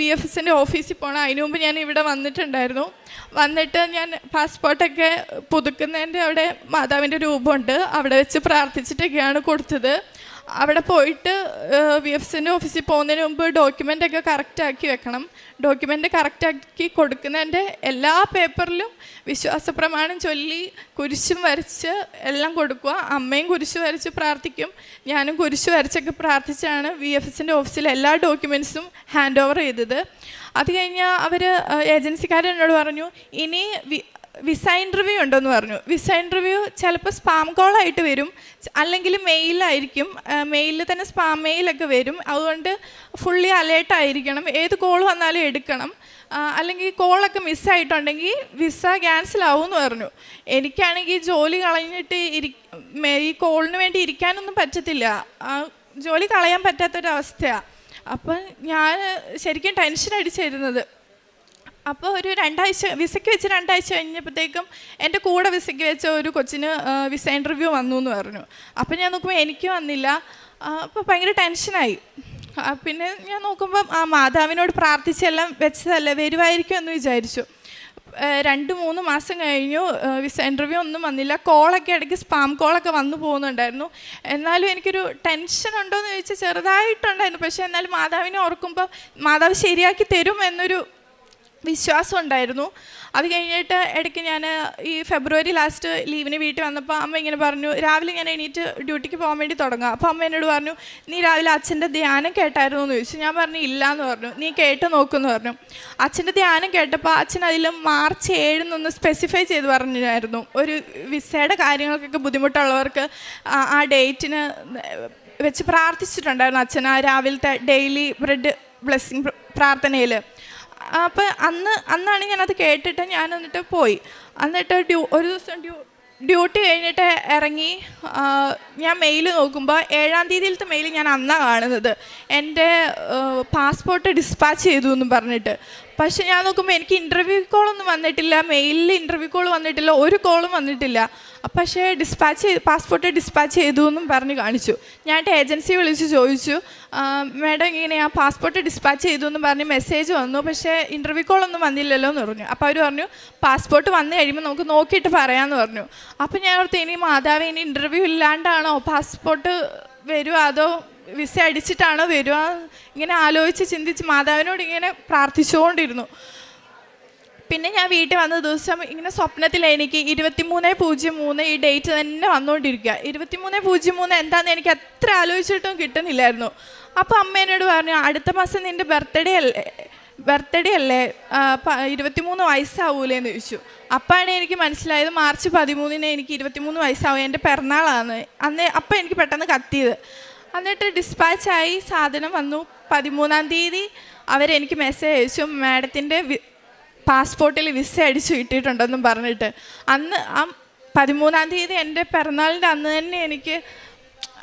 VFSൻ്റെ ഓഫീസിൽ പോകണം. അതിനു മുമ്പ് ഞാൻ ഇവിടെ വന്നിട്ടുണ്ടായിരുന്നു. വന്നിട്ട് ഞാൻ പാസ്പോർട്ടൊക്കെ പുതുക്കുന്നതിൻ്റെ അവിടെ മാതാവിൻ്റെ രൂപമുണ്ട്, അവിടെ വെച്ച് പ്രാർത്ഥിച്ചിട്ടൊക്കെയാണ് കൊടുത്തത്. അവിടെ പോയിട്ട് VFSൻ്റെ ഓഫീസിൽ പോകുന്നതിന് മുമ്പ് ഡോക്യുമെൻ്റൊക്കെ കറക്റ്റാക്കി വെക്കണം. ഡോക്യുമെൻ്റ് കറക്റ്റാക്കി കൊടുക്കുന്നതിൻ്റെ എല്ലാ പേപ്പറിലും വിശ്വാസപ്രമാണം ചൊല്ലി കുരിശും വരച്ച് എല്ലാം കൊടുക്കുക. അമ്മയും കുരിശ് വരച്ച് പ്രാർത്ഥിക്കും, ഞാനും കുരിശ് വരച്ചൊക്കെ പ്രാർത്ഥിച്ചാണ് VFSൻ്റെ ഓഫീസിലെ എല്ലാ ഡോക്യുമെൻറ്റ്സും ഹാൻഡ് ഓവർ ചെയ്തത്. അത് കഴിഞ്ഞാൽ അവർ ഏജൻസിക്കാരെന്നോട് പറഞ്ഞു ഇനി വിസ ഇൻ്റർവ്യൂ ഉണ്ടെന്ന് പറഞ്ഞു. വിസ ഇൻ്റർവ്യൂ ചിലപ്പോൾ സ്പാം കോളായിട്ട് വരും, അല്ലെങ്കിൽ മെയിലായിരിക്കും. മെയിലിൽ തന്നെ സ്പാം മെയിലൊക്കെ വരും. അതുകൊണ്ട് ഫുള്ളി അലേർട്ടായിരിക്കണം, ഏത് കോൾ വന്നാലും എടുക്കണം. അല്ലെങ്കിൽ കോളൊക്കെ മിസ്സായിട്ടുണ്ടെങ്കിൽ വിസ ക്യാൻസൽ ആവുമെന്ന് പറഞ്ഞു. എനിക്കാണെങ്കിൽ ജോലി കളഞ്ഞിട്ട് ഈ കോളിന് വേണ്ടി ഇരിക്കാനൊന്നും പറ്റത്തില്ല, ജോലി കളയാൻ പറ്റാത്തൊരവസ്ഥയാണ്. അപ്പം ഞാൻ ശരിക്കും ടെൻഷൻ അടിച്ചിരുന്നത്. അപ്പോൾ ഒരു 2 ആഴ്ച വിസയ്ക്ക് വെച്ച് 2 ആഴ്ച കഴിഞ്ഞപ്പോഴത്തേക്കും എൻ്റെ കൂടെ വിസയ്ക്ക് വെച്ച ഒരു കൊച്ചിന് വിസ ഇൻ്റർവ്യൂ വന്നു എന്ന് പറഞ്ഞു. അപ്പം ഞാൻ നോക്കുമ്പോൾ എനിക്ക് വന്നില്ല. അപ്പോൾ ഭയങ്കര ടെൻഷനായി. പിന്നെ ഞാൻ നോക്കുമ്പം മാതാവിനോട് പ്രാർത്ഥിച്ചെല്ലാം വെച്ചതല്ലേ, വരുമായിരിക്കും എന്ന് വിചാരിച്ചു. 2-3 മാസം കഴിഞ്ഞു, വിസ ഇൻ്റർവ്യൂ ഒന്നും വന്നില്ല. കോളൊക്കെ ഇടയ്ക്ക് സ്പാം കോളൊക്കെ വന്നു പോകുന്നുണ്ടായിരുന്നു. എന്നാലും എനിക്കൊരു ടെൻഷൻ ഉണ്ടോയെന്ന് ചോദിച്ചാൽ ചെറുതായിട്ടുണ്ടായിരുന്നു. പക്ഷേ എന്നാലും മാതാവിനെ ഓർക്കുമ്പോൾ മാതാവ് ശരിയാക്കി തരും എന്നൊരു വിശ്വാസം ഉണ്ടായിരുന്നു. അത് കഴിഞ്ഞിട്ട് ഇടയ്ക്ക് ഞാൻ ഈ ഫെബ്രുവരി ലാസ്റ്റ് ലീവിന് വീട്ടിൽ വന്നപ്പോൾ അമ്മ ഇങ്ങനെ പറഞ്ഞു, രാവിലെ ഞാൻ എണീറ്റ് ഡ്യൂട്ടിക്ക് പോകാൻ വേണ്ടി തുടങ്ങാം. അപ്പോൾ അമ്മ എന്നോട് പറഞ്ഞു, നീ രാവിലെ അച്ഛൻ്റെ ധ്യാനം കേട്ടായിരുന്നു എന്ന് ചോദിച്ചു. ഞാൻ പറഞ്ഞു ഇല്ല എന്ന് പറഞ്ഞു. നീ കേട്ട് നോക്കുമെന്ന് പറഞ്ഞു. അച്ഛൻ്റെ ധ്യാനം കേട്ടപ്പോൾ അച്ഛൻ അതിൽ മാർച്ച് 7 സ്പെസിഫൈ ചെയ്ത് പറഞ്ഞായിരുന്നു, ഒരു വിസയുടെ കാര്യങ്ങൾക്കൊക്കെ ബുദ്ധിമുട്ടുള്ളവർക്ക് ആ ഡേറ്റിന് വെച്ച് പ്രാർത്ഥിച്ചിട്ടുണ്ടായിരുന്നു അച്ഛൻ ആ രാവിലത്തെ ഡെയിലി ബ്രെഡ് ബ്ലെസ്സിങ് പ്രാർത്ഥനയിൽ. അപ്പോൾ അന്നാണ് ഞാനത് കേട്ടിട്ട് ഞാൻ എന്നിട്ട് പോയി. എന്നിട്ട് ഒരു ദിവസം ഡ്യൂട്ടി കഴിഞ്ഞിട്ട് ഇറങ്ങി. ഞാൻ മെയിൽ നോക്കുമ്പോൾ 7-ാം തീയതിയിലത്തെ മെയിൽ ഞാൻ അന്നാണ് കാണുന്നത്, എൻ്റെ പാസ്പോർട്ട് ഡിസ്പാച്ച് ചെയ്തു എന്ന് പറഞ്ഞിട്ട്. പക്ഷെ ഞാൻ നോക്കുമ്പോൾ എനിക്ക് ഇൻ്റർവ്യൂ കോളൊന്നും വന്നിട്ടില്ല, മെയിലിൽ ഇൻ്റർവ്യൂ കോൾ വന്നിട്ടില്ല, ഒരു കോളും വന്നിട്ടില്ല. പക്ഷേ പാസ്പോർട്ട് ഡിസ്പാച്ച് ചെയ്തു എന്നും പറഞ്ഞ് കാണിച്ചു. ഞാൻ ഏജൻസി വിളിച്ച് ചോദിച്ചു, മാഡം ഇങ്ങനെയാ പാസ്പോർട്ട് ഡിസ്പാച്ച് ചെയ്തു എന്ന് പറഞ്ഞ് മെസ്സേജ് വന്നു, പക്ഷേ ഇൻ്റർവ്യൂ കോളൊന്നും വന്നില്ലല്ലോ എന്ന് പറഞ്ഞു. അപ്പോൾ അവർ പറഞ്ഞു പാസ്പോർട്ട് വന്നു കഴിയുമ്പോൾ നമുക്ക് നോക്കിയിട്ട് പറയാമെന്ന് പറഞ്ഞു. അപ്പോൾ ഞാൻ ഓർത്ത് ഇനി മാതാവ് ഇനി ഇൻ്റർവ്യൂ ഇല്ലാണ്ടാണോ പാസ്പോർട്ട് വരുക, അതോ വിസ അടിച്ചിട്ടാണോ വരിക, ഇങ്ങനെ ആലോചിച്ച് ചിന്തിച്ച് മാതാവിനോട് ഇങ്ങനെ പ്രാർത്ഥിച്ചുകൊണ്ടിരുന്നു. പിന്നെ ഞാൻ വീട്ടിൽ വന്ന ദിവസം ഇങ്ങനെ സ്വപ്നത്തിൽ എനിക്ക് 23/03 ഈ ഡേറ്റ് തന്നെ വന്നുകൊണ്ടിരിക്കുക. 23/03 എന്താണെന്ന് എനിക്ക് അത്ര ആലോചിച്ചിട്ടും കിട്ടുന്നില്ലായിരുന്നു. അപ്പോൾ അമ്മ എന്നോട് പറഞ്ഞു, അടുത്ത മാസം നിൻ്റെ ബർത്ത്ഡേ അല്ലേ, 23 വയസ്സാവൂലേന്ന് ചോദിച്ചു. അപ്പോഴാണ് എനിക്ക് മനസ്സിലായത് മാർച്ച് 13 എനിക്ക് 23 വയസ്സാവും, എൻ്റെ പിറന്നാളാണ് അന്ന്. അപ്പം എനിക്ക് പെട്ടെന്ന് കത്തിയത്. എന്നിട്ട് ഡിസ്പാച്ചായി, സാധനം വന്നു. 13-ാം തീയതി അവരെനിക്ക് മെസ്സേജ് അയച്ചു, മാഡത്തിൻ്റെ പാസ്പോർട്ടിൽ വിസ അടിച്ചു കിട്ടിയിട്ടുണ്ടെന്നും പറഞ്ഞിട്ട്. അന്ന് 13-ാം തീയതി എൻ്റെ പിറന്നാളിൻ്റെ അന്ന് തന്നെ എനിക്ക്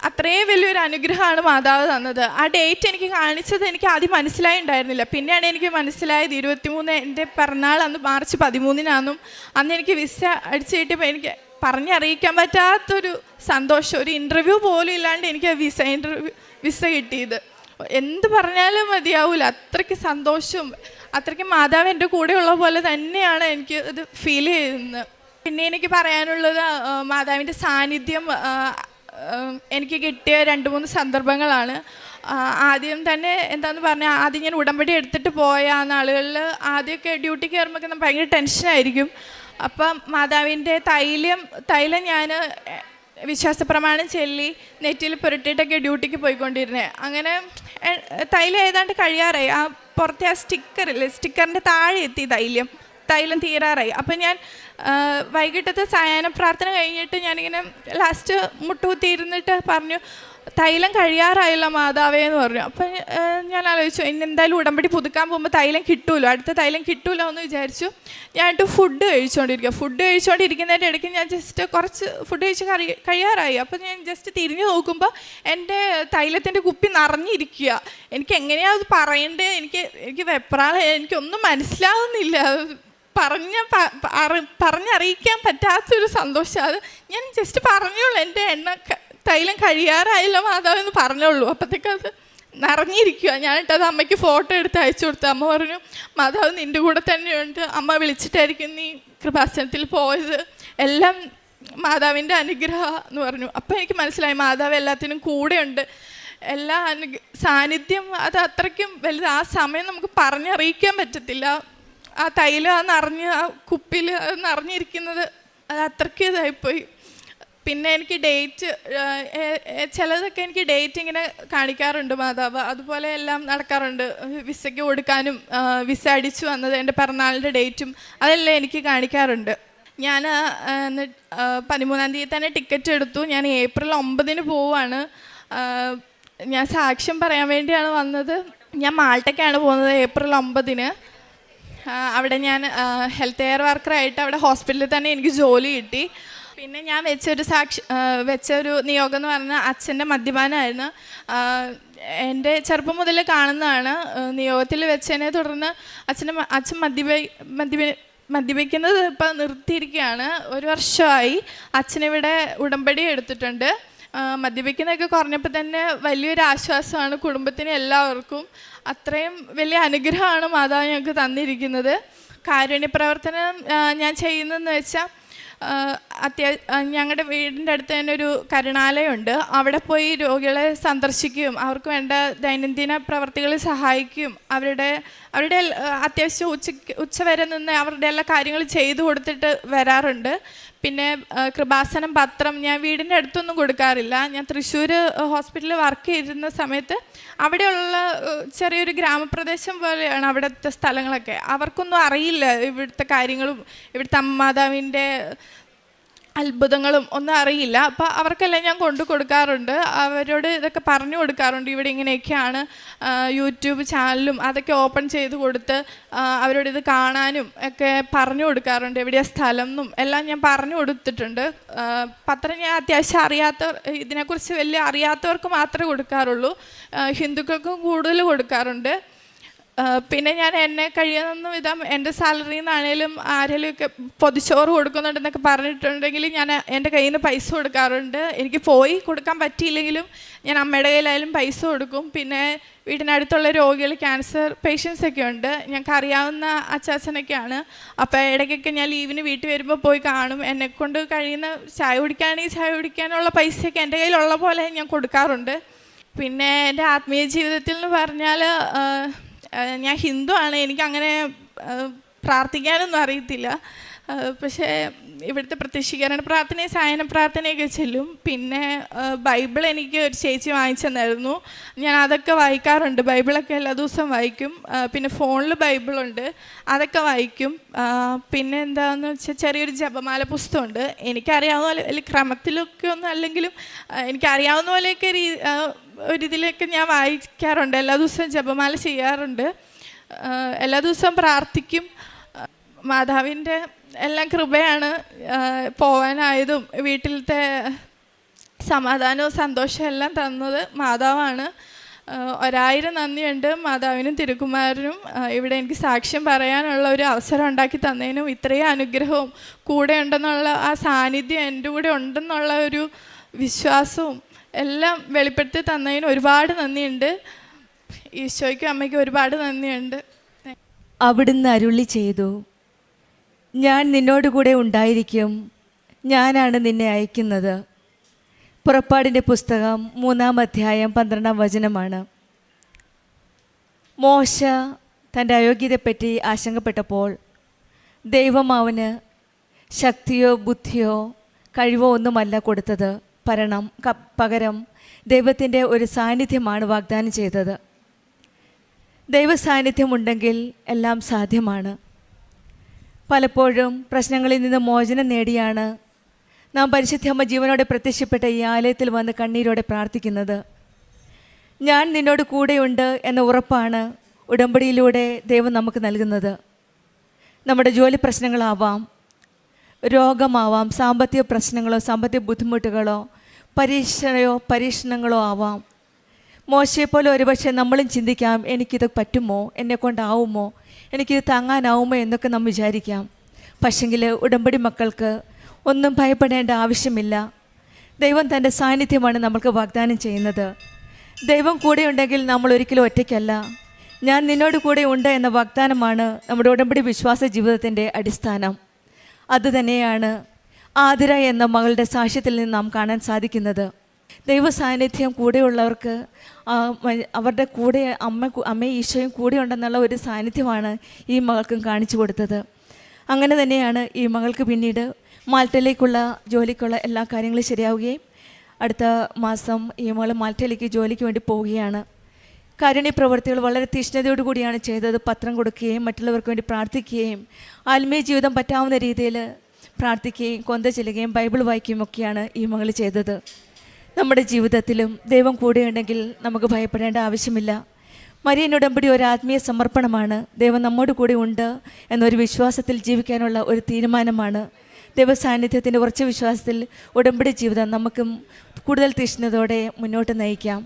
അത്രയും വലിയൊരു അനുഗ്രഹമാണ് മാതാവ് തന്നത്. ആ ഡേറ്റ് എനിക്ക് കാണിച്ചത് എനിക്ക് ആദ്യം മനസ്സിലായി ഉണ്ടായിരുന്നില്ല. പിന്നെയാണ് എനിക്ക് മനസ്സിലായത് 23 എൻ്റെ പിറന്നാൾ അന്ന് മാർച്ച് 13-നാണെന്നും അന്ന് എനിക്ക് വിസ അടിച്ചു കിട്ടിയപ്പോൾ എനിക്ക് പറഞ്ഞറിയിക്കാൻ പറ്റാത്തൊരു സന്തോഷം. ഒരു ഇൻ്റർവ്യൂ പോലും ഇല്ലാണ്ട് എനിക്ക് വിസ കിട്ടിയത് എന്ത് പറഞ്ഞാലും മതിയാവില്ല, അത്രയ്ക്ക് സന്തോഷവും അത്രയ്ക്ക് മാതാവ് എൻ്റെ കൂടെ ഉള്ള പോലെ തന്നെയാണ് എനിക്ക് ഇത് ഫീൽ ചെയ്യുന്നത്. പിന്നെ എനിക്ക് പറയാനുള്ളത് മാതാവിൻ്റെ സാന്നിധ്യം എനിക്ക് കിട്ടിയ 2-3 സന്ദർഭങ്ങളാണ്. ആദ്യം തന്നെ എന്താണെന്ന് പറഞ്ഞാൽ, ആദ്യം ഞാൻ ഉടമ്പടി എടുത്തിട്ട് പോയ നാളുകളിൽ ആദ്യമൊക്കെ ഡ്യൂട്ടിക്ക് കയറുമ്പോൾ ഭയങ്കര ടെൻഷനായിരിക്കും. അപ്പം മാതാവിൻ്റെ തൈലം ഞാൻ വിശ്വാസപ്രമാണം ചൊല്ലി നെറ്റിയിൽ പുരട്ടിയിട്ടൊക്കെ ഡ്യൂട്ടിക്ക് പോയിക്കൊണ്ടിരുന്നത്. അങ്ങനെ തൈലം ഏതാണ്ട് കഴിയാറായി. ആ പുറത്തെ ആ സ്റ്റിക്കറിൻ്റെ താഴെ എത്തി തൈലം തീരാറായി. അപ്പം ഞാൻ വൈകിട്ടത്തെ സായാഹ്ന പ്രാർത്ഥന കഴിഞ്ഞിട്ട് ഞാനിങ്ങനെ ലാസ്റ്റ് മുട്ടുകുത്തിയിരുന്നിട്ട് പറഞ്ഞു, തൈലം കഴിയാറായല്ലോ മാതാവേ എന്ന് പറഞ്ഞു. അപ്പം ഞാൻ ആലോചിച്ചു, ഇന്ന് എന്തായാലും ഉടമ്പടി പുതുക്കാൻ പോകുമ്പോൾ തൈലം കിട്ടുമല്ലോ, അടുത്ത തൈലം കിട്ടുമല്ലോ എന്ന് വിചാരിച്ചു. ഞാനിട്ട് ഫുഡ് കഴിച്ചുകൊണ്ടിരിക്കുന്നതിൻ്റെ ഇടയ്ക്ക് ഞാൻ ജസ്റ്റ് കുറച്ച് ഫുഡ് കഴിയാറായി. അപ്പം ഞാൻ ജസ്റ്റ് തിരിഞ്ഞു നോക്കുമ്പോൾ എൻ്റെ തൈലത്തിൻ്റെ കുപ്പി നിറഞ്ഞിരിക്കുക. എനിക്ക് എങ്ങനെയാണ് അത് പറയേണ്ടത്, എനിക്ക് വെപ്രാളം, എനിക്കൊന്നും മനസ്സിലാവുന്നില്ല. പറഞ്ഞറിയിക്കാൻ പറ്റാത്തൊരു സന്തോഷം. അത് ഞാൻ ജസ്റ്റ് പറഞ്ഞോളൂ, എൻ്റെ തൈലം കഴിയാറായല്ലോ മാതാവ് എന്ന് പറഞ്ഞോളൂ. അപ്പോഴത്തേക്ക് അത് നിറഞ്ഞിരിക്കുക. ഞാനിട്ടത് അമ്മയ്ക്ക് ഫോട്ടോ എടുത്ത് അയച്ചു കൊടുത്തു. അമ്മ പറഞ്ഞു, മാതാവ് നിൻ്റെ കൂടെ തന്നെയുണ്ട്, അമ്മ വിളിച്ചിട്ടായിരിക്കും നീ കൃപാസനത്തിൽ പോയത്, എല്ലാം മാതാവിൻ്റെ അനുഗ്രഹം എന്ന് പറഞ്ഞു. അപ്പോൾ എനിക്ക് മനസ്സിലായി മാതാവ് എല്ലാത്തിനും കൂടെയുണ്ട്. എല്ലാ സാന്നിധ്യം അത് അത്രയ്ക്കും വലുത്. ആ സമയം നമുക്ക് പറഞ്ഞറിയിക്കാൻ പറ്റത്തില്ല. ആ തൈലം ആ കുപ്പിയിൽ അത് നിറഞ്ഞിരിക്കുന്നത് അത് അത്രയ്ക്ക് ഇതായിപ്പോയി. പിന്നെ എനിക്ക് ഡേറ്റ് ചിലതൊക്കെ എനിക്ക് ഡേറ്റ് ഇങ്ങനെ കാണിക്കാറുണ്ട് മാതാവ്, അതുപോലെ എല്ലാം നടക്കാറുണ്ട്. വിസയ്ക്ക് കൊടുക്കാനും വിസ അടിച്ചു വന്നത് എൻ്റെ പിറന്നാളിൻ്റെ ഡേറ്റും അതെല്ലാം എനിക്ക് കാണിക്കാറുണ്ട്. ഞാൻ 13-ാം തീയതി തന്നെ ടിക്കറ്റ് എടുത്തു. ഞാൻ ഏപ്രിൽ 9-ന് പോവുകയാണ്. ഞാൻ സാക്ഷ്യം പറയാൻ വേണ്ടിയാണ് വന്നത്. ഞാൻ മാൾട്ടയ്ക്കാണ് പോകുന്നത് ഏപ്രിൽ 9-ന്. അവിടെ ഞാൻ ഹെൽത്ത് കെയർ വർക്കറായിട്ട് അവിടെ ഹോസ്പിറ്റലിൽ തന്നെ എനിക്ക് ജോലി കിട്ടി. പിന്നെ ഞാൻ വെച്ചൊരു നിയോഗം എന്ന് പറഞ്ഞാൽ അച്ഛൻ്റെ മദ്യപാനമായിരുന്നു. എൻ്റെ ചെറുപ്പം മുതൽ കാണുന്നതാണ്. നിയോഗത്തിൽ വെച്ചതിനെ തുടർന്ന് അച്ഛൻ മദ്യപിക്കുന്നത് ഇപ്പം നിർത്തിയിരിക്കുകയാണ്. 1 വർഷമായി. അച്ഛനിവിടെ ഉടമ്പടി എടുത്തിട്ടുണ്ട്. മദ്യപിക്കുന്നതൊക്കെ കുറഞ്ഞപ്പോൾ തന്നെ വലിയൊരു ആശ്വാസമാണ് കുടുംബത്തിന് എല്ലാവർക്കും. അത്രയും വലിയ അനുഗ്രഹമാണ് മാതാവ് ഞങ്ങൾക്ക് തന്നിരിക്കുന്നത്. കാരുണ്യ പ്രവർത്തനം ഞാൻ ചെയ്യുന്നതെന്ന് വെച്ചാൽ ഞങ്ങളുടെ വീടിൻ്റെ അടുത്ത് തന്നെ ഒരു കരുണാലയമുണ്ട്. അവിടെ പോയി രോഗികളെ സന്ദർശിക്കുകയും അവർക്ക് വേണ്ട ദൈനംദിന പ്രവർത്തികളിൽ സഹായിക്കുകയും അവരുടെ അത്യാവശ്യം ഉച്ചവരെ നിന്ന് അവരുടെ എല്ലാ കാര്യങ്ങളും ചെയ്തു കൊടുത്തിട്ട് വരാറുണ്ട്. പിന്നെ കൃപാസനം പത്രം ഞാൻ വീടിൻ്റെ അടുത്തൊന്നും കൊടുക്കാറില്ല. ഞാൻ തൃശ്ശൂർ ഹോസ്പിറ്റലിൽ വർക്ക് ചെയ്തിരുന്ന സമയത്ത് അവിടെയുള്ള ചെറിയൊരു ഗ്രാമപ്രദേശം പോലെയാണ് അവിടുത്തെ സ്ഥലങ്ങളൊക്കെ. അവർക്കൊന്നും അറിയില്ല ഇവിടുത്തെ കാര്യങ്ങളും ഇവിടുത്തെ മാതാവിൻ്റെ അത്ഭുതങ്ങളും ഒന്നും അറിയില്ല. അപ്പോൾ അവർക്കെല്ലാം ഞാൻ കൊണ്ടു കൊടുക്കാറുണ്ട്. അവരോട് ഇതൊക്കെ പറഞ്ഞു കൊടുക്കാറുണ്ട്. ഇവിടെ ഇങ്ങനെയൊക്കെയാണ് യൂട്യൂബ് ചാനലും അതൊക്കെ ഓപ്പൺ ചെയ്ത് കൊടുത്ത് അവരോട് ഇത് കാണാനും ഒക്കെ പറഞ്ഞു കൊടുക്കാറുണ്ട്. എവിടെയാണ് സ്ഥലം എന്നും എല്ലാം ഞാൻ പറഞ്ഞു കൊടുത്തിട്ടുണ്ട്. പത്രം ഞാൻ അത്യാവശ്യം ഇതിനെക്കുറിച്ച് വലിയ അറിയാത്തവർക്ക് മാത്രമേ കൊടുക്കാറുള്ളൂ. ഹിന്ദുക്കൾക്കും കൂടുതൽ കൊടുക്കാറുണ്ട്. പിന്നെ ഞാൻ എന്നെ കഴിയുന്ന വിധം എൻ്റെ സാലറിയിൽ നിന്നാണേലും ആരെങ്കിലുമൊക്കെ പൊതിച്ചോറ് കൊടുക്കുന്നുണ്ടെന്നൊക്കെ പറഞ്ഞിട്ടുണ്ടെങ്കിൽ ഞാൻ എൻ്റെ കയ്യിൽ നിന്ന് പൈസ കൊടുക്കാറുണ്ട്. എനിക്ക് പോയി കൊടുക്കാൻ പറ്റിയില്ലെങ്കിലും ഞാൻ അമ്മയുടെ കയ്യിലായാലും പൈസ കൊടുക്കും. പിന്നെ വീടിനടുത്തുള്ള രോഗികൾ, ക്യാൻസർ പേഷ്യൻസൊക്കെ ഉണ്ട്. ഞങ്ങൾക്ക് അറിയാവുന്ന അച്ചാച്ചനൊക്കെയാണ്. അപ്പോൾ ഇടയ്ക്കൊക്കെ ഞാൻ ലീവിന് വീട്ടിൽ വരുമ്പോൾ പോയി കാണും. എന്നെക്കൊണ്ട് കഴിയുന്ന ചായ കുടിക്കുകയാണെങ്കിൽ ചായ കുടിക്കാനുള്ള പൈസയൊക്കെ എൻ്റെ കയ്യിലുള്ള പോലെ ഞാൻ കൊടുക്കാറുണ്ട്. പിന്നെ എൻ്റെ ആത്മീയ ജീവിതത്തിൽ എന്ന് പറഞ്ഞാൽ ഞാൻ ഹിന്ദു ആണ്. എനിക്കങ്ങനെ പ്രാർത്ഥിക്കാനൊന്നും അറിയത്തില്ല. പക്ഷേ ഇവിടുത്തെ പ്രത്യക്ഷീകരണ പ്രാർത്ഥനയും സായന പ്രാർത്ഥനയൊക്കെ ചെല്ലും. പിന്നെ ബൈബിൾ എനിക്ക് ഒരു ചേച്ചി വാങ്ങിച്ചു തന്നായിരുന്നു. ഞാൻ അതൊക്കെ വായിക്കാറുണ്ട്. ബൈബിളൊക്കെ എല്ലാ ദിവസവും വായിക്കും. പിന്നെ ഫോണിൽ ബൈബിളുണ്ട്, അതൊക്കെ വായിക്കും. പിന്നെ എന്താണെന്ന് വെച്ചാൽ ചെറിയൊരു ജപമാല പുസ്തകമുണ്ട്. എനിക്കറിയാവുന്ന പോലെ വലിയ ക്രമത്തിലൊക്കെ ഒന്നും അല്ലെങ്കിലും എനിക്കറിയാവുന്ന പോലെയൊക്കെ ഒരിതിലൊക്കെ ഞാൻ വായിക്കാറുണ്ട്. എല്ലാ ദിവസവും ജപമാല ചെയ്യാറുണ്ട്. എല്ലാ ദിവസവും പ്രാർത്ഥിക്കും. മാതാവിൻ്റെ എല്ലാം കൃപയാണ് പോവാനായതും വീട്ടിലത്തെ സമാധാനവും സന്തോഷവും എല്ലാം തന്നത് മാതാവാണ്. 1000 നന്ദിയുണ്ട് മാതാവിനും തിരുക്കുമാരനും ഇവിടെ എനിക്ക് സാക്ഷ്യം പറയാനുള്ള ഒരു അവസരം ഉണ്ടാക്കി തന്നതിനും ഇത്രയും അനുഗ്രഹവും കൂടെ ഉണ്ടെന്നുള്ള ആ സാന്നിധ്യം എൻ്റെ കൂടെ ഉണ്ടെന്നുള്ള ഒരു വിശ്വാസവും എല്ലാം വെളിപ്പെടുത്തി തന്നതിന് ഒരുപാട് നന്ദിയുണ്ട്. ഈശോയ്ക്കും അമ്മയ്ക്കും ഒരുപാട് നന്ദിയുണ്ട്. അവിടുന്ന് അരുളി ചെയ്തു, ഞാൻ നിന്നോടുകൂടെ ഉണ്ടായിരിക്കും, ഞാനാണ് നിന്നെ അയക്കുന്നത്. പുറപ്പാടിൻ്റെ പുസ്തകം 3-ാം അധ്യായം 12-ാം വചനമാണ്. മോശ തൻ്റെ അയോഗ്യതയെപ്പറ്റി ആശങ്കപ്പെട്ടപ്പോൾ ദൈവം അവന് ശക്തിയോ ബുദ്ധിയോ കഴിവോ ഒന്നുമല്ല കൊടുത്തത്. പകരം ദൈവത്തിൻ്റെ ഒരു സാന്നിധ്യമാണ് വാഗ്ദാനം ചെയ്തത്. ദൈവ സാന്നിധ്യമുണ്ടെങ്കിൽ എല്ലാം സാധ്യമാണ്. പലപ്പോഴും പ്രശ്നങ്ങളിൽ നിന്ന് മോചനം നേടിയാണ് നാം പരിശുദ്ധമ്മ ജീവനോടെ പ്രത്യക്ഷപ്പെട്ട ഈ ആലയത്തിൽ വന്ന് കണ്ണീരോടെ പ്രാർത്ഥിക്കുന്നത്. ഞാൻ നിന്നോട് കൂടെയുണ്ട് എന്ന ഉറപ്പാണ് ഉടമ്പടിയിലൂടെ ദൈവം നമുക്ക് നൽകുന്നത്. നമ്മുടെ ജോലി പ്രശ്നങ്ങളാവാം, രോഗമാവാം, സാമ്പത്തിക പ്രശ്നങ്ങളോ സാമ്പത്തിക ബുദ്ധിമുട്ടുകളോ പരീക്ഷണങ്ങളോ ആവാം. മോശയെപ്പോലെ ഒരുപക്ഷെ നമ്മളും ചിന്തിക്കാം, എനിക്കിത് പറ്റുമോ, എന്നെക്കൊണ്ടാവുമോ, എനിക്കിത് താങ്ങാനാവുമോ എന്നൊക്കെ നാം വിചാരിക്കാം. പക്ഷെങ്കിൽ ഉടമ്പടി മക്കൾക്ക് ഒന്നും ഭയപ്പെടേണ്ട ആവശ്യമില്ല. ദൈവം തൻ്റെ സാന്നിധ്യമാണ് നമ്മൾക്ക് വാഗ്ദാനം ചെയ്യുന്നത്. ദൈവം കൂടെയുണ്ടെങ്കിൽ നമ്മൾ ഒരിക്കലും ഒറ്റയ്ക്കല്ല. ഞാൻ നിന്നോട് കൂടെ ഉണ്ട് എന്ന വാഗ്ദാനമാണ് നമ്മുടെ ഉടമ്പടി വിശ്വാസ ജീവിതത്തിൻ്റെ അടിസ്ഥാനം. അതുതന്നെയാണ് ആതിര എന്ന മകളുടെ സാക്ഷ്യത്തിൽ നിന്ന് നാം കാണാൻ സാധിക്കുന്നത്. ദൈവ സാന്നിധ്യം കൂടെയുള്ളവർക്ക് അവരുടെ കൂടെ അമ്മയും ഈശോയും കൂടെ ഉണ്ടെന്നുള്ള ഒരു സാന്നിധ്യമാണ് ഈ മകൾക്കും കാണിച്ചു കൊടുത്തത്. അങ്ങനെ തന്നെയാണ് ഈ മകൾക്ക് പിന്നീട് മാൾട്ടയിലേക്കുള്ള ജോലിക്കുള്ള എല്ലാ കാര്യങ്ങളും ശരിയാവുകയും അടുത്ത മാസം ഈ മകൾ മാൾട്ടയിലേക്ക് ജോലിക്ക് വേണ്ടി പോവുകയാണ്. കാരുണ്യ പ്രവൃത്തികൾ വളരെ തീഷ്ണതയോടുകൂടിയാണ് ചെയ്തത്. പത്രം കൊടുക്കുകയും മറ്റുള്ളവർക്ക് വേണ്ടി പ്രാർത്ഥിക്കുകയും ആത്മീയ ജീവിതം പറ്റാവുന്ന രീതിയിൽ പ്രാർത്ഥിക്കുകയും കൊന്ത ചെല്ലുകയും ബൈബിൾ വായിക്കുകയും ഒക്കെയാണ് ഈ മകൾ ചെയ്തത്. നമ്മുടെ ജീവിതത്തിലും ദൈവം കൂടെയുണ്ടെങ്കിൽ നമുക്ക് ഭയപ്പെടേണ്ട ആവശ്യമില്ല. മരിയൻ ഉടമ്പടി ഒരു ആത്മീയ സമർപ്പണമാണ്. ദൈവം നമ്മോട് കൂടെ ഉണ്ട് എന്നൊരു വിശ്വാസത്തിൽ ജീവിക്കാനുള്ള ഒരു തീരുമാനമാണ്. ദൈവസാന്നിധ്യത്തിൻ്റെ ഉറച്ച വിശ്വാസത്തിൽ ഉടമ്പടി ജീവിതം നമുക്കും കൂടുതൽ തീഷ്ണതയോടെ മുന്നോട്ട് നയിക്കാം.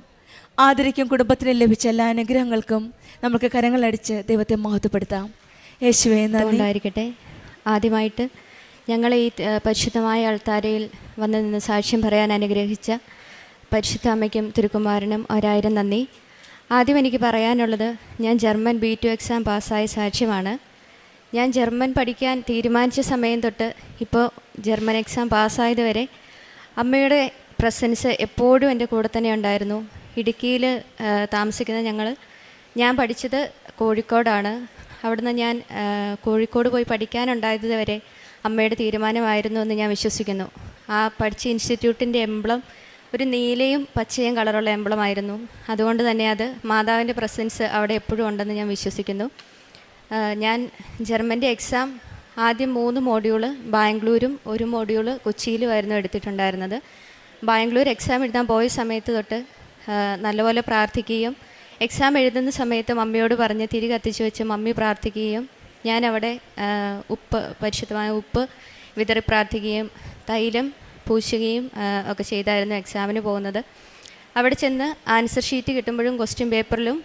ആദരിക്കും കുടുംബത്തിന് ലഭിച്ച എല്ലാ അനുഗ്രഹങ്ങൾക്കും നമുക്ക് കരങ്ങളടിച്ച് ദൈവത്തെ മഹത്വപ്പെടുത്താം. യേശുവേ നന്ദി. ഉണ്ടായിരിക്കട്ടെ. ആദ്യമായിട്ട് ഞങ്ങൾ ഈ പരിശുദ്ധമായ അൾത്താരയിൽ വന്നു നിന്ന് സാക്ഷ്യം പറയാൻ അനുഗ്രഹിച്ച പരിശുദ്ധ അമ്മയ്ക്കും തിരുക്കുമാരനും 1000 നന്ദി. ആദ്യം എനിക്ക് പറയാനുള്ളത്, ഞാൻ ജർമ്മൻ B2 എക്സാം പാസ്സായ സാക്ഷ്യമാണ്. ഞാൻ ജർമ്മൻ പഠിക്കാൻ തീരുമാനിച്ച സമയം തൊട്ട് ഇപ്പോൾ ജർമ്മൻ എക്സാം പാസ്സായത് വരെ അമ്മയുടെ പ്രസൻസ് എപ്പോഴും എൻ്റെ കൂടെ തന്നെ ഉണ്ടായിരുന്നു. ഇടുക്കിയിൽ താമസിക്കുന്ന ഞാൻ പഠിച്ചത് കോഴിക്കോടാണ്. അവിടുന്ന് ഞാൻ കോഴിക്കോട് പോയി പഠിക്കാനുണ്ടായത് വരെ അമ്മയുടെ തീരുമാനമായിരുന്നു എന്ന് ഞാൻ വിശ്വസിക്കുന്നു. ആ പഠിച്ച ഇൻസ്റ്റിറ്റ്യൂട്ടിൻ്റെ എംബ്ലം ഒരു നീലയും പച്ചയും കളറുള്ള എംബ്ലമായിരുന്നു. അതുകൊണ്ട് തന്നെ അത് മാതാവിൻ്റെ പ്രസൻസ് അവിടെ എപ്പോഴും ഉണ്ടെന്ന് ഞാൻ വിശ്വസിക്കുന്നു. ഞാൻ ജർമ്മൻ്റെ എക്സാം ആദ്യം 3 മോഡ്യൂള് ബാംഗ്ലൂരും 1 മോഡ്യൂള് കൊച്ചിയിലുമായിരുന്നു എടുത്തിട്ടുണ്ടായിരുന്നത്. ബാംഗ്ലൂർ എക്സാം എഴുതാൻ പോയ സമയത്ത് തൊട്ട് നല്ലപോലെ പ്രാർത്ഥിക്കുകയും എക്സാം എഴുതുന്ന സമയത്ത് മമ്മിയോട് പറഞ്ഞ് തിരി കത്തിച്ച് വെച്ച് മമ്മി പ്രാർത്ഥിക്കുകയും ഞാനവിടെ പരിശുദ്ധമായ ഉപ്പ് വിതറി പ്രാർത്ഥിക്കുകയും തൈലം പൂശുകയും ഒക്കെ ചെയ്തായിരുന്നു എക്സാമിന് പോകുന്നത്. അവിടെ ചെന്ന് ആൻസർ ഷീറ്റ് കിട്ടുമ്പോഴും ക്വസ്റ്റ്യൻ പേപ്പറിലും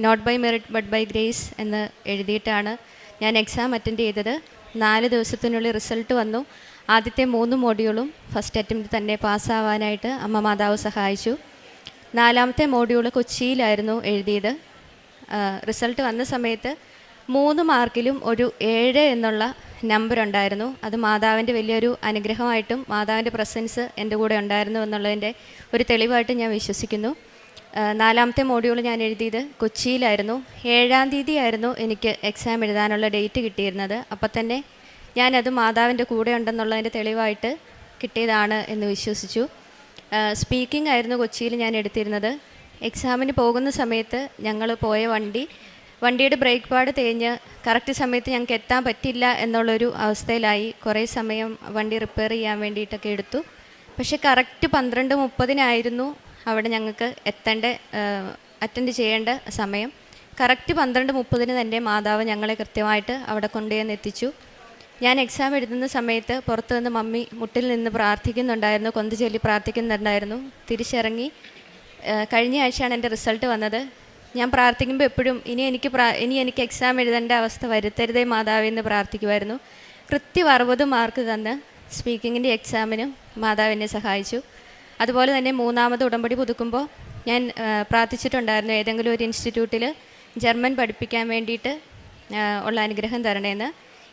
not by merit but by grace എന്ന് എഴുതിയിട്ടാണ് ഞാൻ എക്സാം അറ്റൻഡ് ചെയ്തത്. 4 ദിവസത്തിനുള്ളിൽ റിസൾട്ട് വന്നു. ആദ്യത്തെ 3 മോഡ്യൂളും ഫസ്റ്റ് അറ്റംപ്റ്റ് തന്നെ പാസ്സാവാനായിട്ട് അമ്മ മാതാവ് സഹായിച്ചു. 4ാമത്തെ മോഡ്യൂള് കൊച്ചിയിലായിരുന്നു എഴുതിയത്. റിസൾട്ട് വന്ന സമയത്ത് 3 മാർക്കിലും ഒരു 7 എന്നുള്ള നമ്പർ ഉണ്ടായിരുന്നു. അത് മാതാവിൻ്റെ വലിയൊരു അനുഗ്രഹമായിട്ടും മാതാവിൻ്റെ പ്രസൻസ് എൻ്റെ കൂടെ ഉണ്ടായിരുന്നു എന്നുള്ളതിൻ്റെ ഒരു തെളിവായിട്ട് ഞാൻ വിശ്വസിക്കുന്നു. 4ാമത്തെ മോഡ്യൂൾ ഞാൻ എഴുതിയത് കൊച്ചിയിലായിരുന്നു. 7-ാം തീയതി ആയിരുന്നു എനിക്ക് എക്സാം എഴുതാനുള്ള ഡേറ്റ് കിട്ടിയിരുന്നത്. അപ്പം തന്നെ ഞാനത് മാതാവിൻ്റെ കൂടെ ഉണ്ടെന്നുള്ളതിൻ്റെ തെളിവായിട്ട് കിട്ടിയതാണ് എന്ന് വിശ്വസിച്ചു. സ്പീക്കിംഗ് ആയിരുന്നു കൊച്ചിയിൽ ഞാൻ എടുത്തിരുന്നത്. എക്സാമിന് പോകുന്ന സമയത്ത് ഞങ്ങൾ പോയ വണ്ടിയുടെ ബ്രേക്ക് പാഡ് തേഞ്ഞ് കറക്റ്റ് സമയത്ത് ഞങ്ങൾക്ക് എത്താൻ പറ്റില്ല എന്നുള്ളൊരു അവസ്ഥയിലായി. കുറേ സമയം വണ്ടി റിപ്പയർ ചെയ്യാൻ വേണ്ടിയിട്ടൊക്കെ എടുത്തു. പക്ഷേ കറക്റ്റ് 12:30 അവിടെ ഞങ്ങൾക്ക് അറ്റൻഡ് ചെയ്യേണ്ട സമയം. കറക്റ്റ് 12:30 തന്നെ മാതാവ് ഞങ്ങളെ കൃത്യമായിട്ട് അവിടെ കൊണ്ടുവന്ന് എത്തിച്ചു. ഞാൻ എക്സാം എഴുതുന്ന സമയത്ത് പുറത്തു നിന്ന് മമ്മി മുട്ടിൽ നിന്ന് പ്രാർത്ഥിക്കുന്നുണ്ടായിരുന്നു, കൊന്ത ചൊല്ലി പ്രാർത്ഥിക്കുന്നുണ്ടായിരുന്നു. തിരിച്ചിറങ്ങി കഴിഞ്ഞ ആഴ്ചയാണ് എൻ്റെ റിസൾട്ട് വന്നത്. ഞാൻ പ്രാർത്ഥിക്കുമ്പോൾ എപ്പോഴും ഇനി എനിക്ക് എക്സാം എഴുതേണ്ട അവസ്ഥ വരുത്തരുതേ മാതാവേ എന്ന് പ്രാർത്ഥിക്കുമായിരുന്നു. കൃത്യം 60 മാർക്ക് തന്ന് സ്പീക്കിങ്ങിൻ്റെ എക്സാമിനും മാതാവിനെ സഹായിച്ചു. അതുപോലെ തന്നെ 3ാമത് ഉടമ്പടി പുതുക്കുമ്പോൾ ഞാൻ പ്രാർത്ഥിച്ചിട്ടുണ്ടായിരുന്നു ഏതെങ്കിലും ഒരു ഇൻസ്റ്റിറ്റ്യൂട്ടിൽ ജർമ്മൻ പഠിപ്പിക്കാൻ വേണ്ടിയിട്ട് ഉള്ള അനുഗ്രഹം തരണേന്ന്.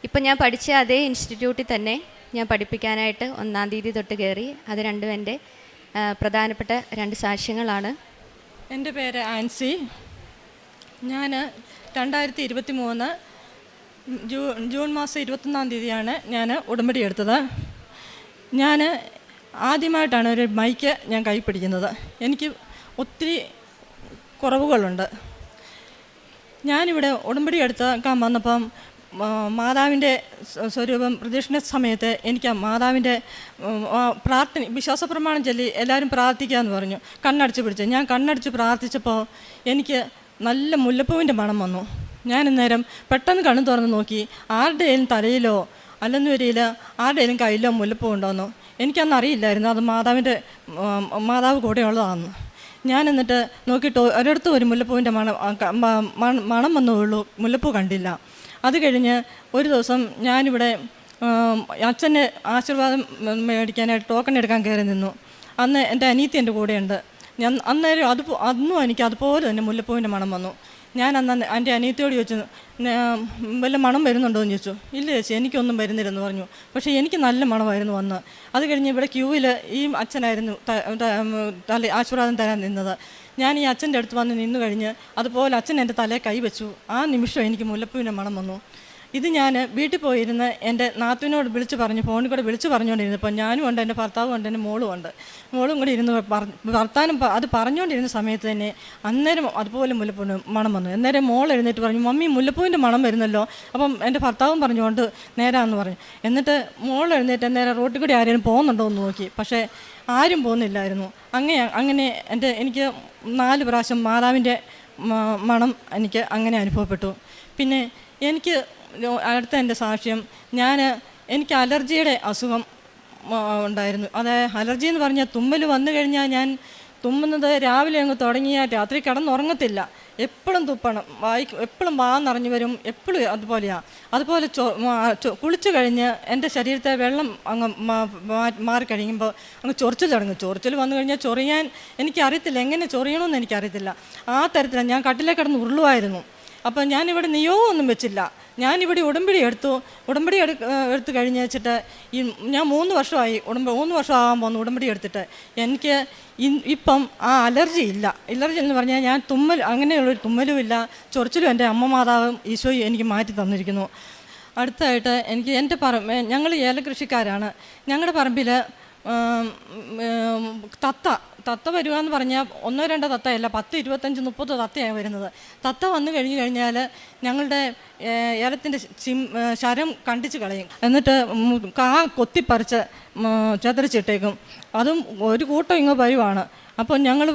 ഇപ്പം ഞാൻ പഠിച്ച അതേ ഇൻസ്റ്റിറ്റ്യൂട്ടിൽ തന്നെ ഞാൻ പഠിപ്പിക്കാനായിട്ട് 1-ാം തീയതി തൊട്ട് കയറി. അത് രണ്ടും എൻ്റെ പ്രധാനപ്പെട്ട 2 സാക്ഷ്യങ്ങളാണ്. എൻ്റെ പേര് ആൻസി. ഞാൻ 2023 ജൂൺ മാസം 21-ാം തീയതിയാണ് ഞാൻ ഉടമ്പടി എടുത്തത്. ഞാൻ ആദ്യമായിട്ടാണ് ഒരു മൈക്ക് ഞാൻ കൈ പിടിക്കുന്നത്. എനിക്ക് ഒത്തിരി കുറവുകളുണ്ട്. ഞാനിവിടെ ഉടമ്പടി എടുക്കാൻ വന്നപ്പം മാതാവിൻ്റെ സ്വരൂപം പ്രദക്ഷിണ സമയത്ത് എനിക്ക് മാതാവിൻ്റെ വിശ്വാസ പ്രമാണം ചൊല്ലി എല്ലാവരും പ്രാർത്ഥിക്കാമെന്ന് പറഞ്ഞു. കണ്ണടച്ച് പിടിച്ച് ഞാൻ കണ്ണടച്ച് പ്രാർത്ഥിച്ചപ്പോൾ എനിക്ക് നല്ല മുല്ലപ്പൂവിൻ്റെ മണം വന്നു. ഞാൻ അന്നേരം പെട്ടെന്ന് കണ്ണു തുറന്ന് നോക്കി. ആരുടെയും തലയിലോ അല്ലെന്ന് വരിയില്ല ആരുടെയും കയ്യിലോ മുല്ലപ്പൂ ഉണ്ടോയെന്നോ എനിക്കന്ന് അറിയില്ലായിരുന്നു അത് മാതാവ് കൂടെയുള്ളതാണെന്ന്. ഞാൻ എന്നിട്ട് നോക്കിയിട്ട് ഒരിടത്തും ഒരു മുല്ലപ്പൂവിൻ്റെ മണം വന്നുള്ളൂ, മുല്ലപ്പൂ കണ്ടില്ല. അത് കഴിഞ്ഞ് ഒരു ദിവസം ഞാനിവിടെ അച്ഛൻ്റെ ആശീർവാദം മേടിക്കാനായിട്ട് ടോക്കൺ എടുക്കാൻ കയറി നിന്നു. അന്ന് എൻ്റെ അനിയത്തി എൻ്റെ കൂടെയുണ്ട്. അന്നേരം അന്നും എനിക്ക് അതുപോലെ തന്നെ മുല്ലപ്പൂവിൻ്റെ മണം വന്നു. ഞാൻ അന്ന് എൻ്റെ അനിയത്തിയോട് ചോദിച്ചു, വല്ല മണം വരുന്നുണ്ടോ എന്ന് ചോദിച്ചു. ഇല്ല ചേച്ചി എനിക്കൊന്നും വരുന്നില്ലെന്ന് പറഞ്ഞു. പക്ഷേ എനിക്ക് നല്ല മണമായിരുന്നു വന്ന്. അത് കഴിഞ്ഞ് ഇവിടെ ക്യൂവിൽ ഈ അച്ഛനായിരുന്നു ആശീർവാദം തരാൻ നിന്നത്. ഞാൻ ഈ അച്ഛൻ്റെ അടുത്ത് വന്ന് നിന്ന് കഴിഞ്ഞ് അതുപോലെ അച്ഛൻ എൻ്റെ തലയിൽ കൈ വെച്ചു. ആ നിമിഷം എനിക്ക് മുല്ലപ്പൂവിൻ്റെ മണം വന്നു. ഇത് ഞാൻ വീട്ടിൽ പോയിരുന്ന് എൻ്റെ നാത്തുവിനോട് വിളിച്ച് പറഞ്ഞു, ഫോണിൽ കൂടെ വിളിച്ച് പറഞ്ഞുകൊണ്ടിരുന്നപ്പോൾ ഞാനും ഉണ്ട്, എൻ്റെ ഭർത്താവും ഉണ്ട്, എൻ്റെ മോളും ഉണ്ട്. മോളും കൂടി ഇരുന്ന് വർത്താനം അത് പറഞ്ഞുകൊണ്ടിരുന്ന സമയത്ത് തന്നെ അന്നേരം അതുപോലെ മുല്ലപ്പൂവിന് മണം വന്നു. അന്നേരം മോൾ എഴുന്നേറ്റ് പറഞ്ഞു, മമ്മി മുല്ലപ്പൂവിൻ്റെ മണം വരുന്നല്ലോ. അപ്പം എൻ്റെ ഭർത്താവും പറഞ്ഞുകൊണ്ട് നേരാന്ന് പറഞ്ഞു. എന്നിട്ട് മോൾ എഴുന്നേറ്റ് നേരെ റോട്ടിൽ കൂടി ആരെങ്കിലും പോകുന്നുണ്ടോ എന്ന് നോക്കി. പക്ഷേ ആരും പോകുന്നില്ലായിരുന്നു. അങ്ങനെ എനിക്ക് 4 പ്രാവശ്യം മാതാവിൻ്റെ മണം എനിക്ക് അങ്ങനെ അനുഭവപ്പെട്ടു. പിന്നെ എനിക്ക് അടുത്ത എൻ്റെ സാക്ഷ്യം, എനിക്ക് അലർജിയുടെ അസുഖം ഉണ്ടായിരുന്നു. അലർജി എന്ന് പറഞ്ഞാൽ തുമ്മൽ വന്നു കഴിഞ്ഞാൽ ഞാൻ തുമ്മുന്നത് രാവിലെ അങ്ങ് തുടങ്ങിയാൽ രാത്രി കിടന്നുറങ്ങത്തില്ല. എപ്പോഴും തുപ്പണം, എപ്പോഴും നിറഞ്ഞു വരും, എപ്പോഴും അതുപോലെയാണ്. അതുപോലെ കുളിച്ചു കഴിഞ്ഞ് എൻ്റെ ശരീരത്തെ വെള്ളം അങ്ങ് മാറിക്കഴിയുമ്പോൾ അങ്ങ് ചൊറിച്ചിൽ തുടങ്ങും. ചൊറിച്ചിൽ വന്നു കഴിഞ്ഞാൽ ചൊറിയാൻ എനിക്കറിയത്തില്ല, എങ്ങനെ ചൊറിയണമെന്ന് എനിക്കറിയത്തില്ല. ആ തരത്തിലാണ് ഞാൻ കട്ടിലേ കിടന്ന് ഉരുളുമായിരുന്നു. അപ്പം ഞാനിവിടെ നിയോഗമൊന്നും വെച്ചില്ല. ഞാനിവിടെ ഉടമ്പടി എടുത്തു കഴിഞ്ഞ് വെച്ചിട്ട് ഞാൻ 3 വർഷമായി 3 വർഷം ആകാൻ പോകുന്നു ഉടമ്പടി എടുത്തിട്ട്. എനിക്ക് ഇപ്പം ആ അലർജി ഇല്ല. അലർജി എന്ന് പറഞ്ഞാൽ ഞാൻ അങ്ങനെയുള്ളൊരു തുമ്മലും ഇല്ല, ചൊറിച്ചിലും എൻ്റെ അമ്മ മാതാവും ഈശോയും എനിക്ക് മാറ്റി തന്നിരിക്കുന്നു. അടുത്തായിട്ട് ഞങ്ങൾ ഏലകൃഷിക്കാരാണ്. ഞങ്ങളുടെ പറമ്പിൽ തത്ത വരിക എന്ന് പറഞ്ഞാൽ 1-2 തത്തയല്ല, 10, 25, 30 തത്തയാണ് വരുന്നത്. തത്ത വന്നു കഴിഞ്ഞാൽ ഞങ്ങളുടെ ഏലത്തിൻ്റെ ശരം കണ്ടിച്ച് കളയും. എന്നിട്ട് കൊത്തിപ്പറിച്ച് ചതറിച്ചിട്ടേക്കും. അതും ഒരു കൂട്ടം ഇങ്ങ് വരുവാണ്. അപ്പോൾ ഞങ്ങൾ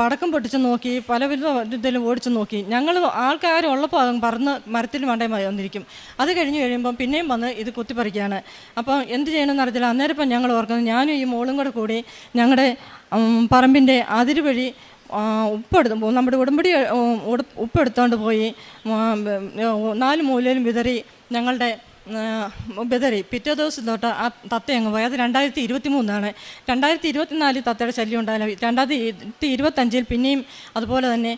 പടക്കം പൊട്ടിച്ച് നോക്കി, പല വിധത്തിലും ഓടിച്ച് നോക്കി. ഞങ്ങൾ ആൾക്കാരുള്ളപ്പോൾ അത് പറന്ന് മരത്തിൽ മണ്ടേ വന്നിരിക്കും. അത് കഴിയുമ്പം പിന്നെയും വന്ന് ഇത് കുത്തിപ്പറിക്കുകയാണ്. അപ്പോൾ എന്ത് ചെയ്യണമെന്ന് അറിയത്തില്ല. അന്നേരം ഇപ്പം ഞങ്ങൾ ഓർക്കുന്നത്, ഞാനും ഈ മോളും കൂടി ഞങ്ങളുടെ പറമ്പിൻ്റെ അതിര് വഴി നമ്മുടെ ഉപ്പെടുത്തോണ്ട് പോയി 4 മൂലയിലും വിതറി പിറ്റേ ദിവസം തൊട്ട് ആ തത്ത അങ്ങ് പോയി. അത് 2023 2024 തത്തയുടെ ശല്യം ഉണ്ടായില്ല. 2025 പിന്നെയും അതുപോലെ തന്നെ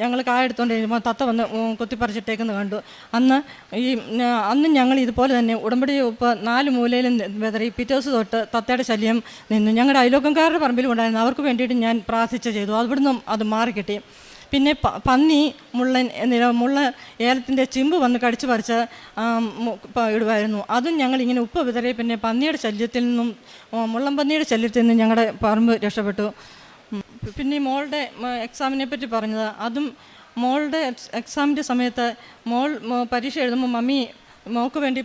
ഞങ്ങൾ കായെടുത്തോണ്ട് കഴിയുമ്പോൾ തത്ത വന്ന് കുത്തിപ്പറിച്ചിട്ടേക്കെന്ന് കണ്ടു. അന്ന് ഞങ്ങൾ ഇതുപോലെ തന്നെ ഉടമ്പടി ഉപ്പ് 4 മൂലയിലും വിതറി. പിറ്റേ ദിവസം തൊട്ട് തത്തയുടെ ശല്യം നിന്നു. ഞങ്ങളുടെ അയലോക്കംകാരുടെ പറമ്പിലും ഉണ്ടായിരുന്നു. അവർക്ക് വേണ്ടിയിട്ട് ഞാൻ പ്രാർത്ഥിച്ച ചെയ്തു. അവിടുന്ന് അത് മാറിക്കിട്ടി. പിന്നെ പന്നി, മുള്ള ഏലത്തിൻ്റെ ചിമ്പ് വന്ന് കടിച്ചു പറിച്ച് ഇടുമായിരുന്നു. അതും ഞങ്ങളിങ്ങനെ ഉപ്പ് വിതറി. പിന്നെ പന്നിയുടെ ശല്യത്തിൽ നിന്നും മുള്ളം പന്നിയുടെ ശല്യത്തിൽ നിന്നും ഞങ്ങളുടെ പറമ്പ് രക്ഷപ്പെട്ടു. പിന്നെ മോളുടെ എക്സാമിനെ പറ്റി പറഞ്ഞത്, അതും മോളുടെ എക്സാമിൻ്റെ സമയത്ത് പരീക്ഷ എഴുതുമ്പോൾ മമ്മി മോൾക്ക് വേണ്ടി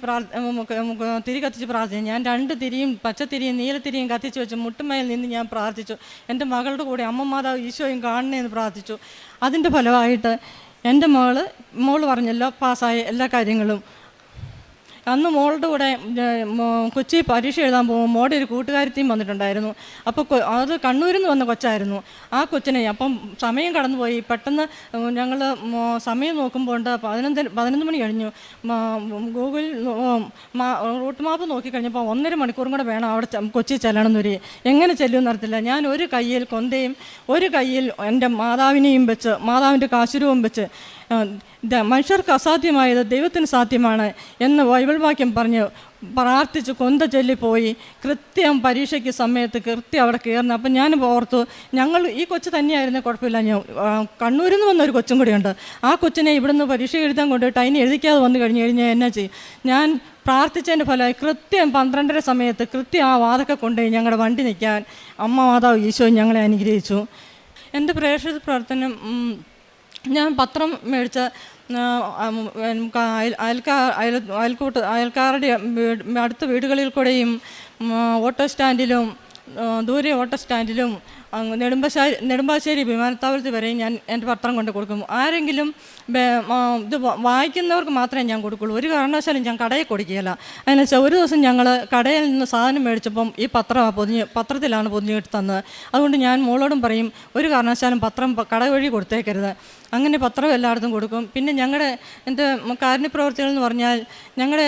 തിരി കത്തിച്ച് പ്രാർത്ഥിച്ചു. ഞാൻ 2 തിരിയും പച്ചത്തിരിയും നീലത്തിരിയും കത്തിച്ച് വെച്ച് മുട്ടുമേൽ നിന്ന് ഞാൻ പ്രാർത്ഥിച്ചു. എൻ്റെ മകളുടെ കൂടെ അമ്മ മാതാവ് ഈശോയും കാണണേന്ന് പ്രാർത്ഥിച്ചു. അതിൻ്റെ ഫലമായിട്ട് എൻ്റെ മോള് പറഞ്ഞല്ലോ പാസ്സായ എല്ലാ കാര്യങ്ങളും. അന്ന് മോളുടെ കൂടെ കൊച്ചി പരീക്ഷ എഴുതാൻ പോകുമ്പോൾ മോളുടെ ഒരു കൂട്ടുകാരത്തിയും വന്നിട്ടുണ്ടായിരുന്നു. അപ്പോൾ അത് കണ്ണൂരിൽ നിന്ന് വന്ന കൊച്ചായിരുന്നു. ആ കൊച്ചിനെ അപ്പം സമയം കടന്നുപോയി. പെട്ടെന്ന് ഞങ്ങൾ സമയം നോക്കുമ്പോൾ 11 മണി കഴിഞ്ഞു. ഗൂഗിളിൽ റൂട്ട് മാപ്പ് നോക്കിക്കഴിഞ്ഞപ്പോൾ 1.5 മണിക്കൂറും കൂടെ വേണം അവിടെ കൊച്ചി ചെല്ലണമെന്നൊരു. എങ്ങനെ ചെല്ലുമെന്ന് അറിയത്തില്ല. ഞാൻ ഒരു കയ്യിൽ കൊന്തയും ഒരു കയ്യിൽ എൻ്റെ മാതാവിനെയും വെച്ച്, മാതാവിൻ്റെ കാശുരവും വെച്ച്, മനുഷ്യർക്ക് അസാധ്യമായത് ദൈവത്തിന് സാധ്യമാണ് എന്ന് ബൈബിൾ വാക്യം പറഞ്ഞ് പ്രാർത്ഥിച്ച് കൊന്ത ചൊല്ലിപ്പോയി. കൃത്യം പരീക്ഷയ്ക്ക് സമയത്ത് കൃത്യം അവിടെ കയറുന്നത്. അപ്പം ഞാൻ ഓർത്തു, ഞങ്ങൾ ഈ കൊച്ചു തന്നെയായിരുന്നു കുഴപ്പമില്ല. കണ്ണൂരിൽ നിന്ന് വന്നൊരു കൊച്ചും കൂടിയുണ്ട്. ആ കൊച്ചിനെ ഇവിടുന്ന് പരീക്ഷ എഴുതാൻ കൊണ്ടുപോയിട്ട് അതിനെ എഴുതിക്കാതെ വന്നു കഴിഞ്ഞാൽ എന്നാ ചെയ്യും? ഞാൻ പ്രാർത്ഥിച്ചതിൻ്റെ ഫലമായി കൃത്യം 12:30 സമയത്ത് കൃത്യം ആ വാതൊക്കെ കൊണ്ടുപോയി ഞങ്ങളുടെ വണ്ടി നിൽക്കാൻ അമ്മ മാതാവ് ഈശോ ഞങ്ങളെ അനുഗ്രഹിച്ചു. എൻ്റെ പ്രേക്ഷിത പ്രവർത്തനം, ഞാൻ പത്രം മേടിച്ച അയൽക്കാരുടെ അടുത്ത വീടുകളിൽ കൂടെയും ഓട്ടോ സ്റ്റാൻഡിലും ദൂരെ ഓട്ടോ സ്റ്റാൻഡിലും നെടുമ്പാശ്ശേരി വിമാനത്താവളത്തിൽ വരെ ഞാൻ എൻ്റെ പത്രം കൊണ്ട് കൊടുക്കും. ആരെങ്കിലും ഇത് വായിക്കുന്നവർക്ക് മാത്രമേ ഞാൻ കൊടുക്കുള്ളൂ. ഒരു കാരണവശാലും ഞാൻ കടയിൽ കൊടുക്കുകയില്ല. അതിന് വെച്ചാൽ ഒരു ദിവസം ഞങ്ങൾ കടയിൽ നിന്ന് സാധനം മേടിച്ചപ്പം ഈ പത്രത്തിലാണ് പൊതിഞ്ഞിട്ട് തന്നത്. അതുകൊണ്ട് ഞാൻ മോളോടും പറയും, ഒരു കാരണവശാലും പത്രം കട വഴി കൊടുത്തേക്കരുത്. അങ്ങനെ പത്രം എല്ലായിടത്തും കൊടുക്കും. പിന്നെ എൻ്റെ കാരുണ്യപ്രവർത്തികൾ എന്ന് പറഞ്ഞാൽ ഞങ്ങളുടെ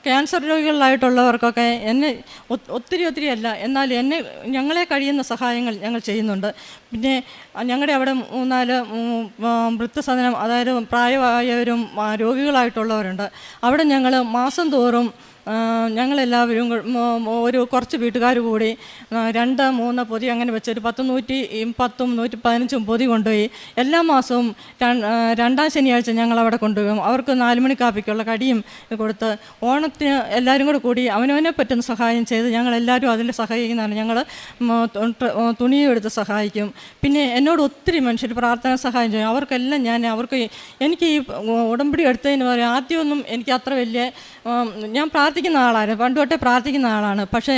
ക്യാൻസർ രോഗികളായിട്ടുള്ളവർക്കൊക്കെ എന്നെ ഒത്തിരി അല്ല, എന്നാൽ ഞങ്ങളെ കഴിയുന്ന സഹായങ്ങൾ ഞങ്ങൾ ചെയ്യുന്നുണ്ട്. പിന്നെ ഞങ്ങളുടെ അവിടെ 3-4 വൃദ്ധസദനം, അതായത് പ്രായമായവരും രോഗികളായിട്ടുള്ളവരുണ്ട്. അവിടെ ഞങ്ങൾ മാസം തോറും ഞങ്ങളെല്ലാവരും ഒരു കുറച്ച് വീട്ടുകാർ കൂടി 2-3 പൊതി അങ്ങനെ വെച്ചൊരു 110-115 പൊതി കൊണ്ടുപോയി എല്ലാ മാസവും 2ാം ശനിയാഴ്ച ഞങ്ങളവിടെ കൊണ്ടുപോകും. അവർക്ക് 4 മണി കാപ്പിക്കുള്ള കടിയും കൊടുത്ത് ഓണത്തിന് എല്ലാവരും കൂടെ കൂടി അവനവനെ പറ്റുന്ന സഹായം ചെയ്ത് ഞങ്ങളെല്ലാവരും അതിൽ സഹായിക്കുന്നതാണ്. ഞങ്ങൾ തുണിയെടുത്ത് സഹായിക്കും. പിന്നെ എന്നോട് ഒത്തിരി മനുഷ്യർ പ്രാർത്ഥന സഹായം ചെയ്യും. അവർക്കെല്ലാം എനിക്ക് ഈ ഉടമ്പടി എടുത്തതിന് പറയാം ആദ്യമൊന്നും എനിക്ക് അത്ര വലിയ ഞാൻ പ്രാർത്ഥിക്കുന്ന ആളാണ്, പണ്ട് തൊട്ടേ പ്രാർത്ഥിക്കുന്ന ആളാണ്. പക്ഷേ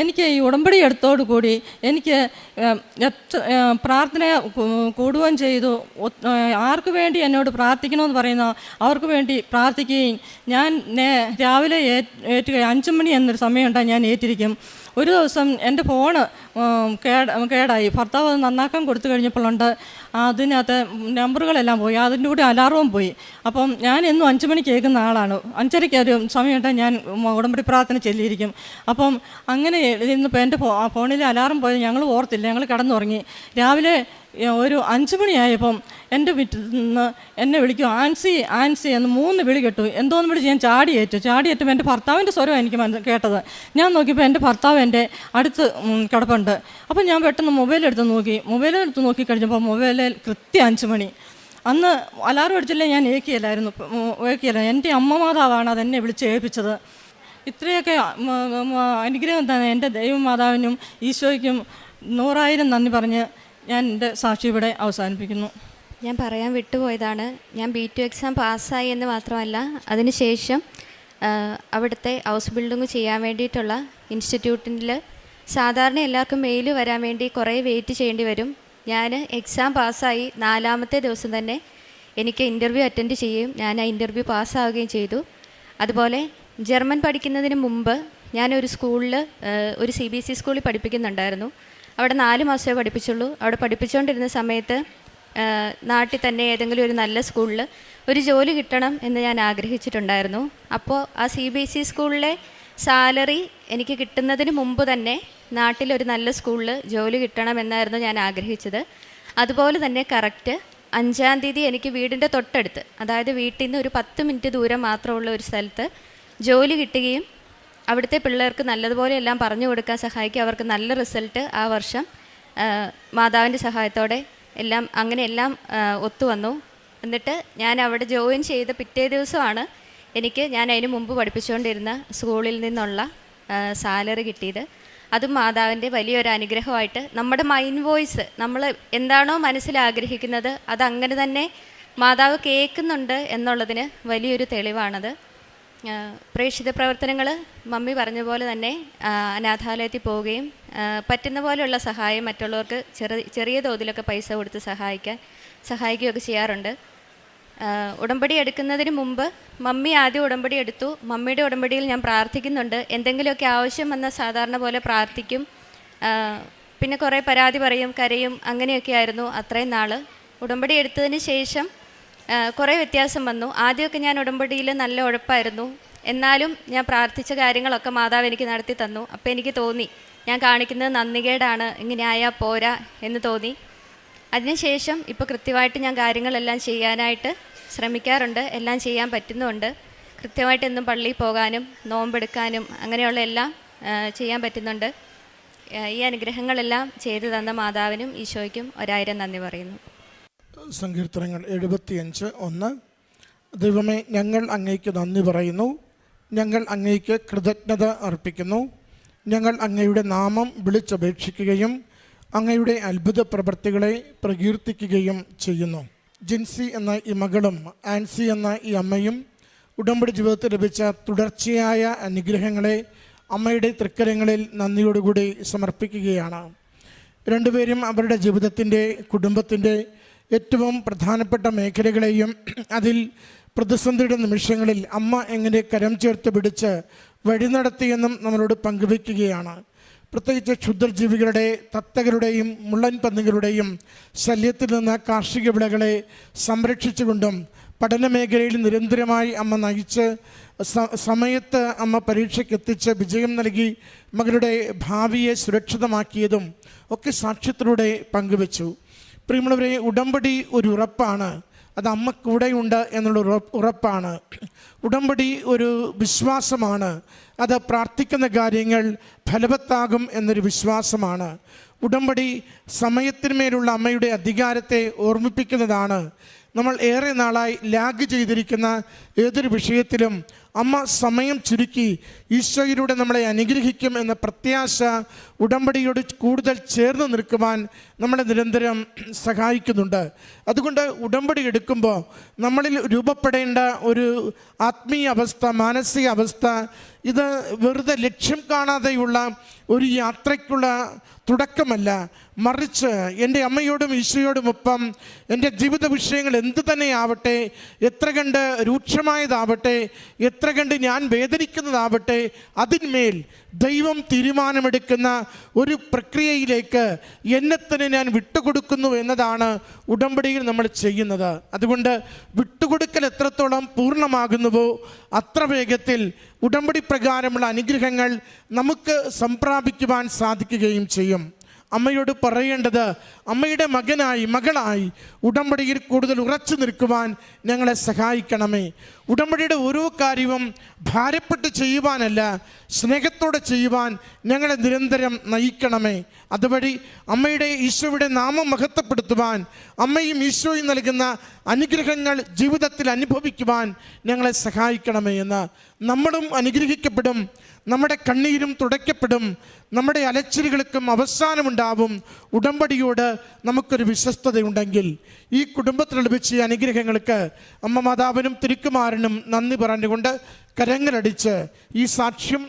എനിക്ക് ഈ ഉടമ്പടി എടുത്തോടുകൂടി എനിക്ക് പ്രാർത്ഥന കൂടുകയും ചെയ്തു. ആർക്ക് വേണ്ടി എന്നോട് പ്രാർത്ഥിക്കണമെന്ന് പറയുന്ന അവർക്ക് വേണ്ടി പ്രാർത്ഥിക്കുകയും ഞാൻ രാവിലെ ഏറ്റുകയും 5 മണി എന്നൊരു സമയമുണ്ടായി ഞാൻ ഏറ്റിരിക്കും. ഒരു ദിവസം എൻ്റെ ഫോണ് കേടായി. ഭർത്താവ് അത് നന്നാക്കാൻ കൊടുത്തു കഴിഞ്ഞപ്പോഴുണ്ട് അതിനകത്ത് നമ്പറുകളെല്ലാം പോയി, അതിൻ്റെ കൂടെ അലാറവും പോയി. അപ്പം ഞാൻ എന്നും 5 മണിക്ക് കേൾക്കുന്ന ആളാണ്. 5:30 ഒരു സമയമുണ്ടായി ഞാൻ ഉടമ്പടി പ്രാർത്ഥന ചെല്ലിയിരിക്കും. അപ്പം അങ്ങനെ ഇന്നിപ്പോൾ എൻ്റെ ഫോണിൽ അലാറം പോയത് ഞങ്ങൾ ഓർത്തില്ല, ഞങ്ങൾ കിടന്നുറങ്ങി. രാവിലെ ഒരു 5 മണിയായപ്പം എൻ്റെ വീട്ടിൽ നിന്ന് എന്നെ വിളിക്കും, ആൻസി ആൻസി എന്ന് 3 വിളി കേട്ടു. എന്തോന്ന് വിളിച്ച് ഞാൻ ചാടിയേറ്റുമ്പോൾ എൻ്റെ ഭർത്താവിൻ്റെ സ്വരം എനിക്ക് കേട്ടത്. ഞാൻ നോക്കിയപ്പോൾ എൻ്റെ ഭർത്താവ് എൻ്റെ അടുത്ത് കിടപ്പുണ്ട്. അപ്പം ഞാൻ പെട്ടെന്ന് മൊബൈലെടുത്ത് നോക്കി കഴിഞ്ഞപ്പോൾ മൊബൈലിൽ കൃത്യം 5 മണി. അന്ന് അലാറം അടിച്ചില്ലേ ഞാൻ ഏക്കിയല്ല. എൻ്റെ അമ്മ മാതാവാണ് അതെന്നെ വിളിച്ച് ഏൽപ്പിച്ചത്. ഇത്രയൊക്കെ അനുഗ്രഹം തന്നെ എൻ്റെ ദൈവമാതാവിനും ഈശോയ്ക്കും 100,000 നന്ദി പറഞ്ഞ് ഞാൻ എൻ്റെ സാക്ഷി ഇവിടെ അവസാനിപ്പിക്കുന്നു. ഞാൻ പറയാൻ വിട്ടുപോയതാണ്, ഞാൻ B2 എക്സാം പാസ്സായി എന്ന് മാത്രമല്ല അതിനുശേഷം അവിടുത്തെ ഹൗസ് ബിൽഡിങ് ചെയ്യാൻ വേണ്ടിയിട്ടുള്ള ഇൻസ്റ്റിറ്റ്യൂട്ടിൽ സാധാരണ എല്ലാവർക്കും മെയിൽ വരാൻ വേണ്ടി കുറേ വെയിറ്റ് ചെയ്യേണ്ടി വരും. ഞാൻ എക്സാം പാസ്സായി 4ാമത്തെ ദിവസം തന്നെ എനിക്ക് ഇൻ്റർവ്യൂ അറ്റൻഡ് ചെയ്യും. ഞാൻ ആ ഇൻ്റർവ്യൂ പാസ്സാവുകയും ചെയ്തു. അതുപോലെ ജർമ്മൻ പഠിക്കുന്നതിന് മുമ്പ് ഞാനൊരു സ്കൂളിൽ ഒരു CBSE സ്കൂളിൽ പഠിപ്പിക്കുന്നുണ്ടായിരുന്നു. അവിടെ 4 മാസമേ പഠിപ്പിച്ചുള്ളൂ. അവിടെ പഠിപ്പിച്ചുകൊണ്ടിരുന്ന സമയത്ത് നാട്ടിൽ തന്നെ ഏതെങ്കിലും ഒരു നല്ല സ്കൂളിൽ ഒരു ജോലി കിട്ടണം എന്ന് ഞാൻ ആഗ്രഹിച്ചിട്ടുണ്ടായിരുന്നു. അപ്പോൾ ആ CBSE സ്കൂളിലെ സാലറി എനിക്ക് കിട്ടുന്നതിന് മുമ്പ് തന്നെ നാട്ടിലൊരു നല്ല സ്കൂളിൽ ജോലി കിട്ടണമെന്നായിരുന്നു ഞാൻ ആഗ്രഹിച്ചത്. അതുപോലെ തന്നെ കറക്റ്റ് 5-ാം തീയതി എനിക്ക് വീടിൻ്റെ തൊട്ടടുത്ത്, അതായത് വീട്ടിൽ നിന്ന് ഒരു 10 മിനിറ്റ് ദൂരം മാത്രമുള്ള ഒരു സ്ഥലത്ത് ജോലി കിട്ടുകയും അവിടുത്തെ പിള്ളേർക്ക് നല്ലതുപോലെ എല്ലാം പറഞ്ഞു കൊടുക്കാൻ സഹായിക്കുക. അവർക്ക് നല്ല റിസൾട്ട് ആ വർഷം മാതാവിൻ്റെ സഹായത്തോടെ എല്ലാം ഒത്തുവന്നു. എന്നിട്ട് ഞാൻ അവിടെ ജോയിൻ ചെയ്ത പിറ്റേ ദിവസമാണ് ഞാൻ അതിന് മുമ്പ് പഠിപ്പിച്ചുകൊണ്ടിരുന്ന സ്കൂളിൽ നിന്നുള്ള സാലറി കിട്ടിയത്. അതും മാതാവിൻ്റെ വലിയൊരു അനുഗ്രഹമായിട്ട് നമ്മുടെ മൈൻഡ് വോയിസ് നമ്മൾ എന്താണോ മനസ്സിലാഗ്രഹിക്കുന്നത് അതങ്ങനെ തന്നെ മാതാവ് കേൾക്കുന്നുണ്ട് എന്നുള്ളതിന് വലിയൊരു തെളിവാണത്. പ്രേക്ഷിത പ്രവർത്തനങ്ങൾ മമ്മി പറഞ്ഞ പോലെ തന്നെ അനാഥാലയത്തിൽ പോവുകയും പറ്റുന്ന പോലെയുള്ള സഹായം മറ്റുള്ളവർക്ക് ചെറിയ തോതിലൊക്കെ പൈസ കൊടുത്ത് സഹായിക്കുകയൊക്കെ ചെയ്യാറുണ്ട്. ഉടമ്പടി എടുക്കുന്നതിന് മുമ്പ് മമ്മി ആദ്യം ഉടമ്പടി എടുത്തു. മമ്മിയുടെ ഉടമ്പടിയിൽ ഞാൻ പ്രാർത്ഥിക്കുന്നുണ്ട്. എന്തെങ്കിലുമൊക്കെ ആവശ്യം വന്നാൽ സാധാരണ പോലെ പ്രാർത്ഥിക്കും. പിന്നെ കുറേ പരാതി പറയും, കരയും, അങ്ങനെയൊക്കെ ആയിരുന്നു അത്രയും നാൾ. ഉടമ്പടി എടുത്തതിന് ശേഷം കുറേ വ്യത്യാസം വന്നു. ആദ്യമൊക്കെ ഞാൻ ഉടമ്പടിയിൽ നല്ല ഉഴപ്പായിരുന്നു. എന്നാലും ഞാൻ പ്രാർത്ഥിച്ച കാര്യങ്ങളൊക്കെ മാതാവ് എനിക്ക് നടത്തി തന്നു. അപ്പോൾ എനിക്ക് തോന്നി ഞാൻ കാണിക്കുന്നത് നന്ദികേടാണ്, ഇങ്ങനെ ആയാൽ പോരാ എന്ന് തോന്നി. അതിനുശേഷം ഇപ്പോൾ കൃത്യമായിട്ട് ഞാൻ കാര്യങ്ങളെല്ലാം ചെയ്യാനായിട്ട് ശ്രമിക്കാറുണ്ട്. എല്ലാം ചെയ്യാൻ പറ്റുന്നുണ്ട്. കൃത്യമായിട്ട് എന്നും പള്ളിയിൽ പോകാനും നോമ്പെടുക്കാനും അങ്ങനെയുള്ള എല്ലാം ചെയ്യാൻ പറ്റുന്നുണ്ട്. ഈ അനുഗ്രഹങ്ങളെല്ലാം ചെയ്തു തന്ന മാതാവിനും ഈശോയ്ക്കും 1000 നന്ദി പറയുന്നു. സങ്കീർത്തനങ്ങൾ 75:1. ദൈവമേ, ഞങ്ങൾ അങ്ങേക്ക് നന്ദി പറയുന്നു, ഞങ്ങൾ അങ്ങേക്ക് കൃതജ്ഞത അർപ്പിക്കുന്നു. ഞങ്ങൾ അങ്ങയുടെ നാമം വിളിച്ചപേക്ഷിക്കുകയും അങ്ങയുടെ അത്ഭുത പ്രവൃത്തികളെ പ്രകീർത്തിക്കുകയും ചെയ്യുന്നു. ജിൻസി എന്ന ഈ മകളും ആൻസി എന്ന ഈ അമ്മയും ഉടമ്പടി ജീവിതത്തിൽ ലഭിച്ച തുടർച്ചയായ അനുഗ്രഹങ്ങളെ അമ്മയുടെ തൃക്കരങ്ങളിൽ നന്ദിയോടുകൂടി സമർപ്പിക്കുകയാണ്. രണ്ടുപേരും അവരുടെ ജീവിതത്തിൻ്റെ കുടുംബത്തിൻ്റെ ഏറ്റവും പ്രധാനപ്പെട്ട മേഖലകളെയും അതിൽ പ്രതിസന്ധിയുടെ നിമിഷങ്ങളിൽ അമ്മ എങ്ങനെ കരം ചേർത്ത് പിടിച്ച് വഴി നടത്തിയെന്നും നമ്മളോട് പങ്കുവയ്ക്കുകയാണ്. പ്രത്യേകിച്ച് ക്ഷുദ്രജീവികളുടെ, തത്തകളുടെയും മുള്ളൻ പന്നികളുടെയും ശല്യത്തിൽ നിന്ന് കാർഷിക വിളകളെ സംരക്ഷിച്ചുകൊണ്ടും പഠന മേഖലയിൽ നിരന്തരമായി അമ്മ നയിച്ച് സമയത്ത് അമ്മ പരീക്ഷയ്ക്കെത്തിച്ച് വിജയം നൽകി മകളുടെ ഭാവിയെ സുരക്ഷിതമാക്കിയതും ഒക്കെ സാക്ഷ്യത്തിലൂടെ പങ്കുവച്ചു. പ്രിയമുള്ളവരെ, ഉടമ്പടി ഒരു ഉറപ്പാണ്. അത് അമ്മ കൂടെയുണ്ട് എന്നുള്ള ഉറപ്പാണ്. ഉടമ്പടി ഒരു വിശ്വാസമാണ്. അത് പ്രാർത്ഥിക്കുന്ന കാര്യങ്ങൾ ഫലവത്താകും എന്നൊരു വിശ്വാസമാണ്. ഉടമ്പടി സമയത്തിന്മേലുള്ള അമ്മയുടെ അധികാരത്തെ ഓർമ്മിപ്പിക്കുന്നതാണ്. നമ്മൾ ഏറെ നാളായി ലാഗ് ചെയ്തിരിക്കുന്ന ഏതൊരു വിഷയത്തിലും അമ്മ സമയം ചുരുക്കി ഈശോയിലൂടെ നമ്മളെ അനുഗ്രഹിക്കും എന്ന പ്രത്യാശ ഉടമ്പടിയോട് കൂടുതൽ ചേർന്ന് നിൽക്കുവാൻ നമ്മളെ നിരന്തരം സഹായിക്കുന്നുണ്ട്. അതുകൊണ്ട് ഉടമ്പടി എടുക്കുമ്പോൾ നമ്മളിൽ രൂപപ്പെടേണ്ട ഒരു ആത്മീയ അവസ്ഥ, മാനസിക അവസ്ഥ, ഇത് വെറുതെ ലക്ഷ്യം കാണാതെയുള്ള ഒരു യാത്രയ്ക്കുള്ള തുടക്കമല്ല, മറിച്ച് എൻ്റെ അമ്മയോടും ഈശോയോടുമൊപ്പം എൻ്റെ ജീവിത വിഷയങ്ങൾ എന്തു തന്നെയാവട്ടെ, എത്ര കണ്ട് രൂക്ഷമായതാവട്ടെ, എത്ര കണ്ട് ഞാൻ വേദനിക്കുന്നതാവട്ടെ, അതിന്മേൽ ദൈവം തീരുമാനമെടുക്കുന്ന ഒരു പ്രക്രിയയിലേക്ക് എന്നെ തന്നെ ഞാൻ വിട്ടുകൊടുക്കുന്നു എന്നതാണ് ഉടമ്പടിയിൽ നമ്മൾ ചെയ്യുന്നത്. അതുകൊണ്ട് വിട്ടുകൊടുക്കൽ എത്രത്തോളം പൂർണ്ണമാകുന്നുവോ അത്ര വേഗത്തിൽ ഉടമ്പടി പ്രകാരമുള്ള അനുഗ്രഹങ്ങൾ നമുക്ക് സംപ്രാപിക്കുവാൻ സാധിക്കുകയും ചെയ്യും. അമ്മയോട് പറയേണ്ടത്, അമ്മയുടെ മകനായി മകളായി ഉടമ്പടിയിൽ കൂടുതൽ ഉറച്ചു നിൽക്കുവാൻ ഞങ്ങളെ സഹായിക്കണമേ. ഉടമ്പടിയുടെ ഓരോ കാര്യവും ഭാരപ്പെട്ട് ചെയ്യുവാനല്ല, സ്നേഹത്തോടെ ചെയ്യുവാൻ ഞങ്ങളെ നിരന്തരം നയിക്കണമേ. അതുവഴി അമ്മയുടെ ഈശോയുടെ നാമം മഹത്വപ്പെടുത്തുവാൻ, അമ്മയും ഈശോയും നൽകുന്ന അനുഗ്രഹങ്ങൾ ജീവിതത്തിൽ അനുഭവിക്കുവാൻ ഞങ്ങളെ സഹായിക്കണമേ എന്ന്. നമ്മളും അനുഗ്രഹിക്കപ്പെടും, നമ്മുടെ കണ്ണീരും തുടയ്ക്കപ്പെടും, നമ്മുടെ അലച്ചിലുകൾക്കും അവസാനമുണ്ടാവും. ഉടമ്പടിയോട് നമുക്കൊരു വിശ്വസ്തതയുണ്ടെങ്കിൽ ഈ കുടുംബത്തിൽ ലഭിച്ച അനുഗ്രഹങ്ങൾക്ക് അമ്മ മാതാവിനും തിരുക്കുമാരനും നന്ദി പറഞ്ഞുകൊണ്ട് കരങ്ങളടിച്ച് ഈ സാക്ഷ്യം